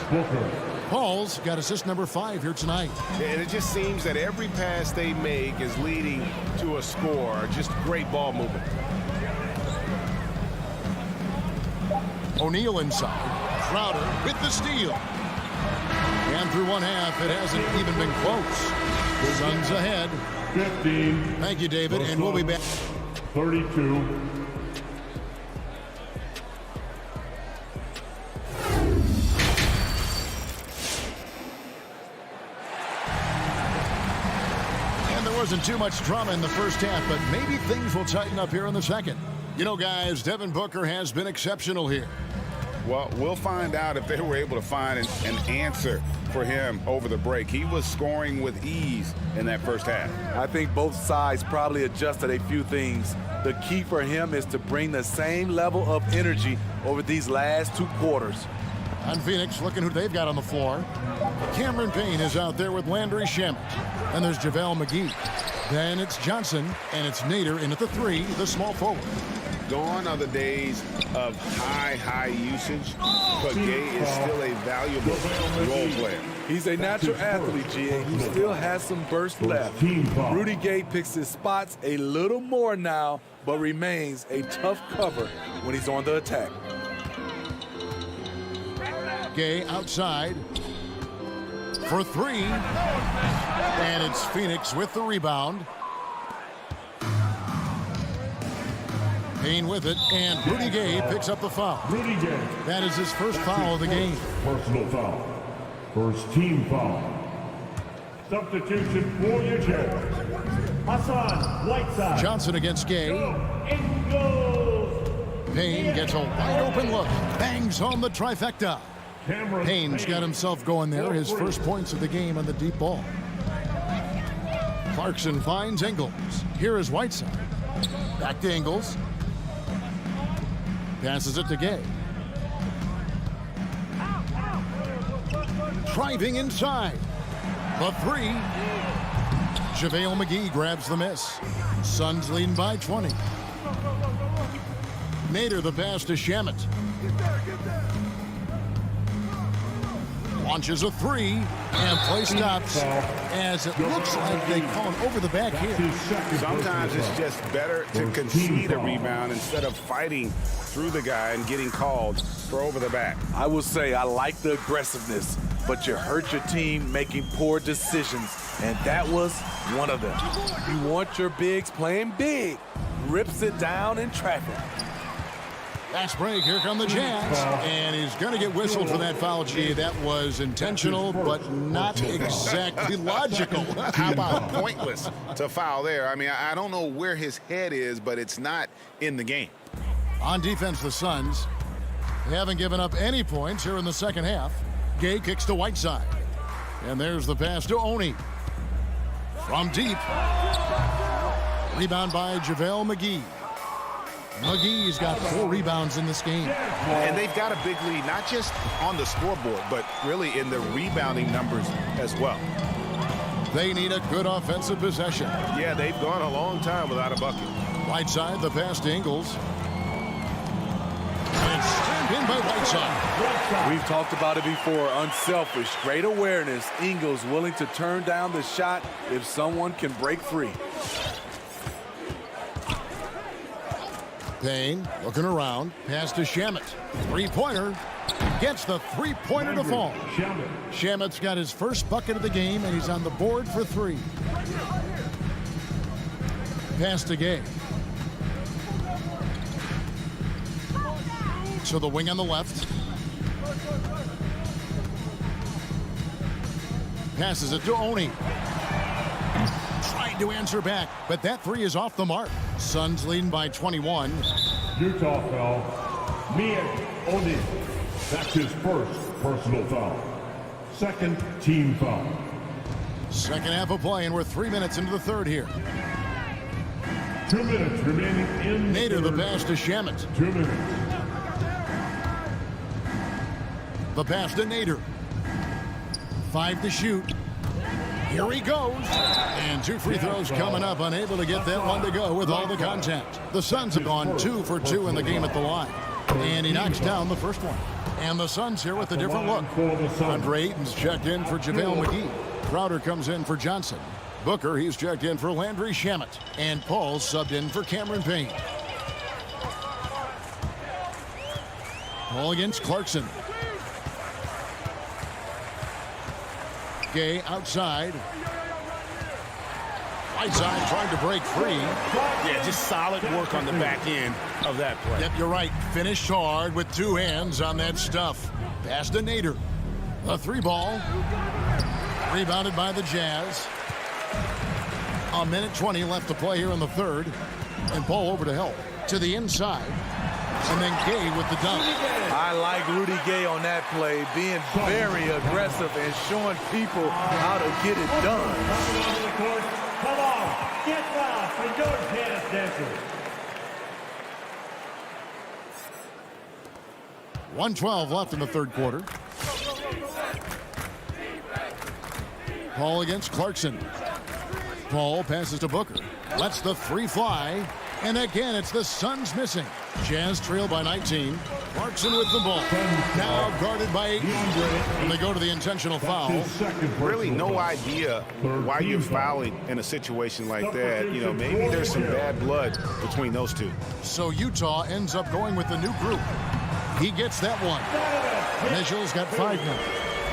Paul's got assist number 5 here tonight. And it just seems that every pass they make is leading to a score. Just great ball movement. O'Neal inside. Crowder with the steal. And through one half, it hasn't even been close. Suns ahead. 15. Thank you, David, and we'll be back. 32. Wasn't too much drama in the first half, but maybe things will tighten up here in the second. You know, guys, Devin Booker has been exceptional here. Well, we'll find out if they were able to find an answer for him over the break. He was scoring with ease in that first half. I think both sides probably adjusted a few things. The key for him is to bring the same level of energy over these last 2 quarters. On Phoenix, looking who they've got on the floor. Cameron Payne is out there with Landry Shamet. And there's JaVale McGee. Then it's Johnson, and it's Nader in at the 3, the small forward. Gone are the days of high usage, but Gay is still a valuable role player. He's a natural athlete, GA, who still has some burst left. Rudy Gay picks his spots a little more now, but remains a tough cover when he's on the attack. Gay outside for 3. And it's Phoenix with the rebound. Payne with it, and Rudy Gay picks up the foul. Rudy Gay. That is his first foul of the game. Personal foul. First team foul. Substitution for your Jazz. Hassan Whiteside. Johnson against Gay. Payne gets a wide open look. Bangs home the trifecta. Payne's got himself going there. His first points of the game on the deep ball. Clarkson finds Ingles. Here is Whiteside. Back to Ingles. Passes it to Gay. Driving inside. The 3. JaVale McGee grabs the miss. Suns leading by 20. Nader the pass to Shamet. Launches a 3, and play stops as it looks like they call it over the back here. Sometimes it's just better to concede a rebound instead of fighting through the guy and getting called for over the back. I will say I like the aggressiveness, but you hurt your team making poor decisions, and that was one of them. You want your bigs playing big. Rips it down in traffic. Fast break, here come the Jazz, and he's going to get whistled for that foul, G. That was intentional, but not exactly logical. How about pointless to foul there? I mean, I don't know where his head is, but it's not in the game. On defense, the Suns, they haven't given up any points here in the second half. Gay kicks to Whiteside. And there's the pass to Oni. From deep. Rebound by JaVale McGee. McGee's got 4 rebounds in this game. And they've got a big lead, not just on the scoreboard, but really in the rebounding numbers as well. They need a good offensive possession. Yeah, they've gone a long time without a bucket. Right side, the pass to Ingles. And stamped in by Whiteside. We've talked about it before. Unselfish, great awareness. Ingles willing to turn down the shot if someone can break free. Payne looking around. Pass to Shamet. Three-pointer. Gets the three-pointer to fall. Shamet's got his first bucket of the game, and he's on the board for 3. Pass to Gay. So the wing on the left. Passes it to Oni. Trying to answer back, but that 3 is off the mark. Suns leading by 21. Utah foul. Mia Oni. That's his first personal foul. Second team foul. Second half of play, and we're 3 minutes into the third here. 2 minutes remaining in the Nader the third. pass to Shamet. 2 minutes. The pass to Nader. 5 to shoot. Here he goes. And 2 free throws coming up. Unable to get that one to go with all the contact. The Suns have gone 2 for 2 in the game at the line. And he knocks down the first one. And the Suns here with a different look. Andre Ayton's checked in for JaVale McGee. Crowder comes in for Johnson. Booker, he's checked in for Landry Shamet. And Paul subbed in for Cameron Payne. Paul against Clarkson. Gay outside. Whiteside trying to break free. Yeah, just solid work on the back end of that play. Yep, you're right. Finished hard with 2 hands on that stuff. Pass to Nader. A 3-ball. Rebounded by the Jazz. 1:20 left to play here in the third. And Paul over to help. To the inside. And then Gay with the dunk. I like Rudy Gay on that play, being very aggressive and showing people how to get it done. Come on, get fouled for your jazz dancers. 1:12 left in the third quarter. Paul against Clarkson. Paul passes to Booker. Lets the 3 fly. And again, it's the Suns missing. Jazz trail by 19. Clarkson with the ball. Now guarded by 8. And they go to the intentional foul. Really no idea why you're fouling in a situation like that. You know, maybe there's some bad blood between those two. So Utah ends up going with the new group. He gets that one. Mitchell's got 5 now.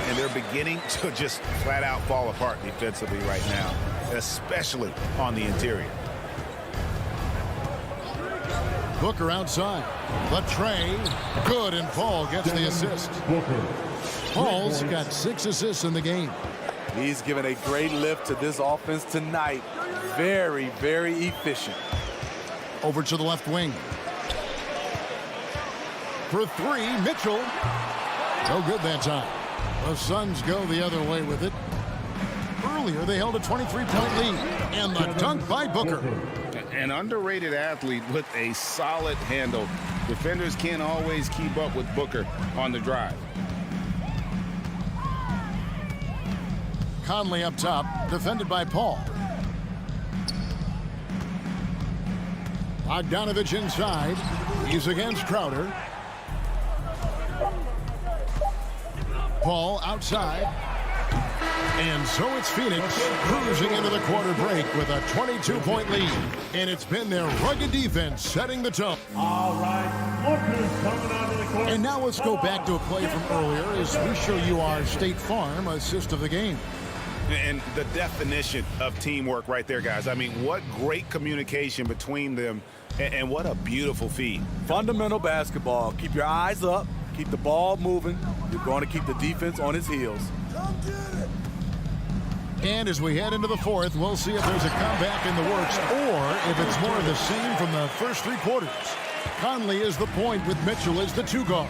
And they're beginning to just flat out fall apart defensively right now, especially on the interior. Booker outside. The tray. Good, and Paul gets the assist. Paul's got 6 assists in the game. He's given a great lift to this offense tonight. Very, very efficient. Over to the left wing. For 3, Mitchell. No good that time. The Suns go the other way with it. Earlier, they held a 23-point lead. And the dunk by Booker. An underrated athlete with a solid handle. Defenders can't always keep up with Booker on the drive. Conley up top, defended by Paul. Bogdanovich inside. He's against Crowder. Paul outside. And so it's Phoenix cruising into the quarter break with a 22-point lead. And it's been their rugged defense setting the tone. All right, Booker's coming out of the court. And now let's go back to a play from earlier as we show you our State Farm assist of the game. And the definition of teamwork right there, guys. I mean, what great communication between them, and what a beautiful feed. Fundamental basketball. Keep your eyes up. Keep the ball moving. You're going to keep the defense on its heels. And as we head into the fourth, we'll see if there's a comeback in the works or if it's more of the same from the first 3 quarters. Conley is the point with Mitchell as the 2 guard.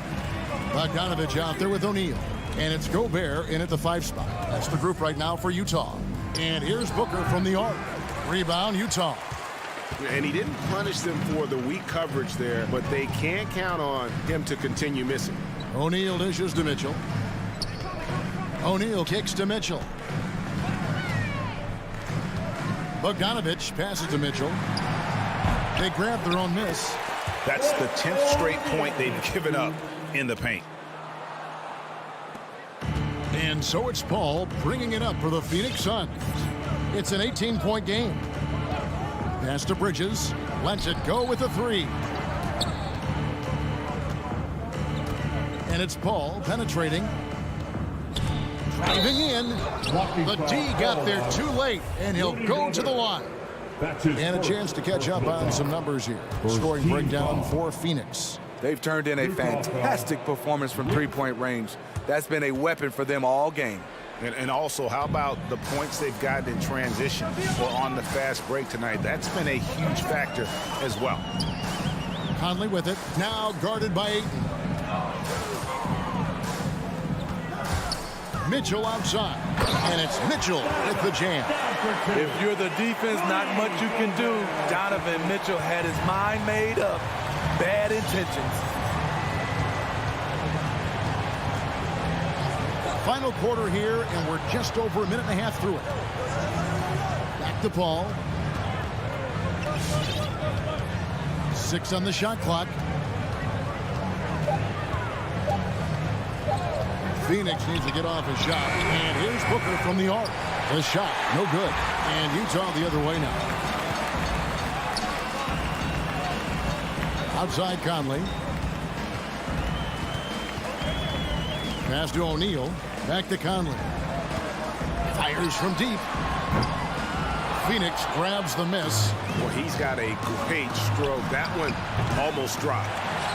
Bogdanovich out there with O'Neal. And it's Gobert in at the 5 spot. That's the group right now for Utah. And here's Booker from the arc. Rebound, Utah. And he didn't punish them for the weak coverage there, but they can't count on him to continue missing. O'Neal dishes to Mitchell. O'Neal kicks to Mitchell. Bogdanovich passes to Mitchell. They grab their own miss. That's the 10th straight point they've given up in the paint. And so it's Paul bringing it up for the Phoenix Suns. It's an 18-point game. Pass to Bridges. Lets it go with a 3. And it's Paul penetrating. Driving in. The D got there too late, and he'll go to the line. And a chance to catch up on some numbers here. Scoring breakdown for Phoenix. They've turned in a fantastic performance from three-point range. That's been a weapon for them all game. And also, how about the points they've gotten in transition or on the fast break tonight? That's been a huge factor as well. Conley with it. Now guarded by Ayton. Mitchell outside. And it's Mitchell with the jam. If you're the defense, not much you can do. Donovan Mitchell had his mind made up. Bad intentions. Final quarter here, and we're just over a minute and a half through it. Back to Paul. 6 on the shot clock. Phoenix needs to get off his shot. And here's Booker from the arc. The shot, no good. And Utah the other way now. Outside Conley. Pass to O'Neal. Back to Conley. Fires from deep. Phoenix grabs the miss. Well, he's got a great stroke. That one almost dropped.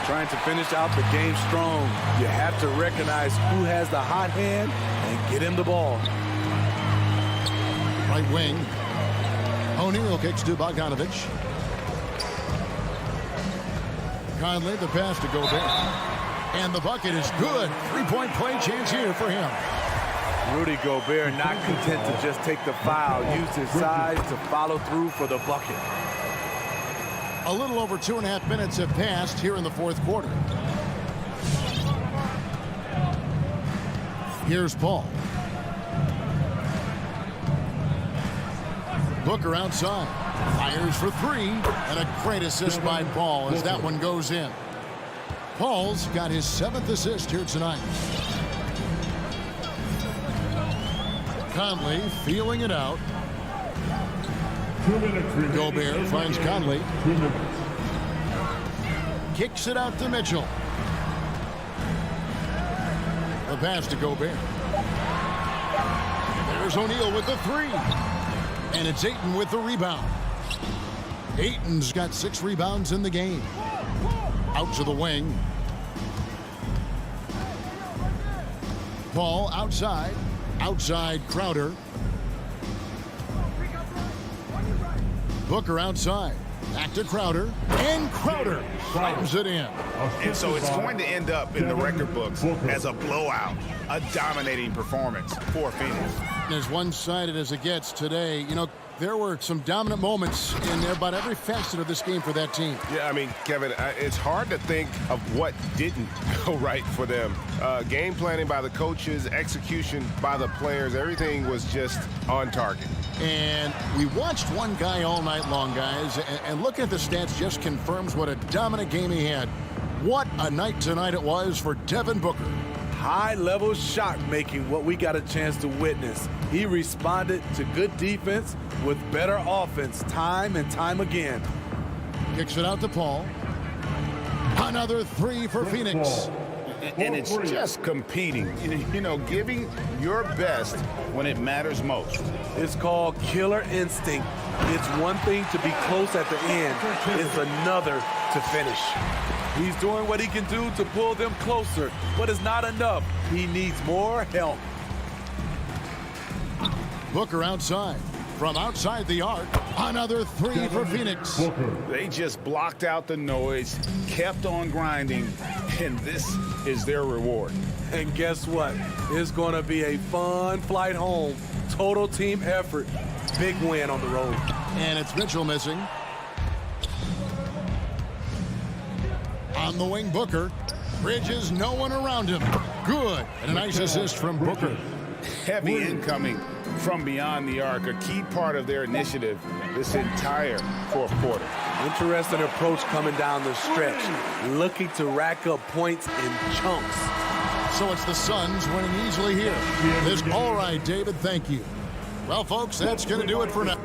Trying to finish out the game strong. You have to recognize who has the hot hand and get him the ball. Right wing. O'Neal kicks to Bogdanovich. Conley, the pass to Gobert. And the bucket is good. 3-point play chance here for him. Rudy Gobert not content to just take the foul. Used his size to follow through for the bucket. A little over 2.5 minutes have passed here in the fourth quarter. Here's Paul. Booker outside. Fires for 3. And a great assist by Paul as that one goes in. Paul's got his 7th assist here tonight. Conley feeling it out. Gobert finds Conley. Kicks it out to Mitchell. The pass to Gobert. There's O'Neal with the 3. And it's Ayton with the rebound. Ayton's got 6 rebounds in the game. Out to the wing. Paul outside. Outside Crowder. Booker outside. Back to Crowder. And Crowder slams it in. And so it's going to end up in the record books as a blowout, a dominating performance for Phoenix. As one-sided as it gets today, you know, there were some dominant moments in about every facet of this game for that team. Yeah, I mean, Kevin, it's hard to think of what didn't go right for them. Game planning by the coaches, execution by the players, everything was just on target. And we watched one guy all night long, guys, and looking at the stats just confirms what a dominant game he had. What a night tonight it was for Devin Booker. High-level shot making, what we got a chance to witness. He responded to good defense with better offense time and time again. Kicks it out to Paul. Another 3 for Phoenix. And it's just competing, you know, giving your best when it matters most. It's called killer instinct. It's one thing to be close at the end. It's another to finish. He's doing what he can do to pull them closer, but it's not enough. He needs more help. Booker outside. From outside the arc, another 3 for Phoenix. They just blocked out the noise, kept on grinding, and this is their reward. And guess what? It's going to be a fun flight home. Total team effort. Big win on the road. And it's Mitchell missing. On the wing, Booker. Bridges, no one around him. Good. And a nice assist from Booker. Heavy incoming from beyond the arc, a key part of their initiative this entire fourth quarter. Interesting approach coming down the stretch. Looking to rack up points in chunks. So it's the Suns winning easily here. All right, David, thank you. Well, folks, that's going to do it for now.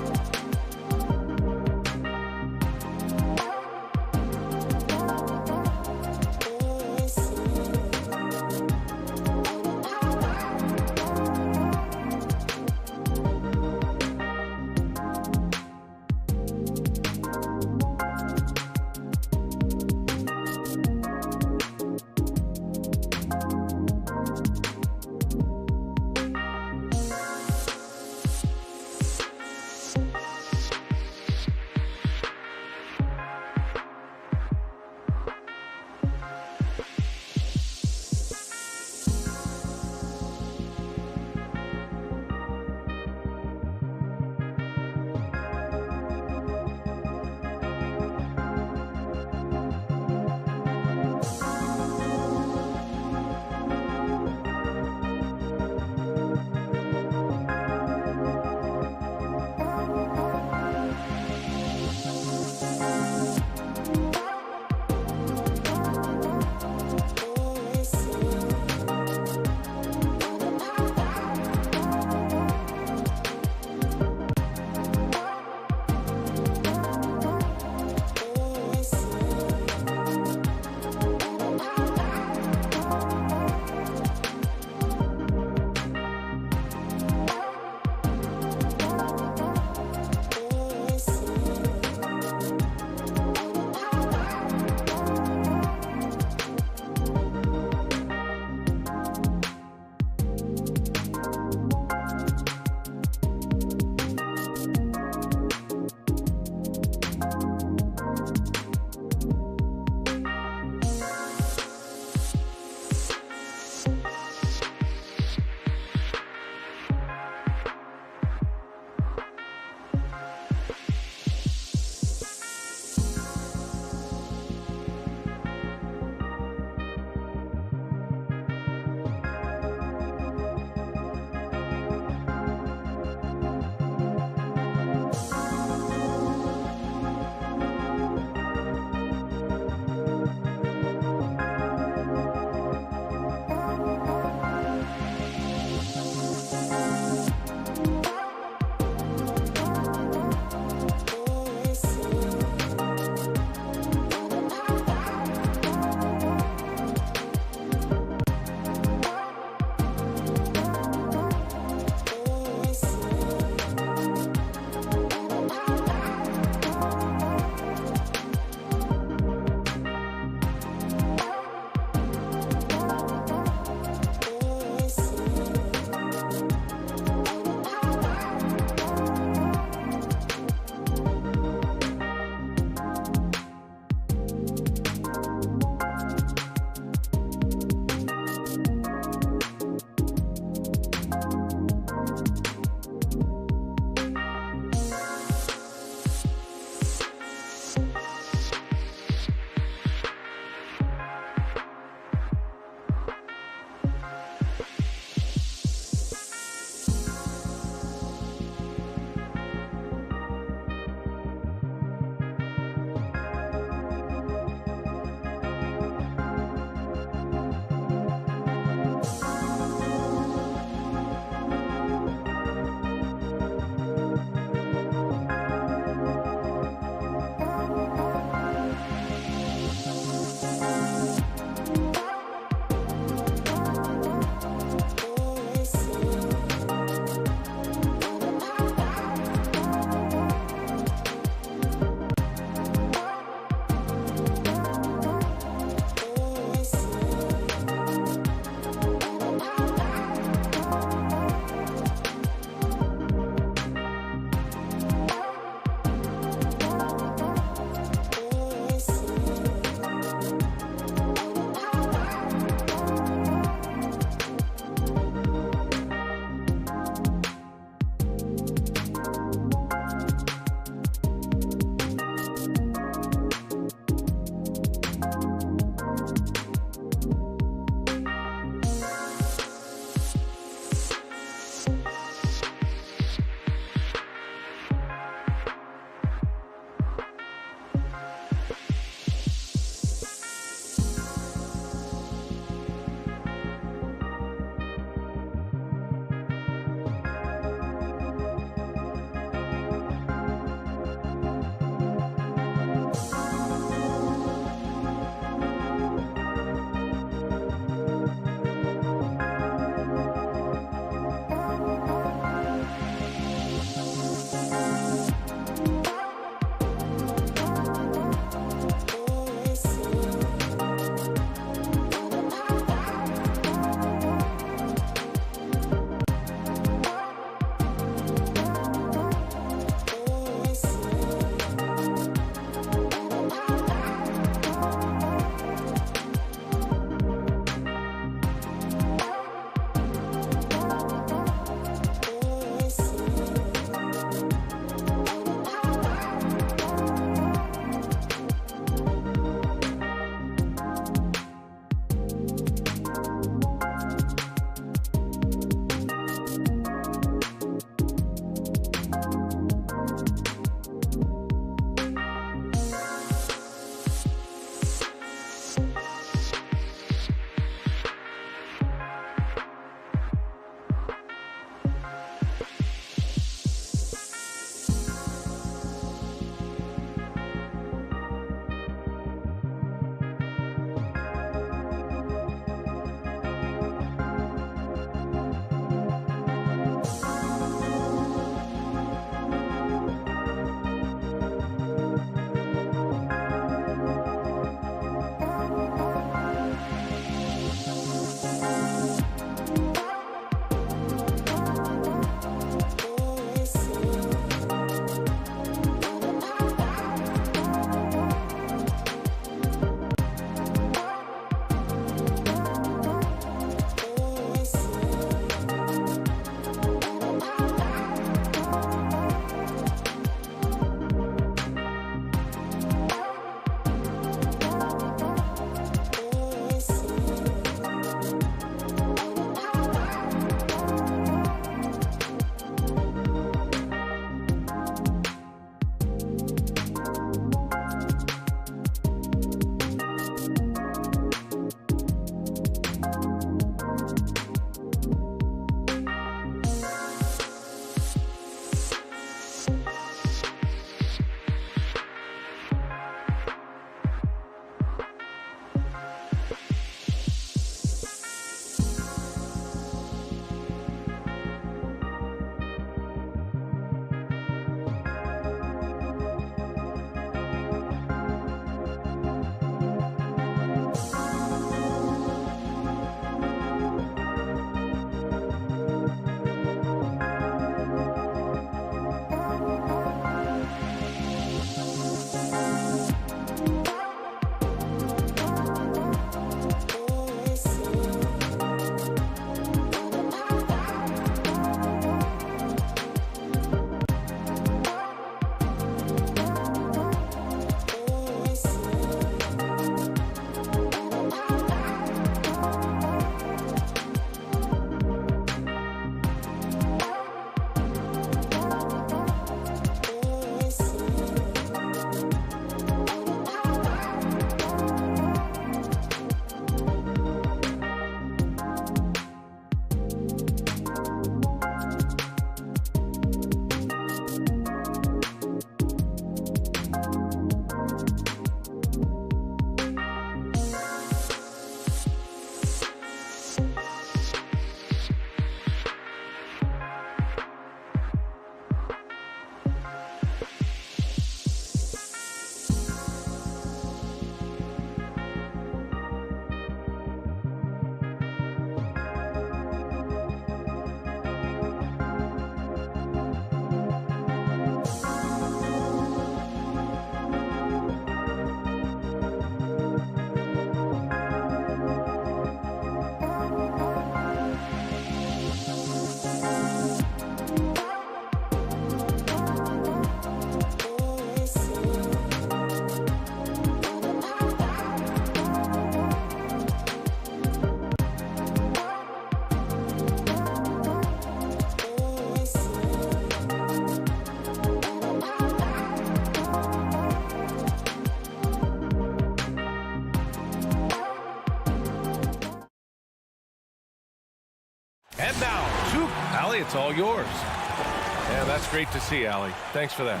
And now, shoot. Allie, it's all yours. Yeah, that's great to see, Allie. Thanks for that.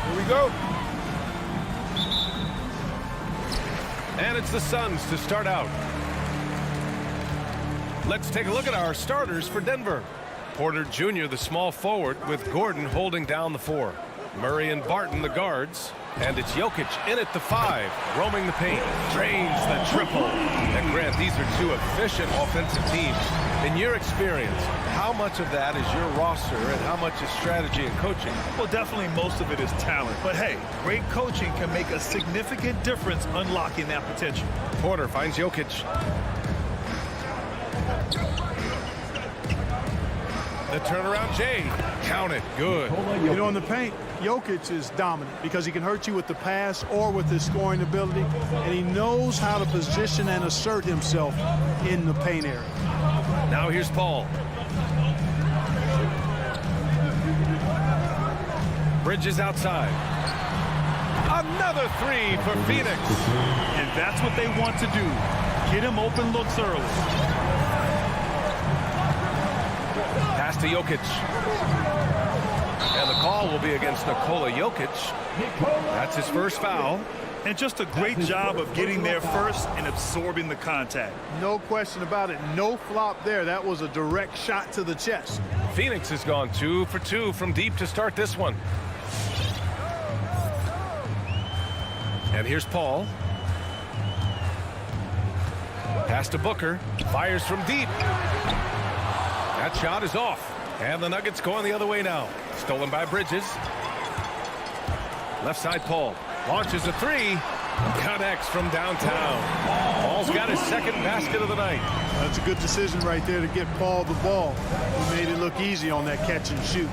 Here we go. And it's the Suns to start out. Let's take a look at our starters for Denver. Porter Jr., the small forward, with Gordon holding down the 4. Murray and Barton, the guards. And it's Jokic in at the 5, roaming the paint, drains the triple. And Grant, these are two efficient offensive teams. In your experience, how much of that is your roster and how much is strategy and coaching? Well, definitely most of it is talent. But hey, great coaching can make a significant difference unlocking that potential. Porter finds Jokic. The turnaround, Jay. Count it. Good. You know, in the paint, Jokic is dominant because he can hurt you with the pass or with his scoring ability, and he knows how to position and assert himself in the paint area. Now here's Paul. Bridges outside. Another 3 for Phoenix. And that's what they want to do. Get him open looks early. Pass to Jokic. And the call will be against Nikola Jokic. That's his first foul. And just a great job of getting there first and absorbing the contact. No question about it. No flop there. That was a direct shot to the chest. Phoenix has gone 2 for 2 from deep to start this one. And here's Paul. Pass to Booker. Fires from deep. That shot is off. And the Nuggets going the other way now. Stolen by Bridges. Left side, Paul. Launches a 3. Connects from downtown. Paul's got his second basket of the night. That's a good decision right there to get Paul the ball. He made it look easy on that catch and shoot.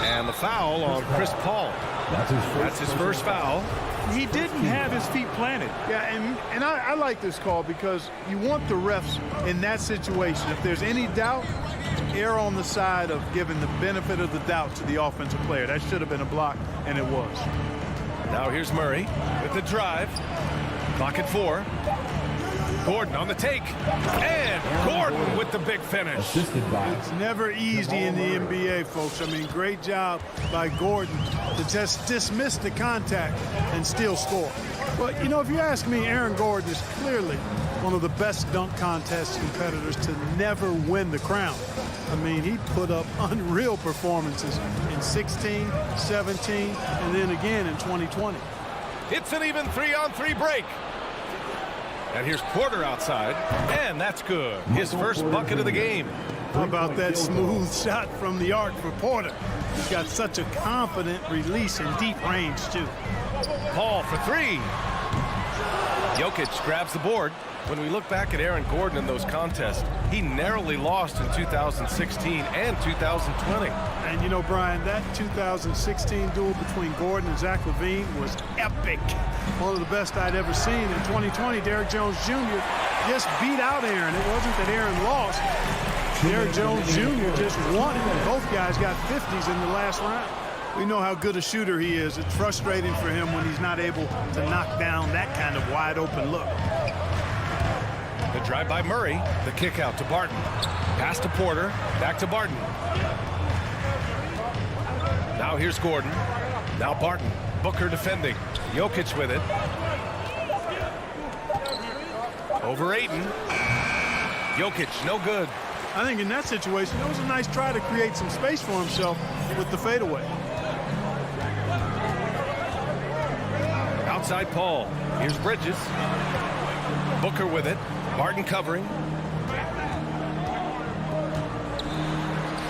And the foul on Chris Paul. That's his first foul. He didn't have his feet planted. Yeah, and I like this call because you want the refs in that situation. If there's any doubt, err on the side of giving the benefit of the doubt to the offensive player. That should have been a block, and it was. Now here's Murray with the drive. Clock at 4. Gordon on the take. And Gordon with the big finish. It's never easy in the NBA, folks. I mean, great job by Gordon to just dismiss the contact and still score. Well, you know, if you ask me, Aaron Gordon is clearly one of the best dunk contest competitors to never win the crown. I mean, he put up unreal performances in 16, 17, and then again in 2020. It's an even 3-on-3 break. And here's Porter outside, and that's good. His first bucket of the game. How about that smooth shot from the arc for Porter? He's got such a confident release in deep range, too. Paul for 3. Jokic grabs the board. When we look back at Aaron Gordon in those contests, he narrowly lost in 2016 and 2020. And you know, Brian, that 2016 duel between Gordon and Zach LaVine was epic. One of the best I'd ever seen. In 2020, Derrick Jones Jr. just beat out Aaron. It wasn't that Aaron lost. Derrick Jones Jr. just won it. Both guys got 50s in the last round. We know how good a shooter he is. It's frustrating for him when he's not able to knock down that kind of wide open look. The drive by Murray. The kick out to Barton. Pass to Porter. Back to Barton. Now here's Gordon. Now Barton. Booker defending. Jokic with it. Over Ayton. Jokic, no good. I think in that situation, it was a nice try to create some space for himself with the fadeaway. Outside Paul. Here's Bridges. Booker with it. Barton covering.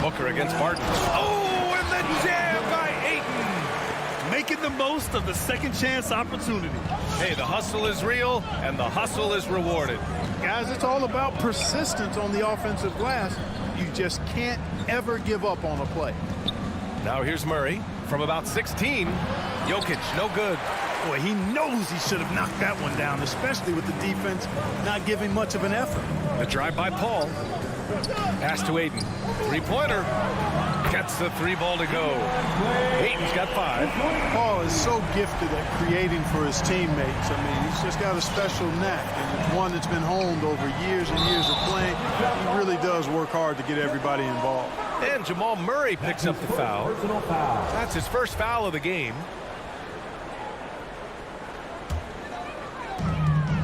Booker against Barton. Oh, and the jam by Ayton. Making the most of the second chance opportunity. Hey, the hustle is real, and the hustle is rewarded. Guys, it's all about persistence on the offensive glass. You just can't ever give up on a play. Now here's Murray from about 16. Jokic, no good. Boy, he knows he should have knocked that one down, especially with the defense not giving much of an effort. The drive by Paul. Pass to Ayton. Three-pointer. Gets the 3 ball to go. Ayton's got 5. Paul is so gifted at creating for his teammates. I mean, he's just got a special knack, and it's one that's been honed over years and years of playing. He really does work hard to get everybody involved. And Jamal Murray picks up the foul. That's his first foul of the game.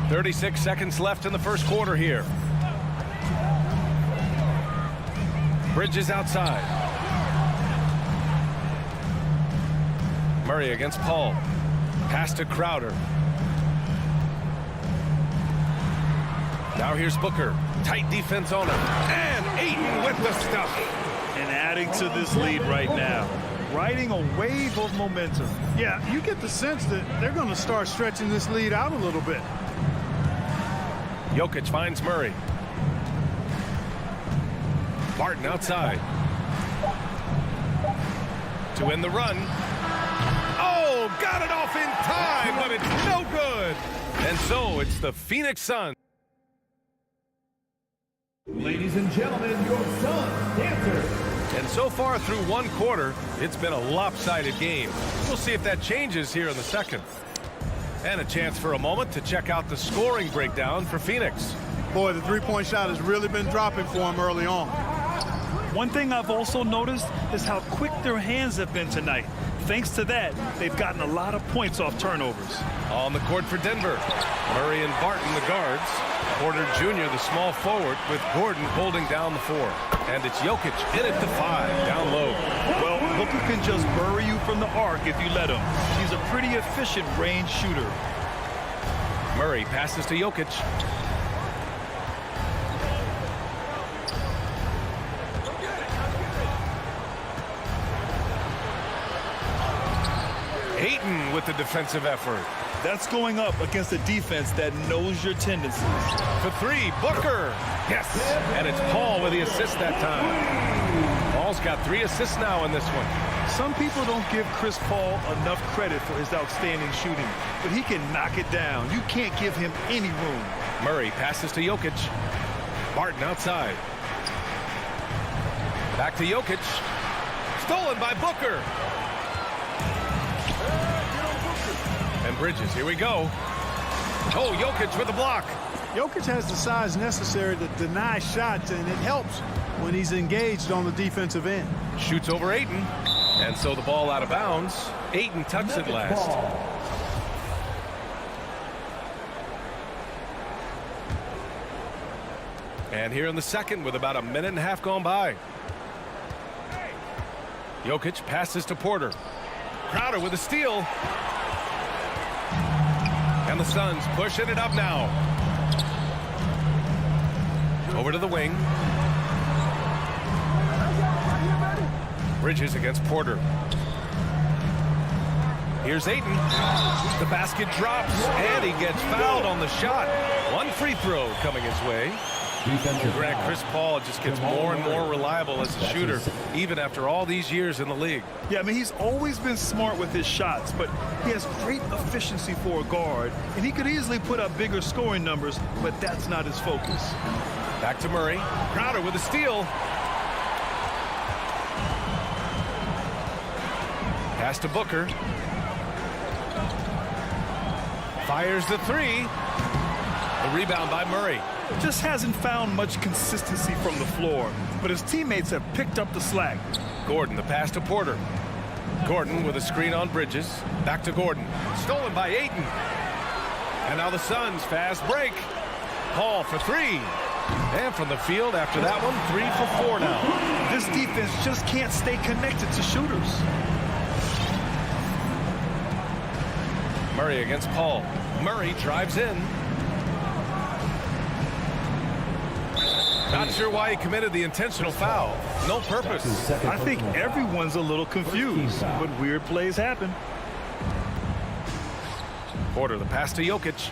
36 seconds left in the first quarter here. Bridges outside. Murray against Paul. Pass to Crowder. Now here's Booker. Tight defense on him. And Ayton with the stuff. And adding to this lead right now. Riding a wave of momentum. Yeah, you get the sense that they're going to start stretching this lead out a little bit. Jokic finds Murray. Barton outside. To win the run. Oh, got it off in time, but it's no good. And so it's the Phoenix Suns. Ladies and gentlemen, your Suns dancers. And so far through one quarter, it's been a lopsided game. We'll see if that changes here in the second. And a chance for a moment to check out the scoring breakdown for Phoenix. Boy, the three-point shot has really been dropping for him early on. One thing I've also noticed is how quick their hands have been tonight. Thanks to that, they've gotten a lot of points off turnovers. On the court for Denver, Murray and Barton, the guards. Porter Jr., the small forward, with Gordon holding down the 4. And it's Jokic in at the 5, down low. Well, Booker can just bury you from the arc if you let him. He's a pretty efficient range shooter. Murray passes to Jokic. Ayton with the defensive effort. That's going up against a defense that knows your tendencies. For 3, Booker. Yes. And it's Paul with the assist that time. Paul's got 3 assists now in this one. Some people don't give Chris Paul enough credit for his outstanding shooting, but he can knock it down. You can't give him any room. Murray passes to Jokic. Barton outside. Back to Jokic. Stolen by Booker. And Bridges, here we go. Oh, Jokic with the block. Jokic has the size necessary to deny shots, and it helps when he's engaged on the defensive end. Shoots over Ayton. And so the ball out of bounds. Ayton tucks it last. And here in the second with about a minute and a half gone by. Jokic passes to Porter. Crowder with a steal. And the Suns pushing it up now. Over to the wing. Bridges against Porter. Here's Ayton. The basket drops, and he gets fouled on the shot. One free throw coming his way. Grant, Chris Paul just gets more and more reliable as a shooter, even after all these years in the league. Yeah, I mean, he's always been smart with his shots, but he has great efficiency for a guard, and he could easily put up bigger scoring numbers, but that's not his focus. Back to Murray. Crowder with a steal. Pass to Booker. Fires the 3. The rebound by Murray. Just hasn't found much consistency from the floor, but his teammates have picked up the slack. Gordon, the pass to Porter. Gordon with a screen on Bridges. Back to Gordon. Stolen by Ayton. And now the Suns fast break. Paul for 3. And from the field after that one, 3 for 4 now. This defense just can't stay connected to shooters. Murray against Paul. Murray drives in. Not sure why he committed the intentional foul. No purpose. I think everyone's a little confused, but weird plays happen. Porter, the pass to Jokic.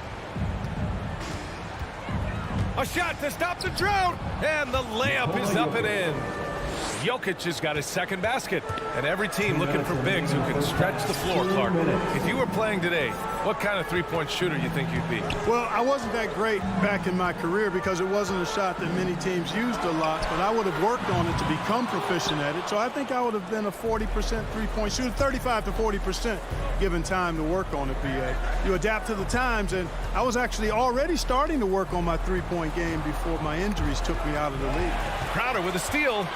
A shot to stop the drought, and the layup is up and in. Jokic has got his second basket. And every team looking for bigs who can stretch the floor, Clark. If you were playing today, what kind of three-point shooter you think you'd be? Well, I wasn't that great back in my career because it wasn't a shot that many teams used a lot, but I would have worked on it to become proficient at it. So I think I would have been a 40% three-point shooter, 35 to 40% given time to work on it, BA. You adapt to the times, and I was actually already starting to work on my three-point game before my injuries took me out of the league. Crowder with a steal.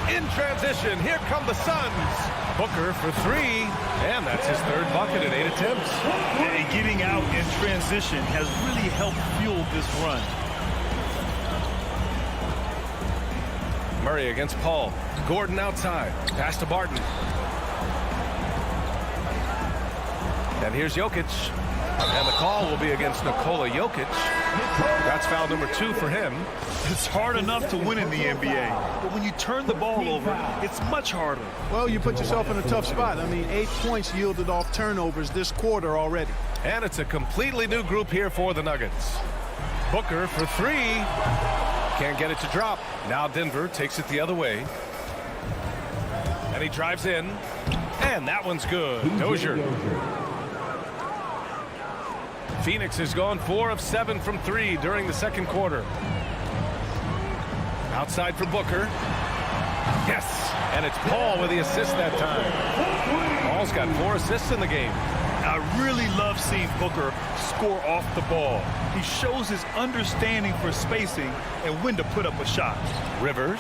In transition, here come the Suns. Booker for three, and that's his third bucket in 8 attempts. And getting out in transition has really helped fuel this run. Murray against Paul. Gordon outside. Pass to Barton. And here's Jokic. And the call will be against Nikola Jokic. That's foul number 2 for him. It's hard enough to win in the NBA, but when you turn the ball over, it's much harder. Well, you put yourself in a tough spot. I mean, 8 points yielded off turnovers this quarter already. And it's a completely new group here for the Nuggets. Booker for three. Can't get it to drop. Now Denver takes it the other way. And he drives in. And that one's good. Dozier. Phoenix has gone 4 of 7 from 3 during the second quarter. Outside for Booker. Yes, and it's Paul with the assist that time. Paul's got 4 assists in the game. I really love seeing Booker score off the ball. He shows his understanding for spacing and when to put up a shot. Rivers.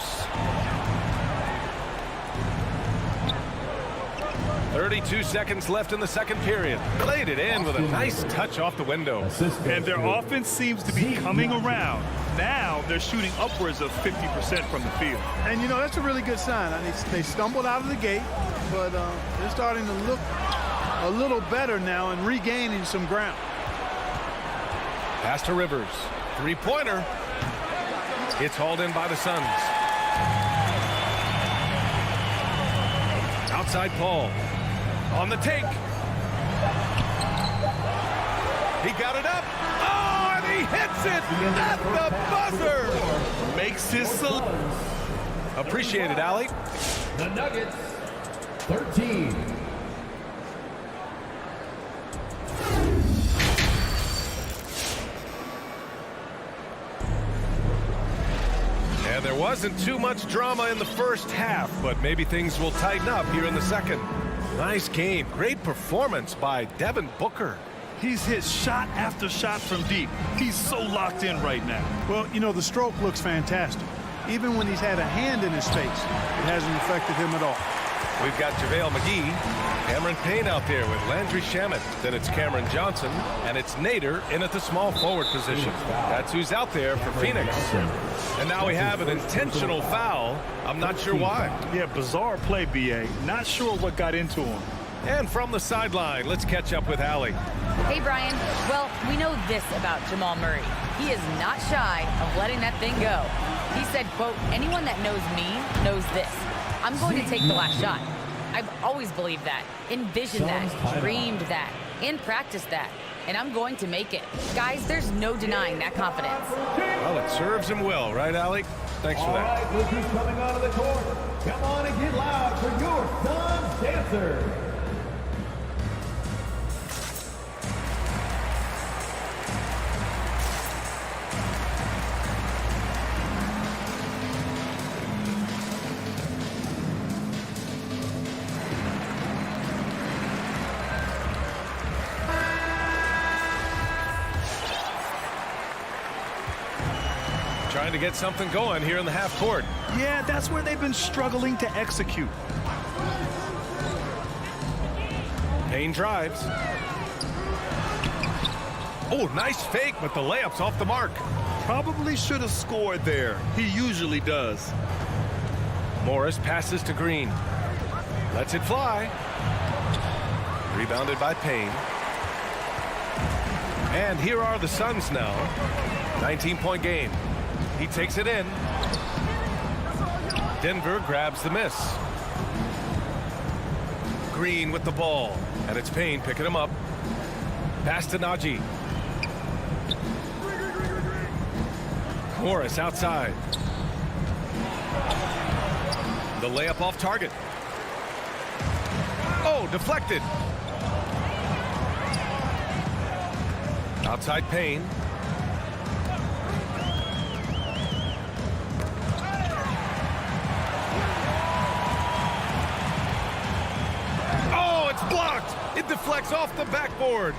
32 seconds left in the second period. Played it in with a nice touch off the window. And their offense seems to be coming around. Now they're shooting upwards of 50% from the field. And, you know, that's a really good sign. I mean, they stumbled out of the gate, but they're starting to look a little better now and regaining some ground. Pass to Rivers. Three-pointer. It's hauled in by the Suns. Outside Paul. On the take. He got it up. Oh, and he hits it at the buzzer. Makes his salute. Appreciate it, Allie. The Nuggets, 13. And there wasn't too much drama in the first half, but maybe things will tighten up here in the second. Nice game. Great performance by Devin Booker. He's hit shot after shot from deep. He's so locked in right now. Well, you know, the stroke looks fantastic. Even when he's had a hand in his face, it hasn't affected him at all. We've got JaVale McGee, Cameron Payne out there with Landry Shamet. Then it's Cameron Johnson, and it's Nader in at the small forward position. That's who's out there for Phoenix. And now we have an intentional foul. I'm not sure why. Yeah, bizarre play, B.A. Not sure what got into him. And from the sideline, let's catch up with Allie. Hey, Brian. Well, we know this about Jamal Murray. He is not shy of letting that thing go. He said, quote, anyone that knows me knows this. I'm going to take the last shot. I've always believed that, envisioned that, dreamed that, and practiced that. And I'm going to make it. Guys, there's no denying that confidence. Well, it serves him well, right, Allie? Thanks for that. All right, look who's coming onto the court. Come on and get loud for your Suns dancer. Trying to get something going here in the half court. Yeah, that's where they've been struggling to execute. Payne drives. Oh, nice fake, but the layup's off the mark. Probably should have scored there. He usually does. Morris passes to Green. Lets it fly. Rebounded by Payne. And here are the Suns now. 19-point game. He takes it in. Denver grabs the miss. Green with the ball. And it's Payne picking him up. Pass to Najee. Morris outside. The layup off target. Oh, deflected. Outside Payne. Oh, it's blocked. It deflects off the backboard.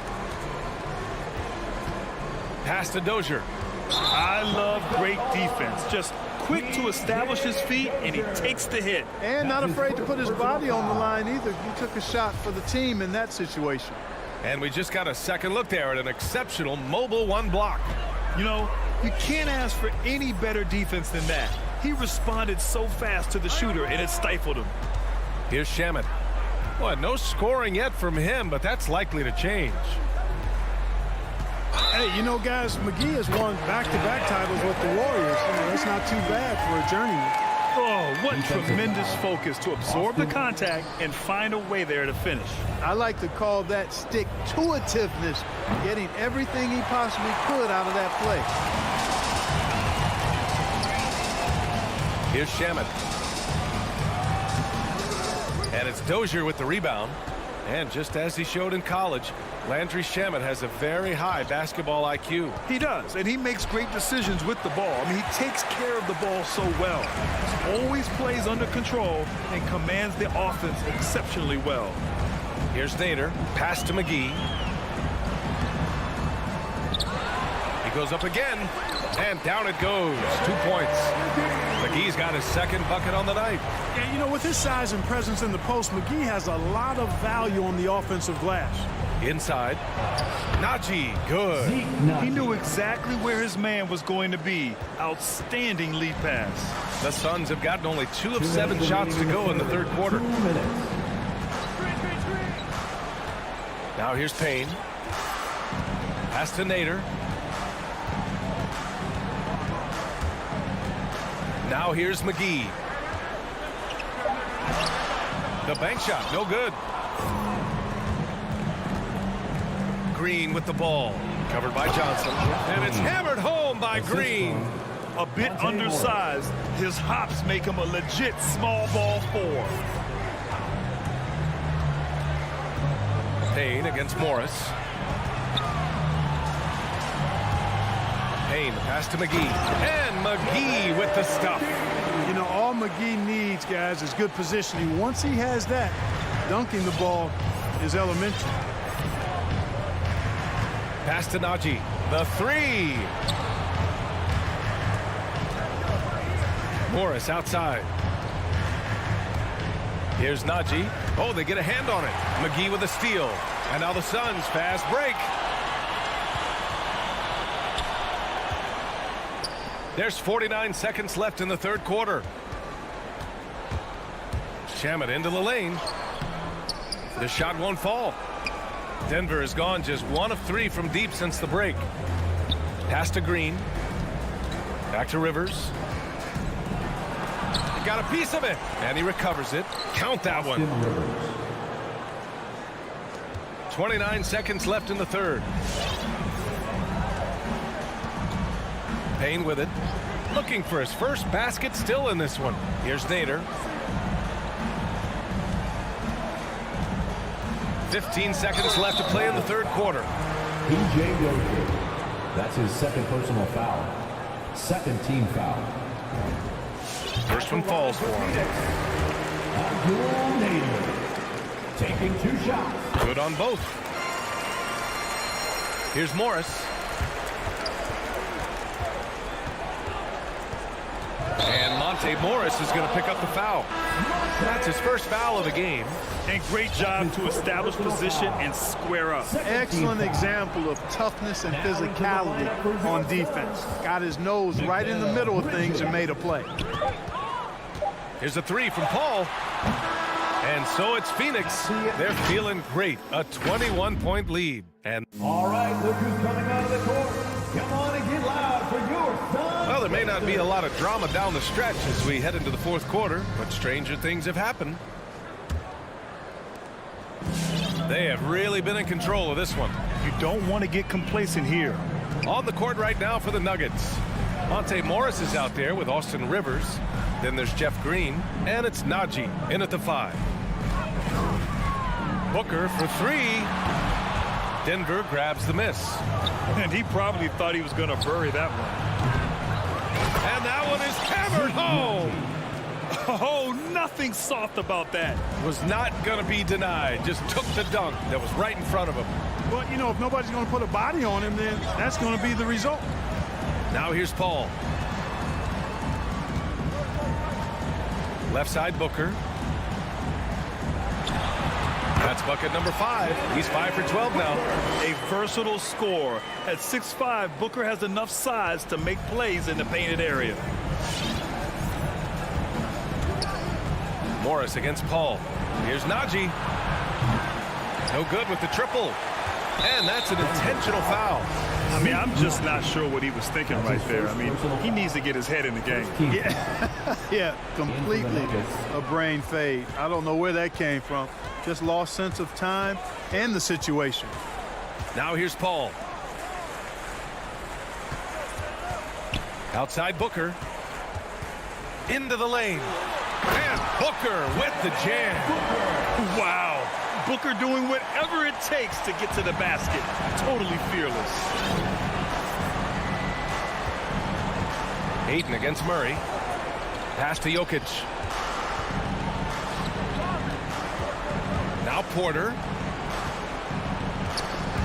Pass to Dozier. I love great defense. Just quick to establish his feet, and he takes the hit. And not afraid to put his body on the line either. He took a shot for the team in that situation. And we just got a second look there at an exceptional mobile one block. You know, you can't ask for any better defense than that. He responded so fast to the shooter, and it stifled him. Here's Shamet. Well, no scoring yet from him, but that's likely to change. Hey, you know, guys, McGee has won back-to-back titles with the Warriors. You know, that's not too bad for a journeyman. Oh, what tremendous focus to absorb the contact and find a way there to finish. I like to call that stick-to-itiveness, getting everything he possibly could out of that play. Here's Shamet. And it's Dozier with the rebound. And just as he showed in college, Landry Shamet has a very high basketball IQ. He does, and he makes great decisions with the ball. I mean, he takes care of the ball so well. He always plays under control and commands the offense exceptionally well. Here's Nader. Pass to McGee. He goes up again, and down it goes. 2 points. McGee's got his second bucket on the night. Yeah, you know, with his size and presence in the post, McGee has a lot of value on the offensive glass. Inside. Najee, good. He knew exactly where his man was going to be. Outstanding lead pass. The Suns have gotten only 2 of 7 shots to go in the third quarter. Now here's Payne. Pass to Nader. Now here's McGee. The bank shot, no good. Green with the ball. Covered by Johnson. And it's hammered home by Green. A bit undersized. His hops make him a legit small ball 4. Payne against Morris. Payne, pass to McGee. And McGee with the stuff. You know, all McGee needs, guys, is good positioning. Once he has that, dunking the ball is elementary. Pass to Najee. The 3. Morris outside. Here's Najee. Oh, they get a hand on it. McGee with a steal. And now the Suns fast break. There's 49 seconds left in the third quarter. Shamet into the lane. The shot won't fall. Denver has gone just 1 of 3 from deep since the break. Pass to Green. Back to Rivers. He got a piece of it. And he recovers it. Count that one. 29 seconds left in the third. Payne with it. Looking for his first basket still in this one. Here's Nader. 15 seconds left to play in the third quarter. P.J. Dozier. That's his second personal foul. Second team foul. First one falls for him. Abdul Nader taking 2 shots. Good on both. Here's Morris. And Monte Morris is going to pick up the foul. That's his first foul of the game. And great job to establish position and square up. Excellent example of toughness and physicality on defense. Got his nose right in the middle of things and made a play. Here's a 3 from Paul. And so it's Phoenix. They're feeling great. A 21-point lead. And all right, look who's coming out of the court. Come on and get loud for your Suns. Well, there may not be a lot of drama down the stretch as we head into the fourth quarter, but stranger things have happened. They have really been in control of this one. You don't want to get complacent here. On the court right now for the Nuggets. Monte Morris is out there with Austin Rivers. Then there's Jeff Green, and it's Najee in at the 5. Booker for 3. Denver grabs the miss. And he probably thought he was going to bury that one. And that one is hammered home. Oh, nothing soft about that. Was not going to be denied. Just took the dunk that was right in front of him. Well, you know, if nobody's going to put a body on him, then that's going to be the result. Now here's Paul. Left side Booker. That's bucket number 5. He's 5 for 12 now. A versatile scorer. At 6'5", Booker has enough size to make plays in the painted area. Morris against Paul. Here's Najee. No good with the triple. And that's an intentional foul. I mean, I'm just not sure what he was thinking right there. I mean, he needs to get his head in the game. Yeah, completely a brain fade. I don't know where that came from. Just lost sense of time and the situation. Now here's Paul. Outside Booker. Into the lane. And Booker with the jam. Wow. Booker doing whatever it takes to get to the basket. Totally fearless. Ayton against Murray. Pass to Jokic. Now Porter.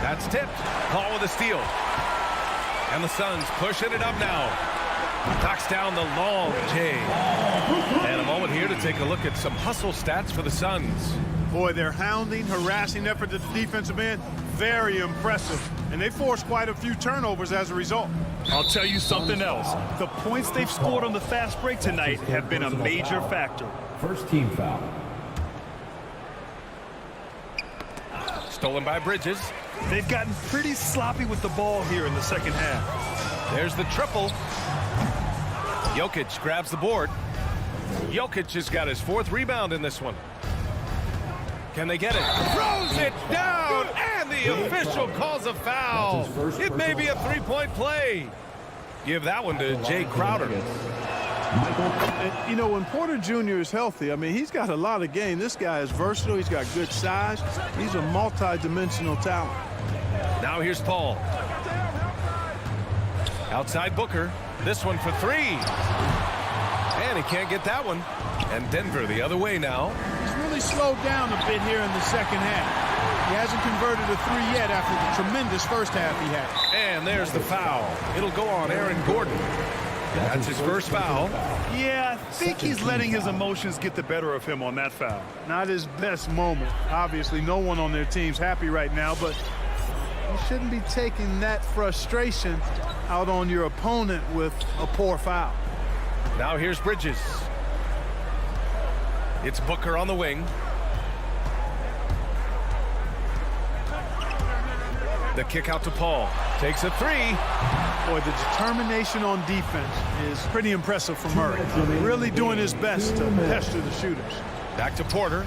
That's tipped. Paul with a steal. And the Suns pushing it up now. Knocks down the long J. And a moment here to take a look at some hustle stats for the Suns. Boy, their hounding, harassing effort at the defensive end, very impressive. And they forced quite a few turnovers as a result. I'll tell you something else. The points they've scored on the fast break tonight have been a major factor. First team foul. Stolen by Bridges. They've gotten pretty sloppy with the ball here in the second half. There's the triple. Jokic grabs the board. Jokic has got his 4th rebound in this one. Can they get it? Throws it down, and the official calls a foul. It may be a 3-point play. Give that one to Jay Crowder. You know, when Porter Jr. is healthy, I mean, he's got a lot of game. This guy is versatile. He's got good size. He's a multi-dimensional talent. Now here's Paul. Outside Booker. This one for 3. And he can't get that one. And Denver the other way now. He's really slowed down a bit here in the second half. He hasn't converted a 3 yet after the tremendous first half he had. And there's the foul. It'll go on Aaron Gordon. That's his first foul. Yeah, I think he's letting his emotions get the better of him on that foul. Not his best moment. Obviously, no one on their team's happy right now, but you shouldn't be taking that frustration out on your opponent with a poor foul. Now here's Bridges. It's Booker on the wing. The kick out to Paul. Takes a 3. Boy, the determination on defense is pretty impressive from Murray. Really doing his best to pester the shooters. Back to Porter.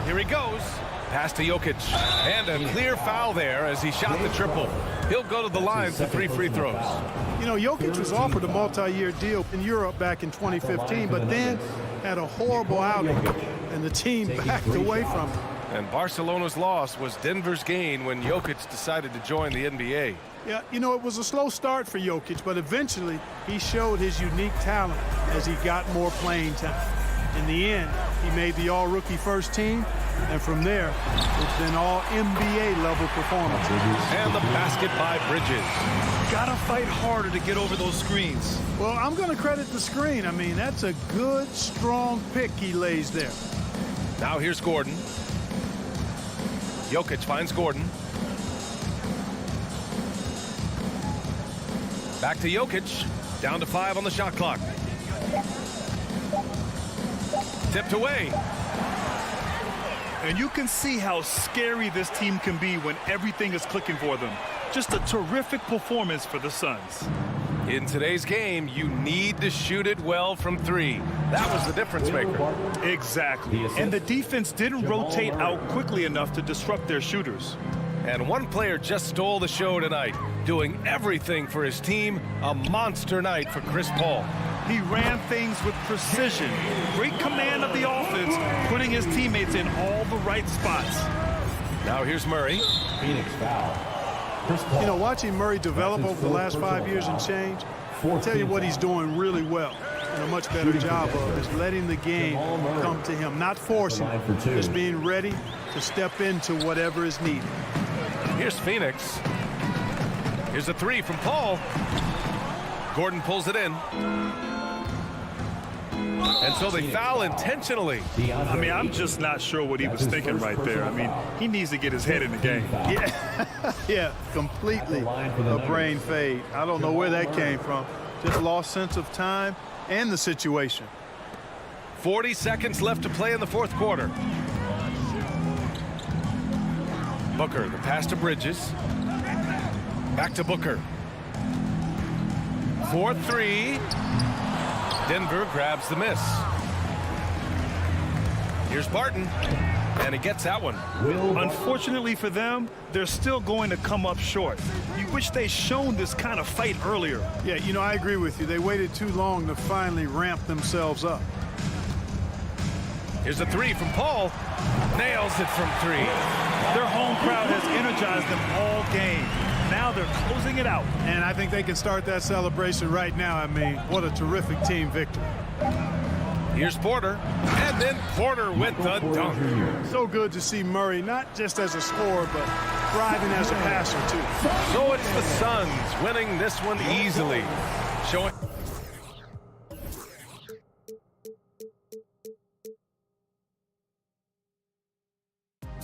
Here he goes. Pass to Jokic. And a clear foul there as he shot the triple. He'll go to the line for 3 free throws. You know, Jokic was offered a multi-year deal in Europe back in 2015, but then had a horrible outing, and the team backed away from him. And Barcelona's loss was Denver's gain when Jokic decided to join the NBA. Yeah, you know, it was a slow start for Jokic, but eventually he showed his unique talent as he got more playing time. In the end, he made the all-rookie first team, and from there, it's been all NBA-level performances. And the basket by Bridges. Gotta fight harder to get over those screens. Well, I'm going to credit the screen. I mean, that's a good, strong pick he lays there. Now here's Gordon. Jokic finds Gordon. Back to Jokic. Down to 5 on the shot clock. Tipped away. And you can see how scary this team can be when everything is clicking for them. Just a terrific performance for the Suns. In today's game, you need to shoot it well from 3. That was the difference maker. Exactly. And the defense didn't rotate out quickly enough to disrupt their shooters. And one player just stole the show tonight, doing everything for his team. A monster night for Chris Paul. He ran things with precision. Great command of the offense, putting his teammates in all the right spots. Now here's Murray. Phoenix foul. You know, watching Murray develop over the last 5 years and change, I'll tell you what he's doing really well and a much better job of is letting the game come to him, not forcing it, just being ready to step into whatever is needed. Here's Phoenix. Here's a three from Paul. Gordon pulls it in. And so they foul intentionally. I mean, I'm just not sure what he was thinking right there. I mean, he needs to get his head in the game. Yeah, completely a brain fade. I don't know where that came from. Just lost sense of time and the situation. 40 seconds left to play in the fourth quarter. Booker, the pass to Bridges. Back to Booker. 4-3. Denver grabs the miss. Here's Barton, and he gets that one. Unfortunately for them, they're still going to come up short. You wish they'd shown this kind of fight earlier. Yeah, you know, I agree with you. They waited too long to finally ramp themselves up. Here's a three from Paul. Nails it from three. Their home crowd has energized them all game. Now they're closing it out. And I think they can start that celebration right now. I mean, what a terrific team victory. Here's Porter, and then Porter with the dunk. So good to see Murray, not just as a scorer, but thriving as a passer, too. So it's the Suns winning this one easily. Showing